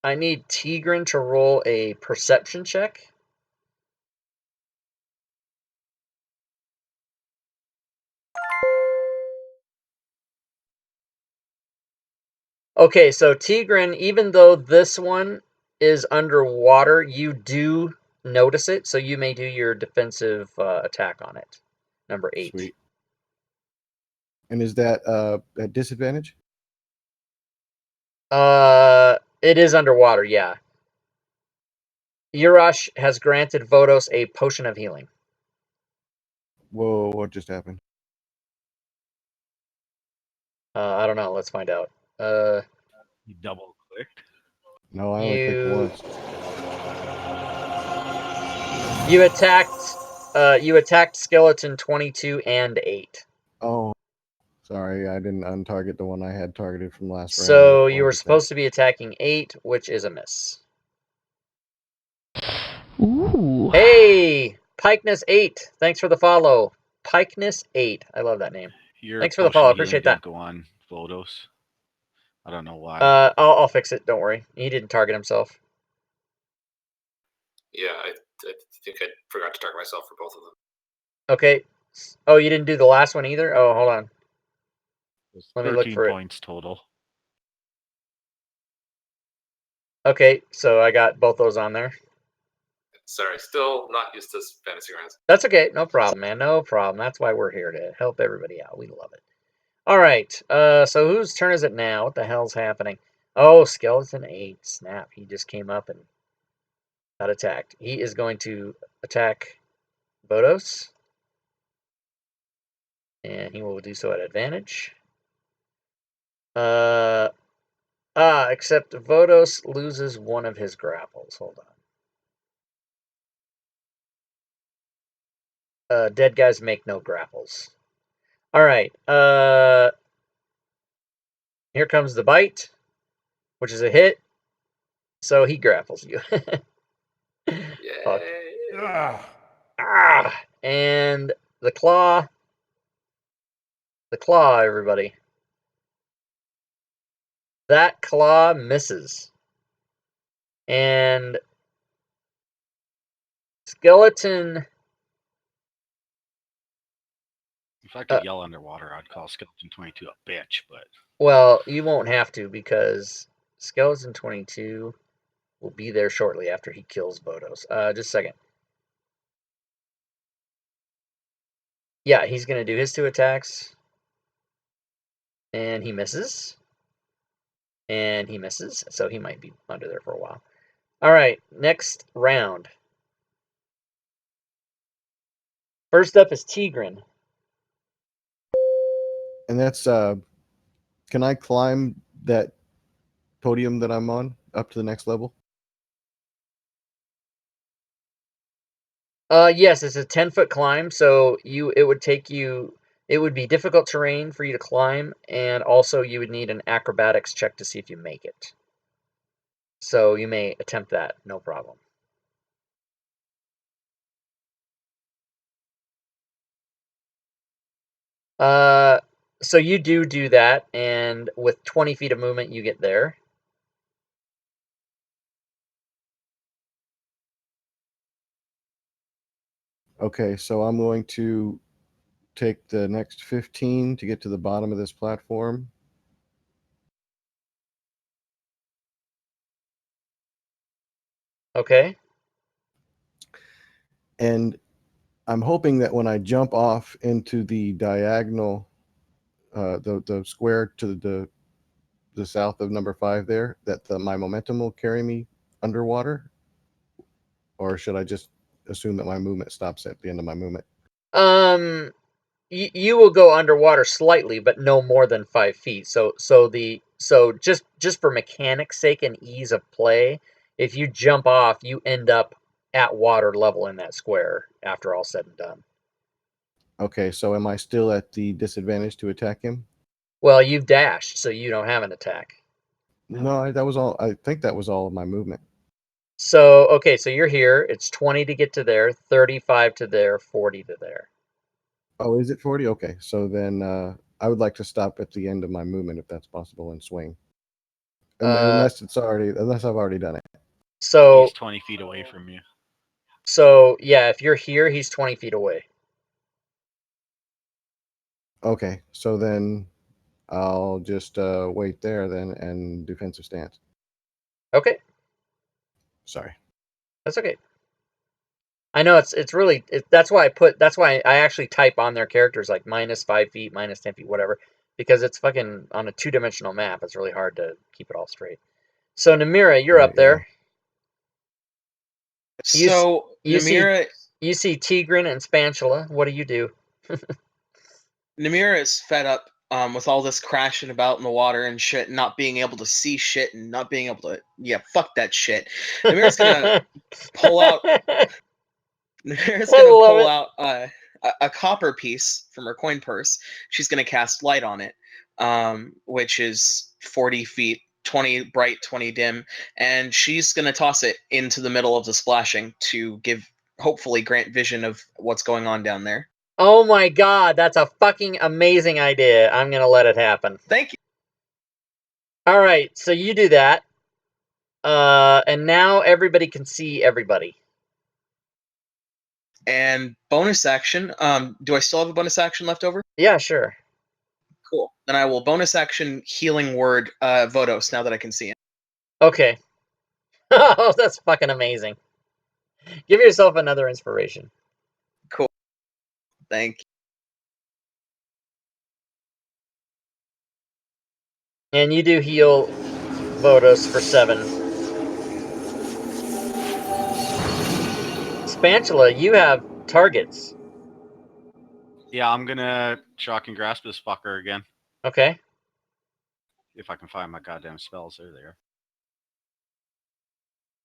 I need Tigran to roll a perception check. Okay, so Tigran, even though this one is underwater, you do notice it, so you may do your defensive attack on it. Number 8. Sweet. And is that at disadvantage? It is underwater, yeah. Urash has granted Vodos a potion of healing. Whoa, what just happened? I don't know. Let's find out. You double clicked. No, I only clicked once. You attacked Skeleton 22 and 8. Oh, sorry, I didn't untarget the one I had targeted from last round. So you were supposed to be attacking 8, which is a miss. Ooh. Hey, Pikeness 8. Thanks for the follow. Pikeness 8. I love that name. Your Thanks for the potion follow. of healing Appreciate that. didn't go on Vodos. I don't know why. I'll fix it. Don't worry. He didn't target himself. Yeah, I think I forgot to target myself for both of them. Okay. Oh, you didn't do the last one either? Oh, hold on. Let me look 13 for it. points total. Okay, so I got both those on there. Sorry, still not used to fantasy rounds. That's okay. No problem, man. No problem. That's why we're here, to help everybody out. We love it. All right. So whose turn is it now? What the hell's happening? Oh, Skeleton 8. Snap. He just came up and got attacked. He is going to attack Vodos. And he will do so at advantage. Except Vodos loses one of his grapples. Hold on. Dead guys make no grapples. All right. Here comes the bite, which is a hit. So he grapples you. Fuck. And the claw. The claw, everybody. That claw misses. And Skeleton. If I could yell underwater, I'd call Skeleton 22 a bitch, but Well, you won't have to because Skeleton 22 will be there shortly after he kills Vodos. Just a second. Yeah, he's going to do his 2 attacks. And he misses. And he misses. So he might be under there for a while. All right, next round. First up is Tigran. And that's can I climb that podium that I'm on up to the next level? Yes, it's a 10-foot climb, so it would be difficult terrain for you to climb, and also you would need an acrobatics check to see if you make it. So you may attempt that, no problem. So you do that, and with 20 feet of movement, you get there. Okay, so I'm going to take the next 15 to get to the bottom of this platform. Okay. And I'm hoping that when I jump off into the diagonal, the square to the south of number 5 there, that my momentum will carry me underwater? Or should I just assume that my movement stops at the end of my movement? You will go underwater slightly, but no more than 5 feet. So just for mechanics' sake and ease of play, if you jump off, you end up at water level in that square after all said and done. Okay, so am I still at the disadvantage to attack him? Well, you've dashed, so you don't have an attack. No, that was all. I think that was all of my movement. So, okay, so you're here. It's 20 to get to there, 35 to there, 40 to there. Oh, is it 40? Okay, so then I would like to stop at the end of my movement if that's possible and swing. Unless I've already done it. So, He's 20 feet away from you. so yeah, if you're here, he's 20 feet away. Okay, so then I'll just wait there then and defensive stance. Okay, Sorry. that's okay. I know it's really that's why I actually type on their characters like -5 feet, -10 feet, whatever, because it's fucking on a 2-dimensional map. It's really hard to keep it all straight. So Namira, you're Right, up there. So You see Namira Tigran and Spantula. What do you do? Namira is fed up with all this crashing about in the water and shit, not being able to see shit and not being able to fuck that shit. Namira's gonna pull out Namira's I gonna love pull it. out a copper piece from her coin purse. She's gonna cast light on it, which is 40 feet, 20 bright, 20 dim, and she's gonna toss it into the middle of the splashing to hopefully grant vision of what's going on down there. Oh my god, that's a fucking amazing idea. I'm gonna let it happen. Thank you. All right, so you do that, and now everybody can see everybody. And bonus action. Do I still have a bonus action left over? Yeah, sure. Cool. Then I will bonus action healing word Vodos now that I can see him. Okay. Oh, that's fucking amazing. Give yourself another inspiration. Cool. Thank you. And you do heal Vodos for 7. Spantula, you have targets. Yeah, I'm gonna shock and grasp this fucker again. Okay. If I can find my goddamn spells, they're there.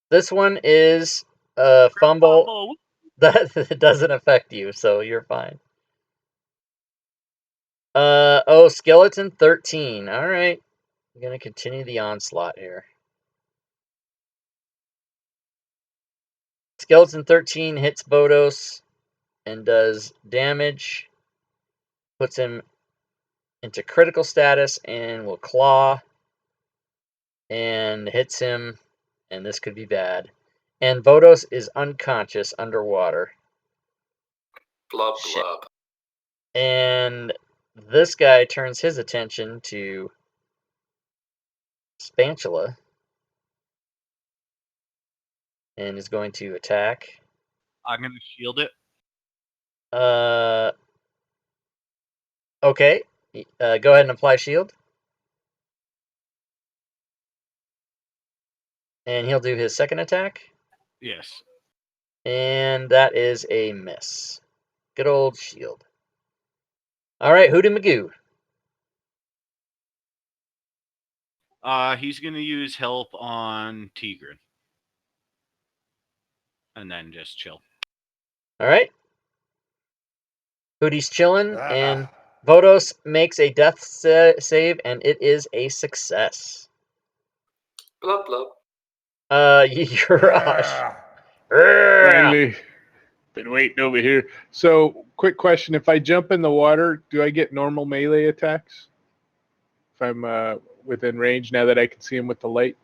This one is a fumble that doesn't affect you, so you're fine. Skeleton 13. All right. I'm going to continue the onslaught here. Skeleton 13 hits Vodos and does damage. Puts him into critical status and will claw. And hits him. And this could be bad. And Vodos is unconscious underwater. Blub Shit. blub. And this guy turns his attention to Spantula and is going to attack. I'm gonna shield it. Okay. Go ahead and apply shield. And he'll do his second attack. Yes. And that is a miss. Good old shield. All right, Hootie Magoo. He's gonna use help on Tigran. And then just chill. All right. Hootie's chilling, and Vodos makes a death save, and it is a success. Blub blub. Yurash. Finally, been waiting over here. So, quick question: if I jump in the water, do I get normal melee attacks? If I'm within range, now that I can see him with the light.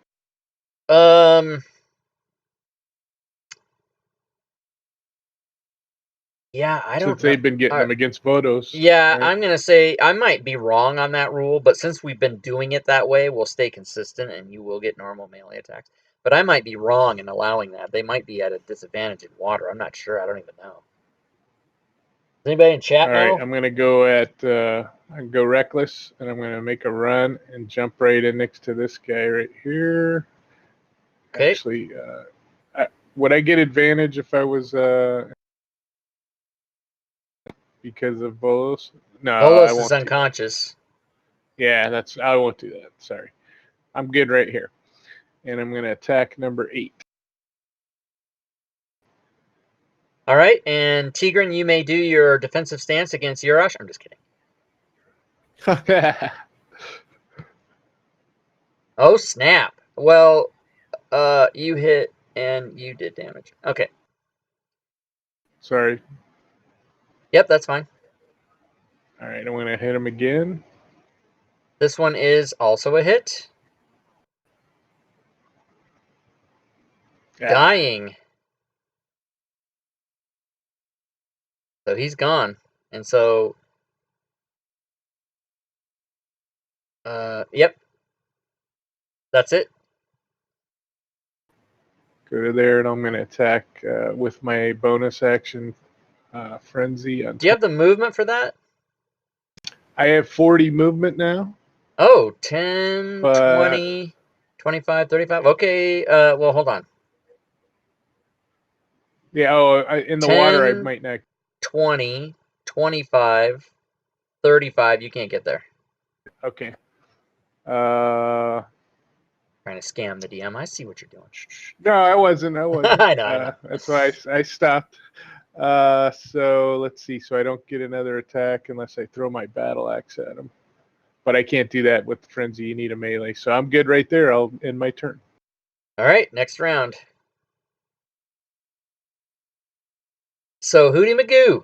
Yeah, I don't Since they've been getting know. them against Vodos. Yeah, right? I'm gonna say I might be wrong on that rule, but since we've been doing it that way, we'll stay consistent, and you will get normal melee attacks. But I might be wrong in allowing that. They might be at a disadvantage in water. I'm not sure. I don't even know. Does anybody in chat All right, know? I'm gonna go I can go reckless, and I'm gonna make a run and jump right in next to this guy right here. Okay. Actually, would I get advantage if I was because of Bolos? No, I Volos is won't do that. unconscious. Yeah, I won't do that. Sorry, I'm good right here, and I'm gonna attack number 8. All right, and Tigran, you may do your defensive stance against Yurash. I'm just kidding. Oh snap! Well, you hit and you did damage. Okay. Sorry. Yep, that's fine. All right, I'm gonna hit him again. This one is also a hit. Yeah. Dying. So he's gone. And so yep. That's it. Go to there, and I'm gonna attack with my bonus action, frenzy. Do you have the movement for that? I have 40 movement now. Oh, 10, But 20, 25, 35. Okay, well, hold on. yeah, in the water I 10, might not. 20, 25, 35. You can't get there. Okay. Trying to scam the DM. I see what you're doing. No, I wasn't. I wasn't. I know. That's why I stopped. So let's see. So I don't get another attack unless I throw my battle axe at him. But I can't do that with frenzy. You need a melee. So I'm good right there. I'll end my turn. All right, next round. So Hootie Magoo.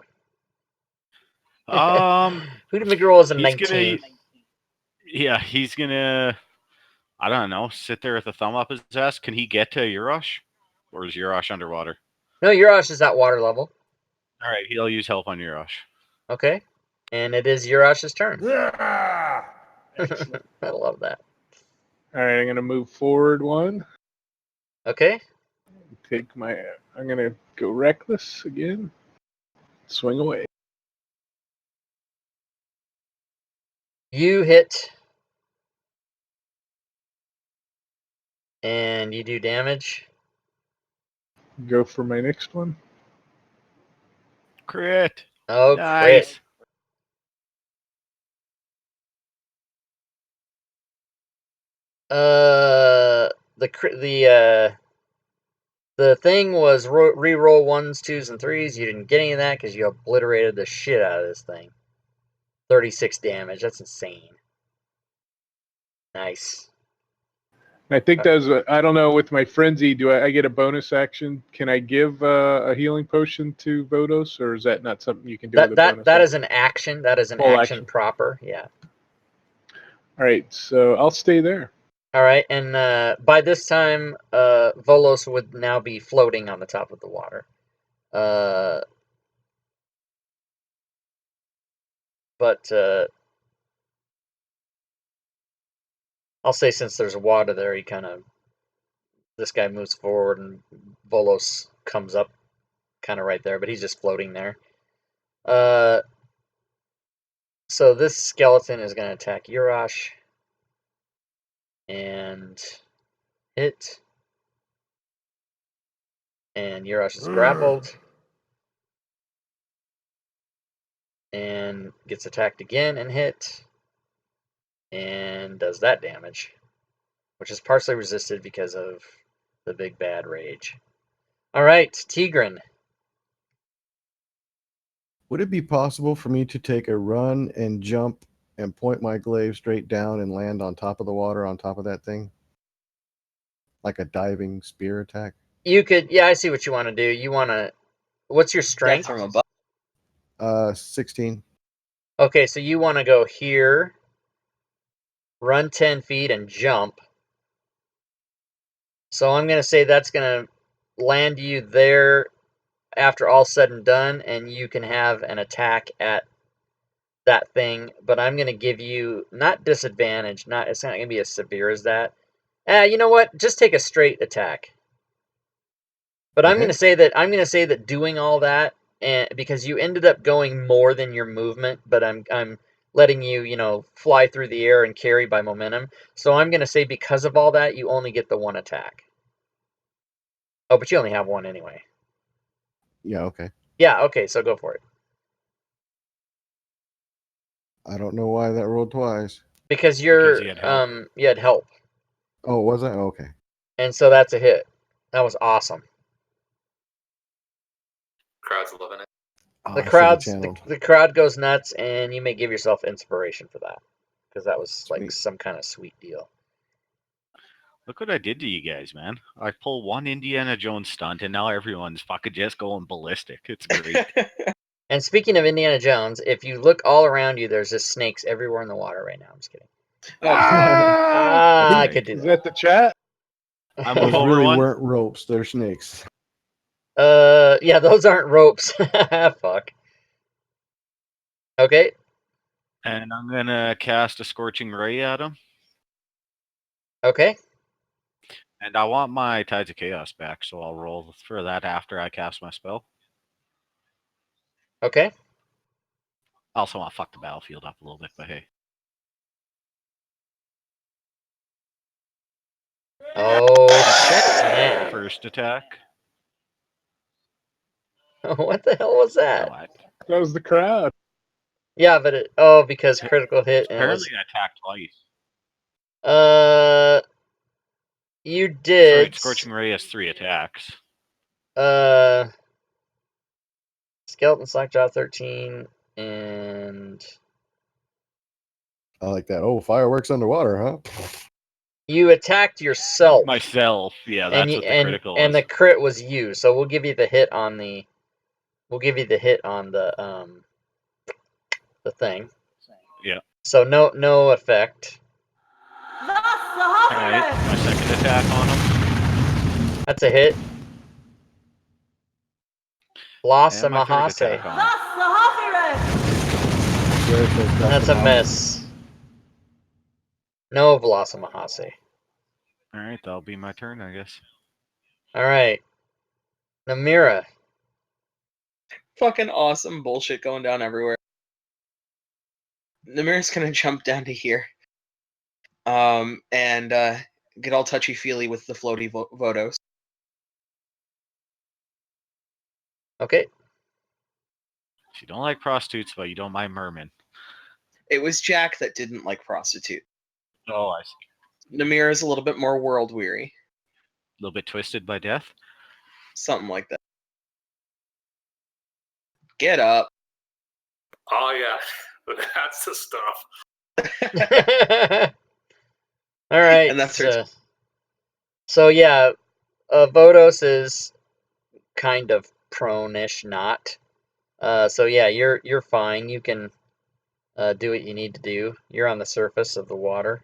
Hootie McGraw is a 19. He's gonna. I don't know. Sit there with a thumb up his ass. Can he get to Yurash, or is Yurash underwater? No, Yurash is at water level. All right, he'll use help on Yurash. Okay, and it is Yurash's turn. Excellent. I love that. All right, I'm gonna move forward one. Okay. I'm gonna go reckless again. Swing away. You hit. And you do damage. Go for my next one. Crit. Oh, Nice. crit. The thing was re-roll 1s, 2s, and 3s. You didn't get any of that because you obliterated the shit out of this thing. 36 damage. That's insane. Nice. I think that was. I don't know. With my frenzy, do I get a bonus action? Can I give a healing potion to Vodos, or is that not something you can do with a bonus? That is an action. That is an Full action action. proper. Yeah. All right, so I'll stay there. All right, and by this time, Volos would now be floating on the top of the water. But I'll say since there's water there, this guy moves forward and Volos comes up kind of right there, but he's just floating there. So this skeleton is going to attack Yurash and hit. And Yurash is grappled and gets attacked again and hit and does that damage, which is partially resisted because of the big bad rage. All right, Tigran. Would it be possible for me to take a run and jump and point my glaive straight down and land on top of the water on top of that thing? Like a diving spear attack? You could, yeah, I see what you want to do. You want to, what's your Death strength? from above. 16. Okay, so you want to go here, run 10 feet, and jump. So I'm going to say that's going to land you there after all said and done, and you can have an attack at that thing. But I'm going to give you not disadvantage. It's not going to be as severe as that. You know what? Just take a straight attack. But I'm going to say that doing all that, and because you ended up going more than your movement, but I'm letting you fly through the air and carry by momentum. So I'm going to say because of all that, you only get the one attack. Oh, but you only have one anyway. Yeah, okay. Yeah, okay, so go for it. I don't know why that rolled twice. Because Because you had help. you had help. Oh, was I? Okay. And so that's a hit. That was awesome. Crowd's loving it. Oh, The I should've crowd channeled. the crowd goes nuts, and you may give yourself inspiration for that. Because that was like Sweet. some kind of sweet deal. Look what I did to you guys, man. I pulled one Indiana Jones stunt, and now everyone's fucking just going ballistic. It's great. And speaking of Indiana Jones, if you look all around you, there's just snakes everywhere in the water right now. I'm just kidding. Ah! I could do Is that. that the chat? I Those move over really one. weren't ropes. They're snakes. Yeah, those aren't ropes. Fuck. Okay. And I'm gonna cast a Scorching Ray at him. Okay. And I want my Tides of Chaos back, so I'll roll for that after I cast my spell. Okay. I also want to fuck the battlefield up a little bit, but hey. Oh, snap. First attack. What the hell was that? What? That was the crowd. Yeah, but because critical hit and it was Apparently I attacked twice. you That's did right, Scorching Ray has 3 attacks. Skeleton Slackjaw 13 and I like that. Oh, fireworks underwater, huh? you attacked yourself. Myself, yeah, and that's you, what the and, critical and was. the crit was you, so we'll give you the hit on the the thing. Yeah. So no effect. Alright, my second attack on him. That's a hit. And my third attack on him. That's a miss. No Velosamahase. Alright, that'll be my turn, I guess. Alright. Namira. Fucking awesome bullshit going down everywhere. Namir's gonna jump down to here. And get all touchy-feely with the floaty Vodos. Okay. You don't like prostitutes, but you don't mind mermen. It was Jack that didn't like prostitute. Oh, I see. Namir is a little bit more world-weary. A little bit twisted by death. Something like that. Get up. Oh yeah, that's the stuff. All right. And that's her. So yeah, Vodos is kind of prone-ish, not. So yeah, you're fine. You can do what you need to do. You're on the surface of the water.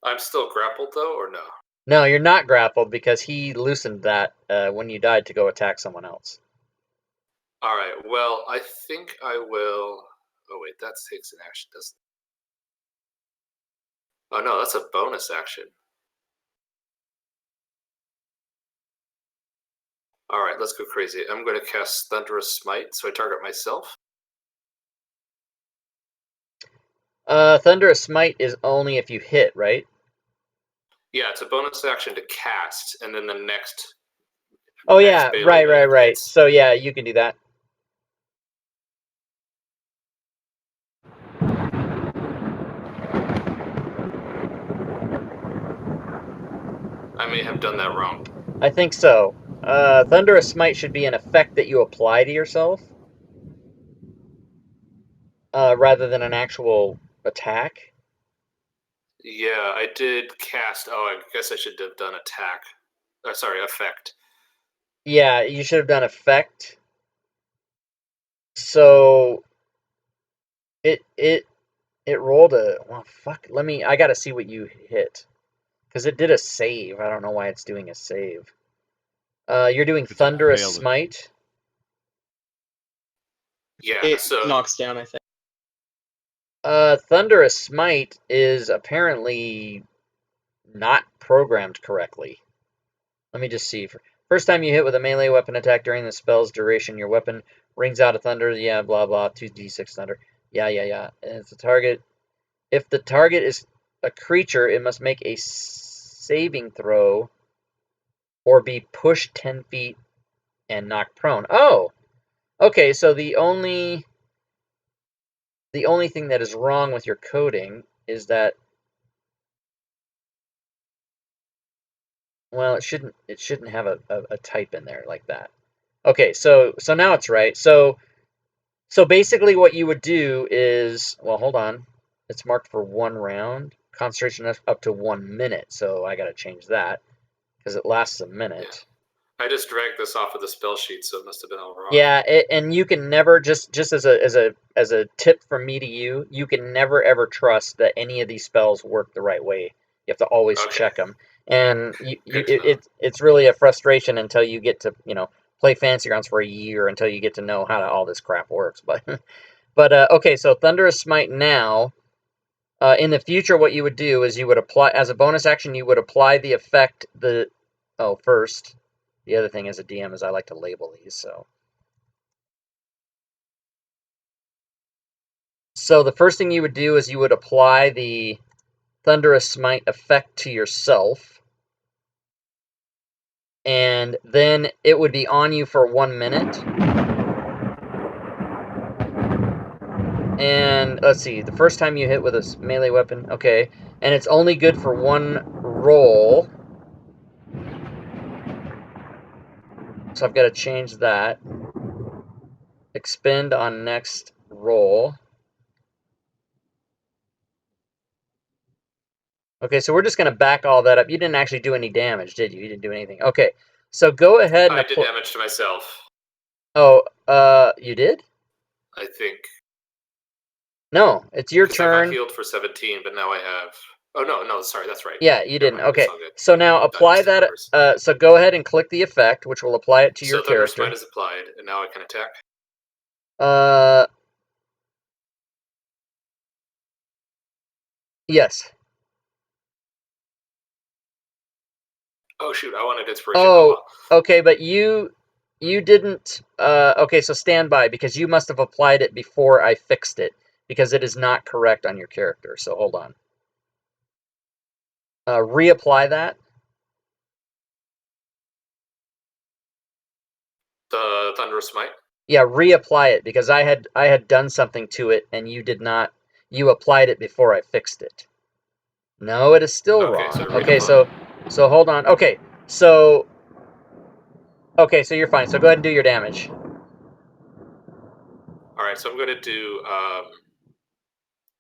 I'm still grappled though, or no? No, you're not grappled because he loosened that when you died to go attack someone else. All right. Well, I think I will. Oh wait, that takes an action, doesn't it? Oh no, that's a bonus action. All right, let's go crazy. I'm going to cast Thunderous Smite, so I target myself. Thunderous Smite is only if you hit, right? Yeah, it's a bonus action to cast, and then the next. Oh next yeah, melee that right. hits. So yeah, you can do that. I may have done that wrong. I think so. Thunderous Smite should be an effect that you apply to yourself. rather than an actual attack. Yeah, I did cast. Oh, I guess I should have done attack. Sorry, effect. Yeah, you should have done effect. So it rolled a, well, fuck. I gotta see what you hit, because it did a save. I don't know why it's doing a save. You're doing It's a Thunderous failed. Smite. Yeah, It so knocks down, I think. Thunderous Smite is apparently not programmed correctly. Let me just see. First time you hit with a melee weapon attack during the spell's duration, your weapon rings out of thunder. Yeah, blah blah. 2d6 thunder. Yeah. And it's a target. If the target is a creature, it must make a saving throw or be pushed 10 feet and knocked prone. Oh, okay. So the only thing that is wrong with your coding is that, well, it shouldn't have a type in there like that. Okay, so now it's right. So basically what you would do is, well, hold on. It's marked for 1 round. Concentration up to 1 minute. So I got to change that because it lasts a minute. I just dragged this off of the spell sheet, so it must have been all wrong. Yeah, and you can never, just as a tip from me to you, you can never ever trust that any of these spells work the right way. You have to always check them, and it's really a frustration until you get to play Fancy Grounds for a year until you get to know how all this crap works. But okay, so Thunderous Smite now. In the future, what you would do is you would apply, as a bonus action, you would apply the effect. First, the other thing as a DM is I like to label these, So the first thing you would do is you would apply the Thunderous Smite effect to yourself. And then it would be on you for 1 minute. And let's see, the first time you hit with a melee weapon, okay. And it's only good for 1 roll. So I've got to change that. Expend on next roll. Okay, so we're just going to back all that up. You didn't actually do any damage, did you? You didn't do anything. Okay, so go ahead and... I did damage to myself. Oh, you did? I think. No, it's your Because I got turn. healed for 17, but now I have... Oh, no, sorry, that's right. Yeah, you didn't. Never mind, it's Okay, all good. so now apply that. So go ahead and click the effect, which will apply it to your So Thunder character. Smite is applied, and now I can attack. Yes. Oh shoot, I wanted inspiration. Oh, okay, but you didn't. Okay, so stand by, because you must have applied it before I fixed it, because it is not correct on your character. So hold on. Reapply that. The Thunderous Smite? Yeah, reapply it, because I had done something to it and you did not. You applied it before I fixed it. No, it is still wrong. So Okay, so hold on. Okay, so you're fine. So go ahead and do your damage. All right, so I'm going to do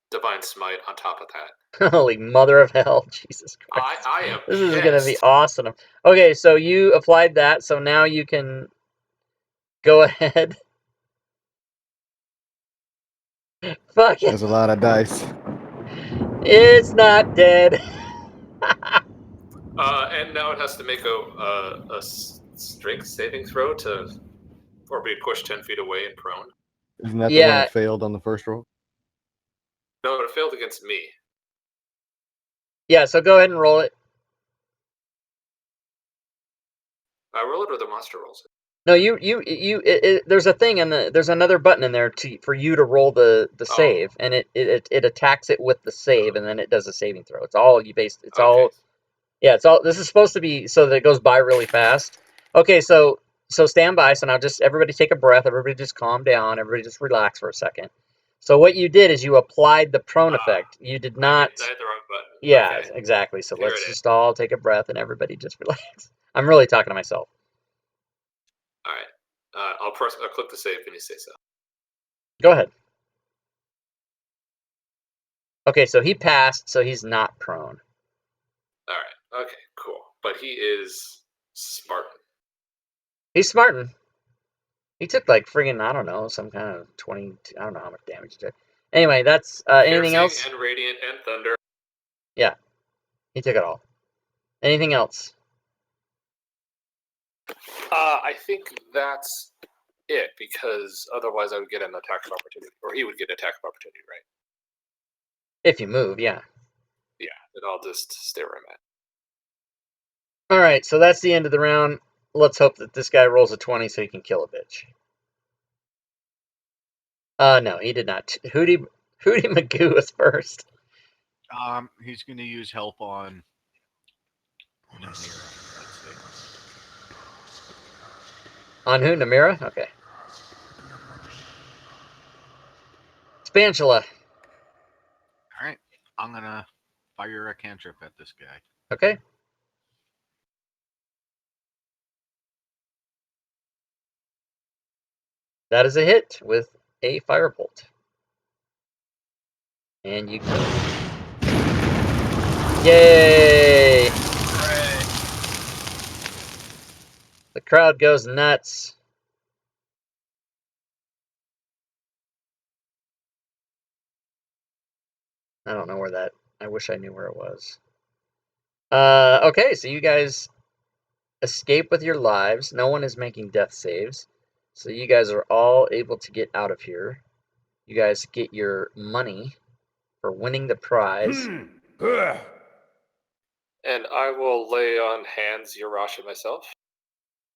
Divine Smite on top of that. Holy mother of hell, Jesus Christ! I am. This is gonna be awesome. Okay, so you applied that, so now you can go ahead. Fuck it. There's a lot of dice. It's not dead. And now it has to make a strength saving throw or be pushed 10 feet away and prone. Isn't that the one that failed on the first roll? No, it failed against me. Yeah, so go ahead and roll it. I roll it or the monster rolls it? No, there's a thing there's another button in there for you to roll the save, and it attacks it with the save, and then it does a saving throw. It's all all. Yeah, it's all. This is supposed to be so that it goes by really fast. Okay, so stand by. So now just everybody take a breath. Everybody just calm down. Everybody just relax for a second. So what you did is you applied the prone effect. You did not. I had the wrong button. Yeah, okay. Exactly. So let's just all take a breath and everybody just relax. I'm really talking to myself. All right. I'll click the save when you say so. Go ahead. Okay, so he passed, so he's not prone. All right. Okay. Cool. But he is Spartan. He's smarting. He took like friggin', I don't know, some kind of 20. I don't know how much damage he took. Anyway, that's anything Piercing else? and radiant and thunder. Yeah, he took it all. Anything else? I think that's it, because otherwise I would get an attack of opportunity, or he would get attack of opportunity, right? If you move, yeah. Yeah. Then I'll just stay where I'm at. All right, so that's the end of the round. Let's hope that this guy rolls a 20 so he can kill a bitch. No, he did not. Hootie Magoo was first. He's going to use help on Namira, let's see. On who? Namira? Okay. Spantula. All right. I'm going to fire a cantrip at this guy. Okay. That is a hit with a firebolt. And you kill him. Yay! The crowd goes nuts. I don't know where that... I wish I knew where it was. Okay, so you guys escape with your lives. No one is making death saves. So you guys are all able to get out of here. You guys get your money for winning the prize. And I will lay on hands Yarashi myself.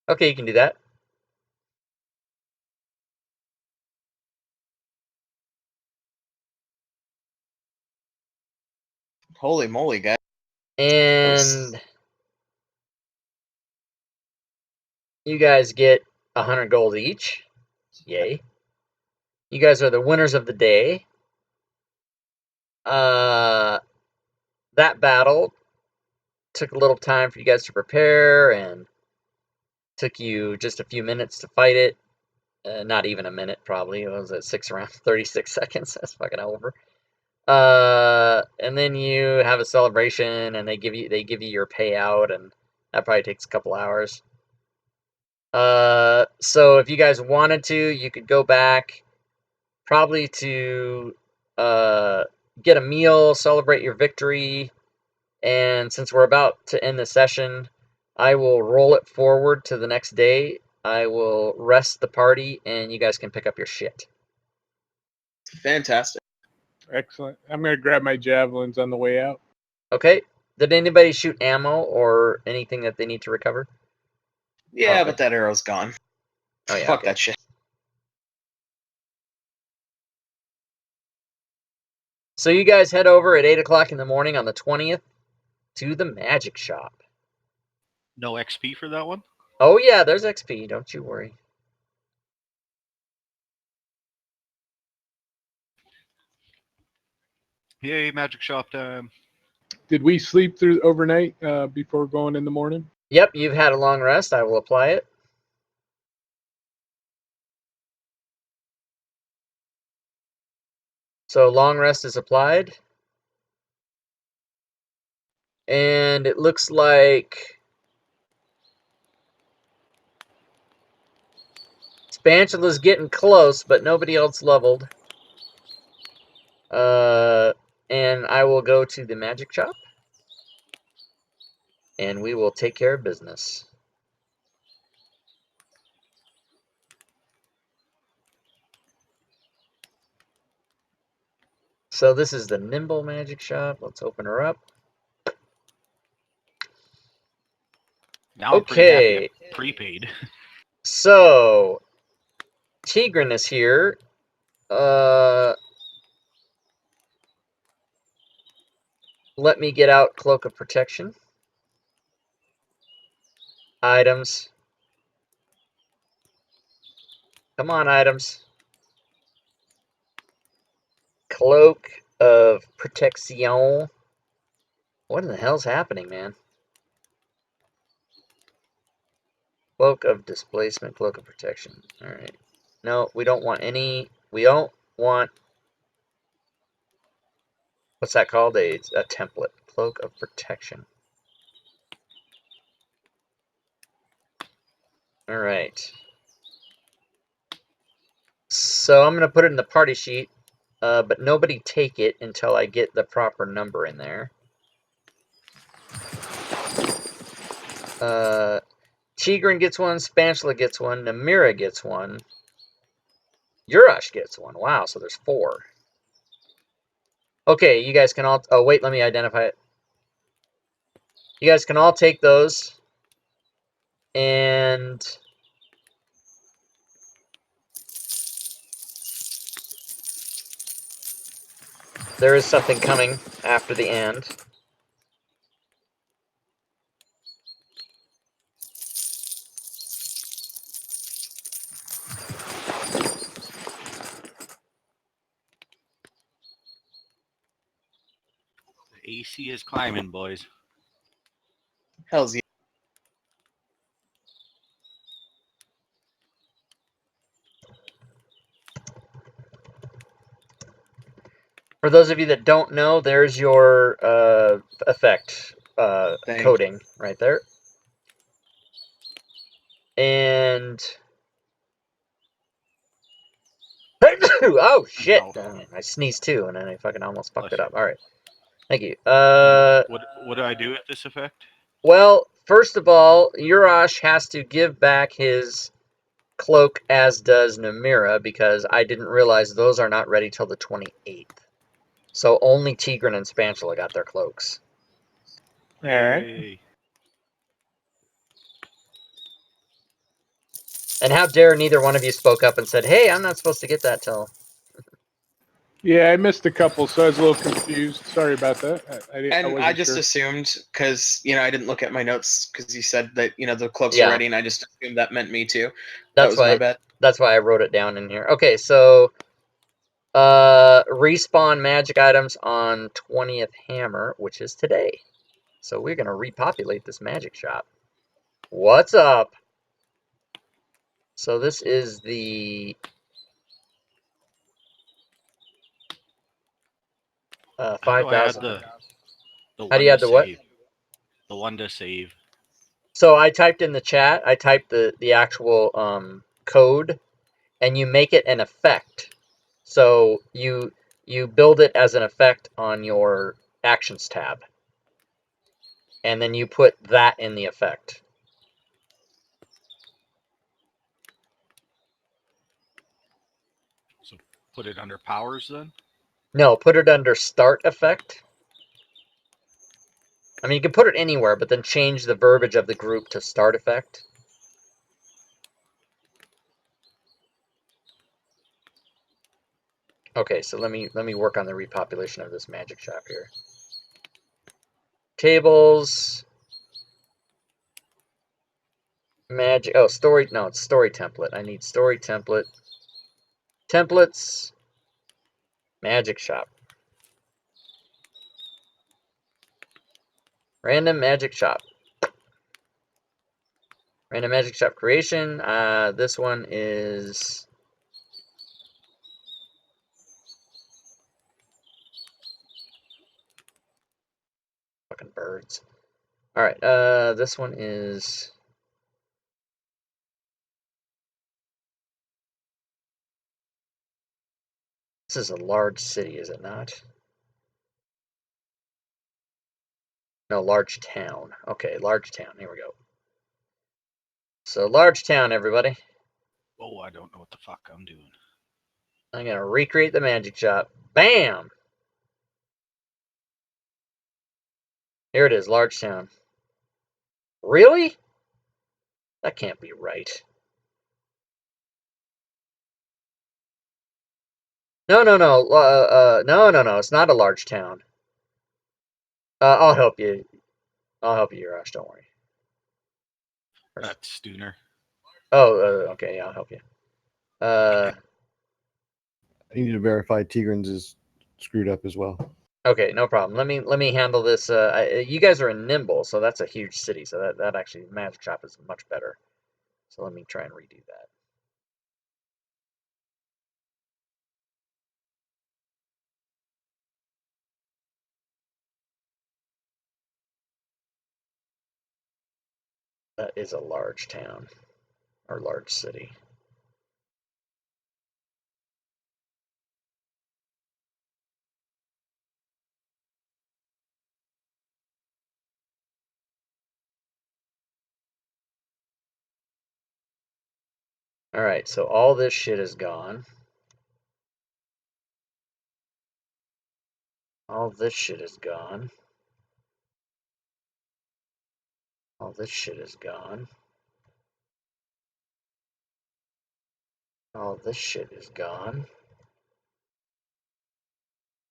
Okay, you can do that. Holy moly, guys. And you guys get 100 gold each. Yay. You guys are the winners of the day. That battle took a little time for you guys to prepare, and took you just a few minutes to fight it. Not even a minute, probably. It was at 6 around 36 seconds. That's fucking over. And then you have a celebration, and they give you your payout, and that probably takes a couple hours. So if you guys wanted to, you could go back, probably to get a meal, celebrate your victory, and since we're about to end the session, I will roll it forward to the next day. I will rest the party, and you guys can pick up your shit. Fantastic. Excellent. I'm going to grab my javelins on the way out. Okay? Did anybody shoot ammo or anything that they need to recover? Yeah, Okay. but that arrow's gone. Oh, yeah, Fuck okay. that shit. So you guys head over at 8 o'clock in the morning on the 20th to the magic shop. No XP for that one? Oh, yeah, there's XP. Don't you worry. Yay, magic shop time. Did we sleep through overnight before going in the morning? Yep, you've had a long rest. I will apply it. So long rest is applied. And it looks like Spantula's getting close, but nobody else leveled. And I will go to the magic shop. And we will take care of business. So this is the Nimble Magic Shop. Let's open her up. Now I'm pretty happy Okay. I'm prepaid. So Tigran is here. Let me get out Cloak of Protection. Items. Come on, items. Cloak of Protection. What in the hell's happening, man? Cloak of Displacement, Cloak of Protection. Alright. No, we don't want any... We don't want... What's that called? A template. Cloak of Protection. All right. So I'm going to put it in the party sheet, but nobody take it until I get the proper number in there. Tigran gets one, Spatula gets one, Namira gets one, Urash gets one. Wow, so there's 4. Okay, you guys can all... Oh, wait, let me identify it. You guys can all take those. And... there is something coming after the and. The AC is climbing, boys. Hell's yeah. For those of you that don't know, there's your effect Thank coding right there. And... oh, shit! Ow. I sneezed too, and then I fucking almost fucked Bless it up. you. Alright. Thank you. What do I do with this effect? Well, first of all, Urash has to give back his cloak, as does Namira, because I didn't realize those are not ready till the 28th. So only Tigran and Spatula got their cloaks. All right. Yay. And how dare neither one of you spoke up and said, hey, I'm not supposed to get that till... Yeah, I missed a couple, so I was a little confused. Sorry about that. I And wasn't I just sure. assumed, because, I didn't look at my notes, because you said that, the cloaks Yeah. are ready, and I just assumed that meant me too. That That's was my why. bad. That's why I wrote it down in here. Okay, so respawn magic items on 20th Hammer, which is today. So we're gonna repopulate this magic shop. What's up? So this is the How do I add 5,000. the How one do you to add the what? save? The one to save. So I typed in the chat. I typed the actual code, and you make it an effect. So you build it as an effect on your actions tab, and then you put that in the effect. So put it under powers then. No, put it under start effect. I mean, you can put it anywhere, but then change the verbiage of the group to start effect. Okay, so let me work on the repopulation of this magic shop here. Tables. Magic. Oh, story. No, it's story template. I need story template. Templates. Magic shop. Random magic shop. Random magic shop creation. This one is... fucking birds. Alright, this one is... this is a large city, is it not? No, large town. Okay, large town. Here we go. So, large town, everybody. Oh, I don't know what the fuck I'm doing. I'm going to recreate the magic shop. Bam! Here it is, large town. Really? That can't be right. No. No. It's not a large town. I'll help you. I'll help you, Urash. Don't worry. That's Stooner. Oh, okay. Yeah, I'll help you. I need to verify Tigran's is screwed up as well. Okay, no problem. Let me handle this. You guys are in Nimble, so that's a huge city. So that actually magic shop is much better. So let me try and redo that. That is a large town or large city. All right, so all this shit is gone. All this shit is gone. All this shit is gone. All this shit is gone.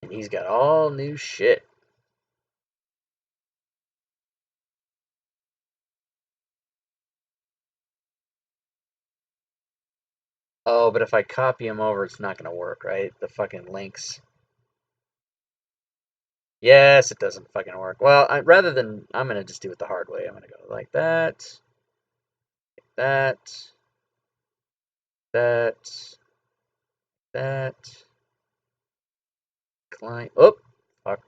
And he's got all new shit. Oh, but if I copy him over, it's not going to work, right? The fucking links. Yes, it doesn't fucking work. Well, rather than, I'm going to just do it the hard way. I'm going to go like that, that, that, that, client. Oh, fuck.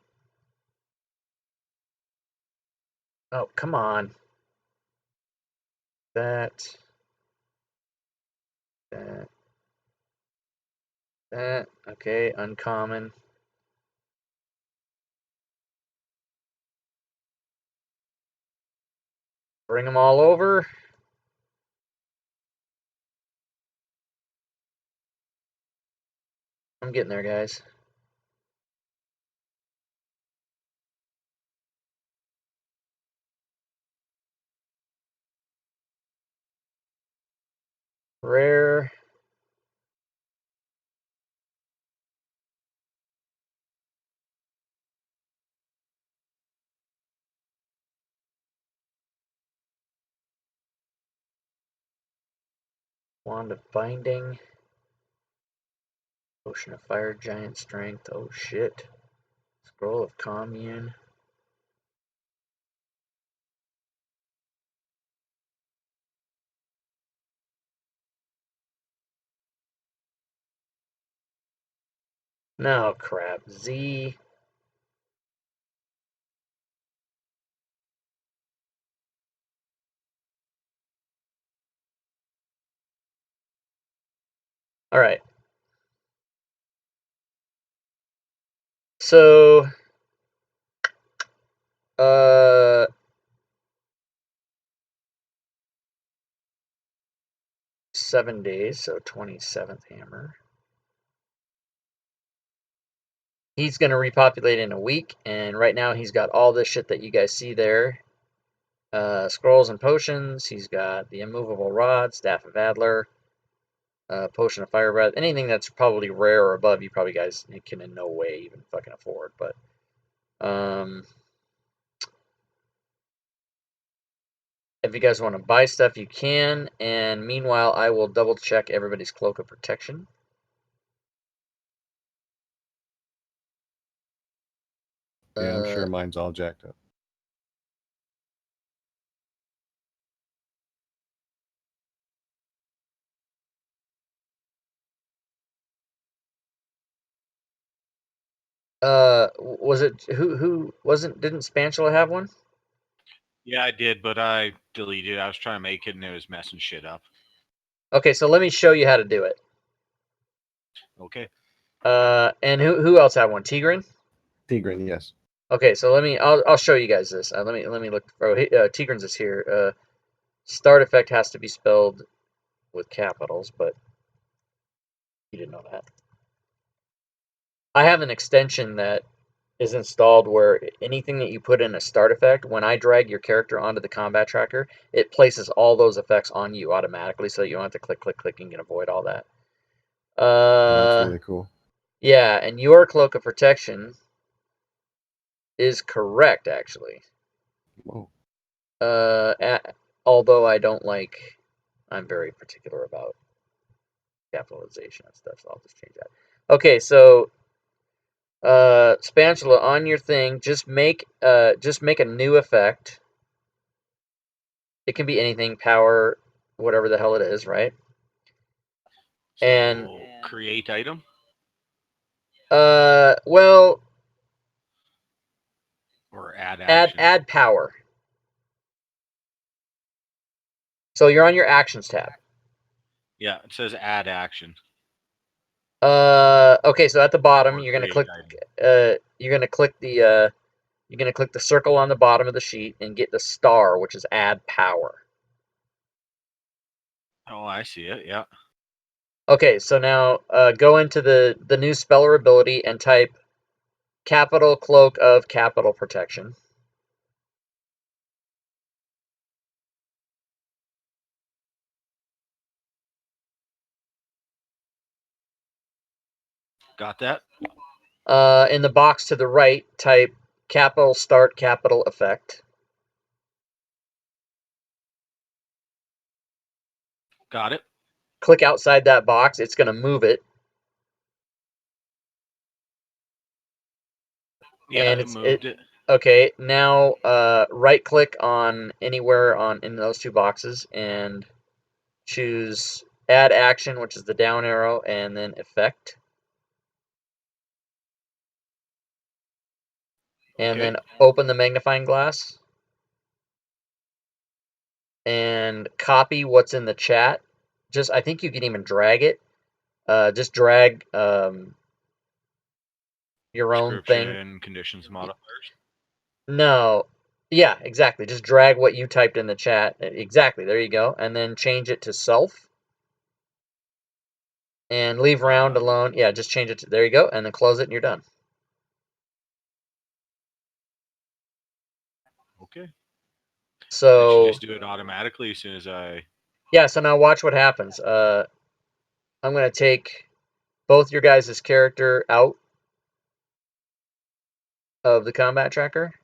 Oh, come on. That, that, that. Okay, uncommon. Bring them all over. I'm getting there, guys. Rare. Wand of Binding. Potion of Fire, Giant Strength. Oh shit. Scroll of Commune. No crap. Z. All right. So, 7 days, so 27th hammer. He's going to repopulate in a week, and right now he's got all this shit that you guys see there. Scrolls and potions. He's got the immovable rod, Staff of Adler, Potion of Fire Breath. Anything that's probably rare or above, you probably guys can in no way even fucking afford. But if you guys want to buy stuff, you can. And meanwhile, I will double check everybody's Cloak of Protection. Yeah, I'm sure mine's all jacked up. Was it who wasn't? Didn't Spantula have one? Yeah, I did, but I deleted it. I was trying to make it, and it was messing shit up. Okay, so let me show you how to do it. Okay. And who else had one? Tigran? Tigran, yes. Okay, so I'll show you guys this. Let me look. Oh, Tigran's is here. Start effect has to be spelled with capitals, but you didn't know that. I have an extension that is installed where anything that you put in a start effect, when I drag your character onto the combat tracker, it places all those effects on you automatically, so you don't have to click, click, click, and can avoid all that. That's really cool. Yeah, and your Cloak of Protection is correct, actually. Whoa. Although I'm very particular about capitalization and stuff, so I'll just change that. Okay, so Spatula, on your thing, just make a new effect. It can be anything, power, whatever the hell it is, right? So, And create item. well, or add action. Add power. So you're on your actions tab. Yeah, it says add action. Okay, so at the bottom, Or you're gonna create click. item. You're gonna click the circle on the bottom of the sheet and get the star, which is add power. Oh, I see it. Yeah. Okay, so now go into the new speller ability and type capital cloak of capital protection. Got that? In the box to the right, type capital start capital effect. Got it. Click outside that box. It's going to move it. Yeah, And it moved it. Okay, now right click on anywhere in those two boxes and choose add action, which is the down arrow, and then effect. And Okay. then open the magnifying glass and copy what's in the chat. I think you can even drag it. Just drag your own thing. Description, conditions, modifiers. No. Yeah, exactly. Just drag what you typed in the chat. Exactly. There you go. And then change it to self. And leave round alone. Yeah, just change it to, there you go. And then close it and you're done. Okay. So It should just do it automatically as soon as I. Yeah, so now watch what happens. I'm going to take both your guys' character out of the combat tracker.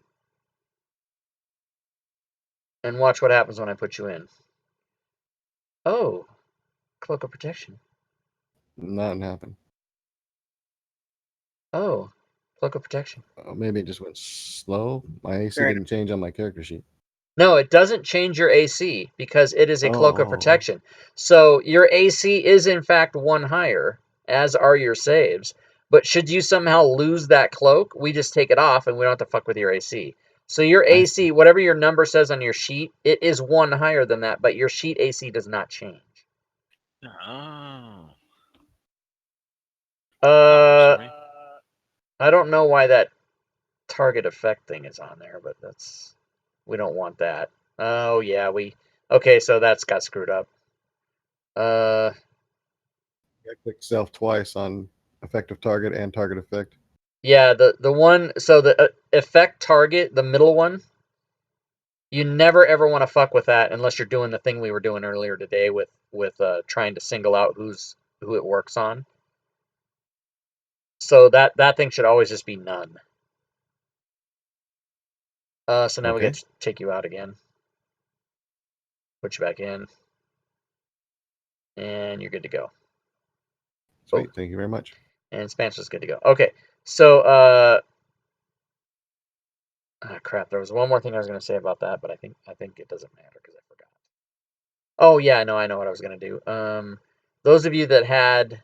And watch what happens when I put you in. Oh, cloak of protection. Nothing happened. Oh, cloak of protection. Maybe it just went slow. My AC Right. didn't change on my character sheet. No, it doesn't change your AC because it is a cloak of Oh. protection. So your AC is in fact one higher, as are your saves. But should you somehow lose that cloak, we just take it off and we don't have to fuck with your AC. So your I AC, whatever your number says on your sheet, it is one higher than that, but your sheet AC does not change. Oh. That works for me. I don't know why that target effect thing is on there, but we don't want that. Oh yeah, okay, so that's got screwed up. I clicked self twice on effective target and target effect. Yeah, the one, so the effect target, the middle one, you never ever want to fuck with that unless you're doing the thing we were doing earlier today with trying to single out who it works on. So that thing should always just be none. So now we Okay. get to take you out again. Put you back in. And you're good to go. Sweet. Thank you very much. And Spencer's good to go. Okay, so crap. There was one more thing I was going to say about that, but I think it doesn't matter because I forgot. Oh yeah, I know what I was going to do. Those of you that had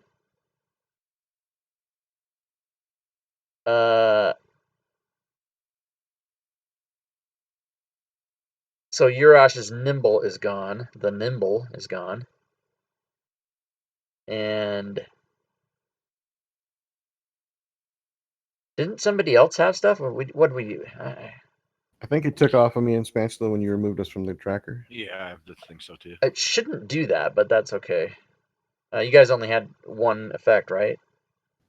so Urash's nimble is gone. The nimble is gone, and didn't somebody else have stuff? Or what did we do? I think it took off of me and Spanchula when you removed us from the tracker. Yeah, I think so too. It shouldn't do that, but that's okay. You guys only had one effect, right?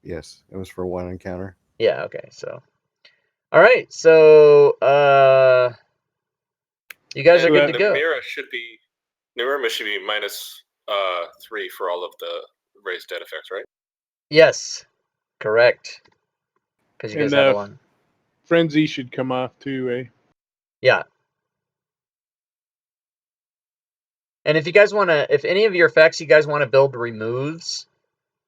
Yes, it was for one encounter. Yeah, okay, so. All right, so you guys are good to go. Namira should be -3 for all of the raised dead effects, right? Yes, correct. Because you guys And had one. Frenzy should come off too, eh? Yeah. And if you guys want to, if any of your effects you guys want to build removes,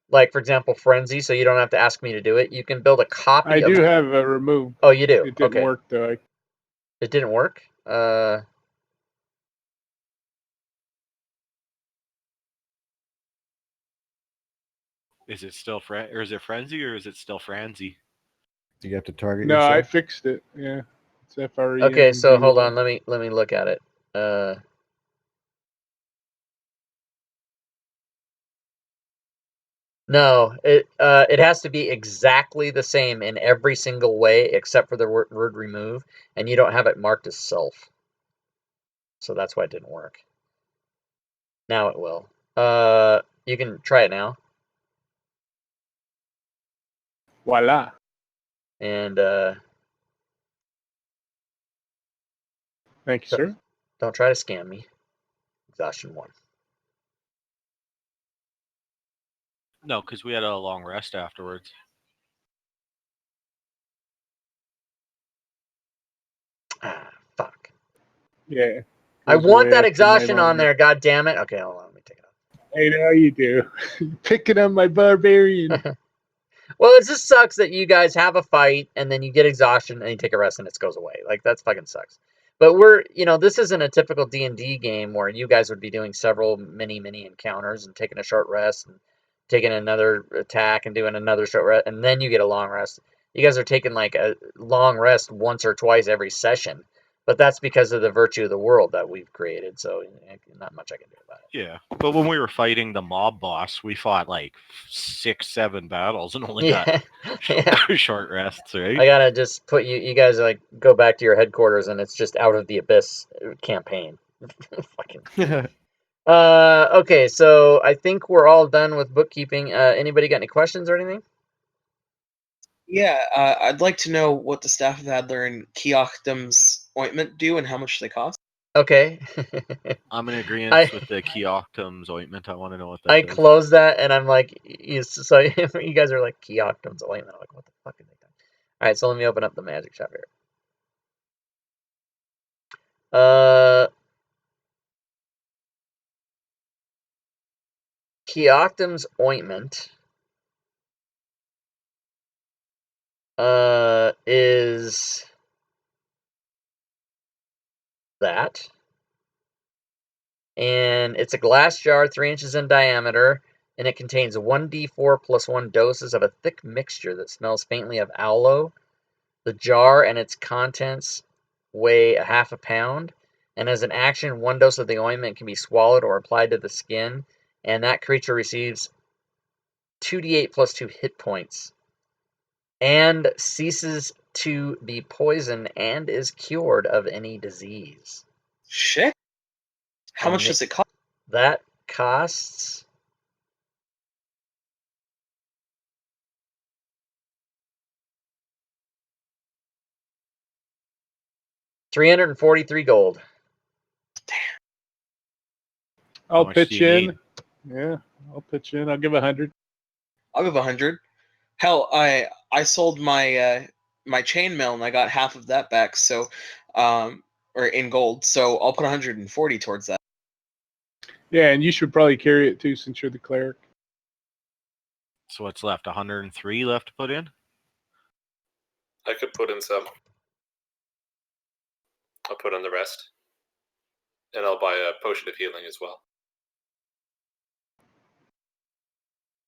like for example Frenzy, so you don't have to ask me to do it, you can build a copy I of. do have a remove. Oh, you do. It didn't Okay. work though. It didn't work. Is it still or is it Frenzy or is it still Franzy? Do you have to target No, yourself? I fixed it. Yeah, it's FRE. Okay, so hold on. Let me look at it. No, it has to be exactly the same in every single way except for the word remove, and you don't have it marked as self. So that's why it didn't work. Now it will. You can try it now. Voila. And Thank you, sir. don't try to scam me. Exhaustion 1. No, because we had a long rest afterwards. Ah, fuck. Yeah. I Goes want away that after my exhaustion on long there, god damn it. Okay, hold on, let me take it I know you do. Picking up my barbarian. off. Well, it just sucks that you guys have a fight and then you get exhaustion and you take a rest and it goes away. Like, that's fucking sucks. But this isn't a typical D&D game where you guys would be doing several mini encounters and taking a short rest and taking another attack and doing another short rest and then you get a long rest. You guys are taking like a long rest once or twice every session. But that's because of the virtue of the world that we've created, so not much I can do about it. Yeah, but when we were fighting the mob boss, we fought like 6-7 battles and only got Yeah. short rests, right? I gotta just put you guys like go back to your headquarters and it's just Out of the Abyss campaign. Fucking. Okay, so I think we're all done with bookkeeping. Anybody got any questions or anything? Yeah, I'd like to know what the Staff of Adler and Keoctum's ointment do and how much they cost. Okay. I'm in agreement I- with the Keoctum's ointment. I want to know what that I does. closed that and I'm like, so you guys are like Keoctum's ointment. I'm like, what the fuck are they doing? All right, so let me open up the magic shop here. Keoctum's ointment is that. And it's a glass jar 3 inches in diameter, and it contains 1d4 plus 1 doses of a thick mixture that smells faintly of aloe. The jar and its contents weigh a half a pound, and as an action, 1 dose of the ointment can be swallowed or applied to the skin, and that creature receives 2d8 plus 2 hit points and ceases to be poisoned and is cured of any disease. Shit. How much does it cost? That costs $343 gold. I'll much do pitch you in. need? Yeah, I'll pitch in. I'll give 100. I'll give 100. Hell, I sold my my chainmail and I got half of that back. So, or in gold. So I'll put 140 towards that. Yeah, and you should probably carry it too since you're the cleric. So what's left? 103 left to put in? I could put in some. I'll put in the rest. And I'll buy a potion of healing as well.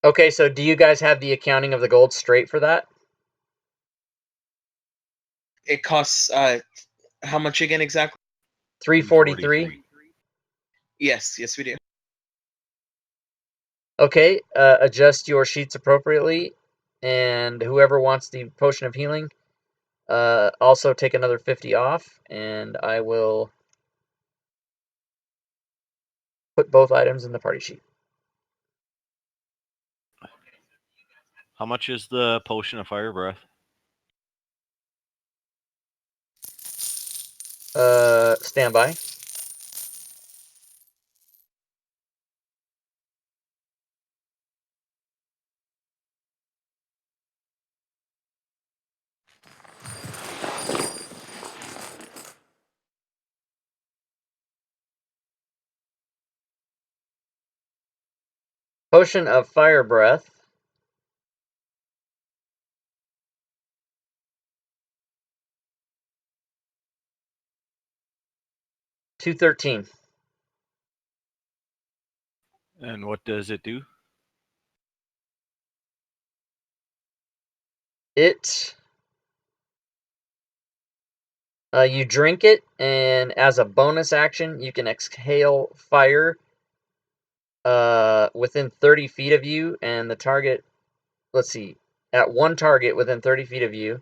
Okay, so do you guys have the accounting of the gold straight for that? It costs how much again exactly? 343. Yes, we do. Okay, adjust your sheets appropriately, and whoever wants the potion of healing, also take another 50 off, and I will put both items in the party sheet. How much is the potion of fire breath? Stand by. Potion of fire breath. $213. And what does it do? You drink it, and as a bonus action, you can exhale fire within 30 feet of you, and the target, let's see, at one target within 30 feet of you,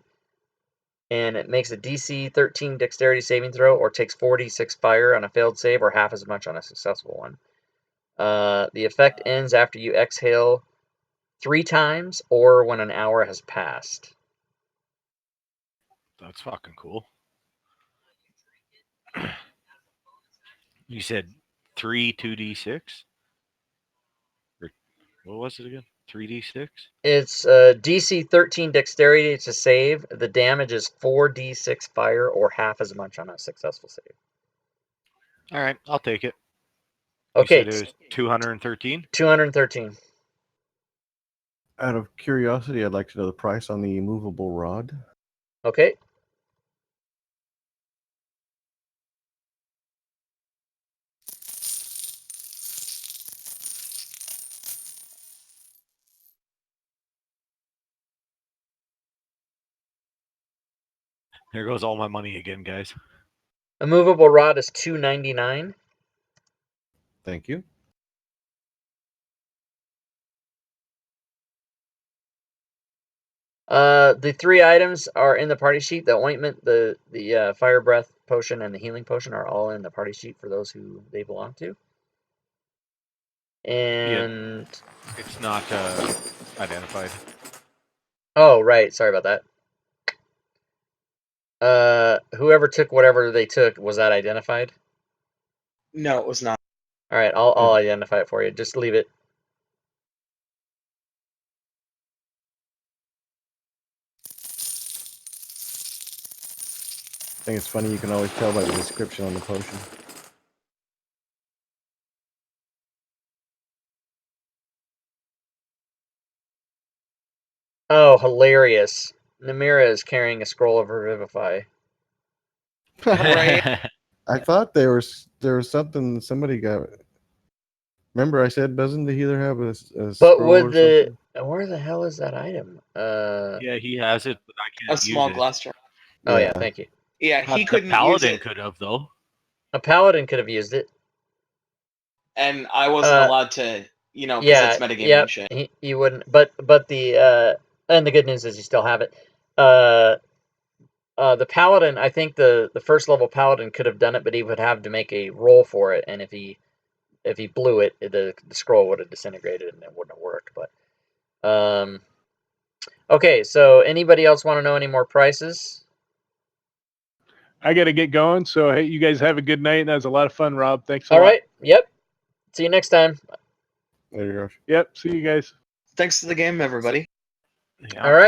and it makes a DC 13 dexterity saving throw or takes 4d6 fire on a failed save or half as much on a successful one. The effect ends after you exhale 3 times or when an hour has passed. That's fucking cool. You said 3 2d6? Or what was it again? 3d6? It's DC 13 dexterity to save. The damage is 4d6 fire or half as much on a successful save. All right, I'll take it. Okay, You said it was 213? 213. Out of curiosity, I'd like to know the price on the movable rod. Okay. There goes all my money again, guys. A movable rod is $2.99. Thank you. The 3 items are in the party sheet. The ointment, the fire breath potion, and the healing potion are all in the party sheet for those who they belong to. And It's not identified. oh, right, sorry about that. Whoever took whatever they took, was that identified? No, it was not. All right, I'll identify it for you. Just leave it. I think it's funny you can always tell by the description on the potion. Oh, hilarious. Namira is carrying a scroll of Revivify. Right. I thought there was something somebody got. Remember, I said doesn't the healer have a But scroll would or something? where the hell is that item? Yeah, he has it, but I A can't small use it. glass jar. Oh yeah, thank you. Yeah, he The couldn't use paladin it, could have, though. A paladin could have used it. and I wasn't allowed to, because it's metagaming and shit. He wouldn't. But the and the good news is you still have it. The paladin, I think the first level paladin could have done it, but he would have to make a roll for it, and if he blew it, the scroll would have disintegrated and it wouldn't have worked. But okay, so anybody else want to know any more prices? I got to get going. So, hey, you guys have a good night. That was a lot of fun, Rob. Thanks a lot. All right. Yep. See you next time. There you go. Yep. See you guys. Thanks to the game, everybody. Yeah. All right.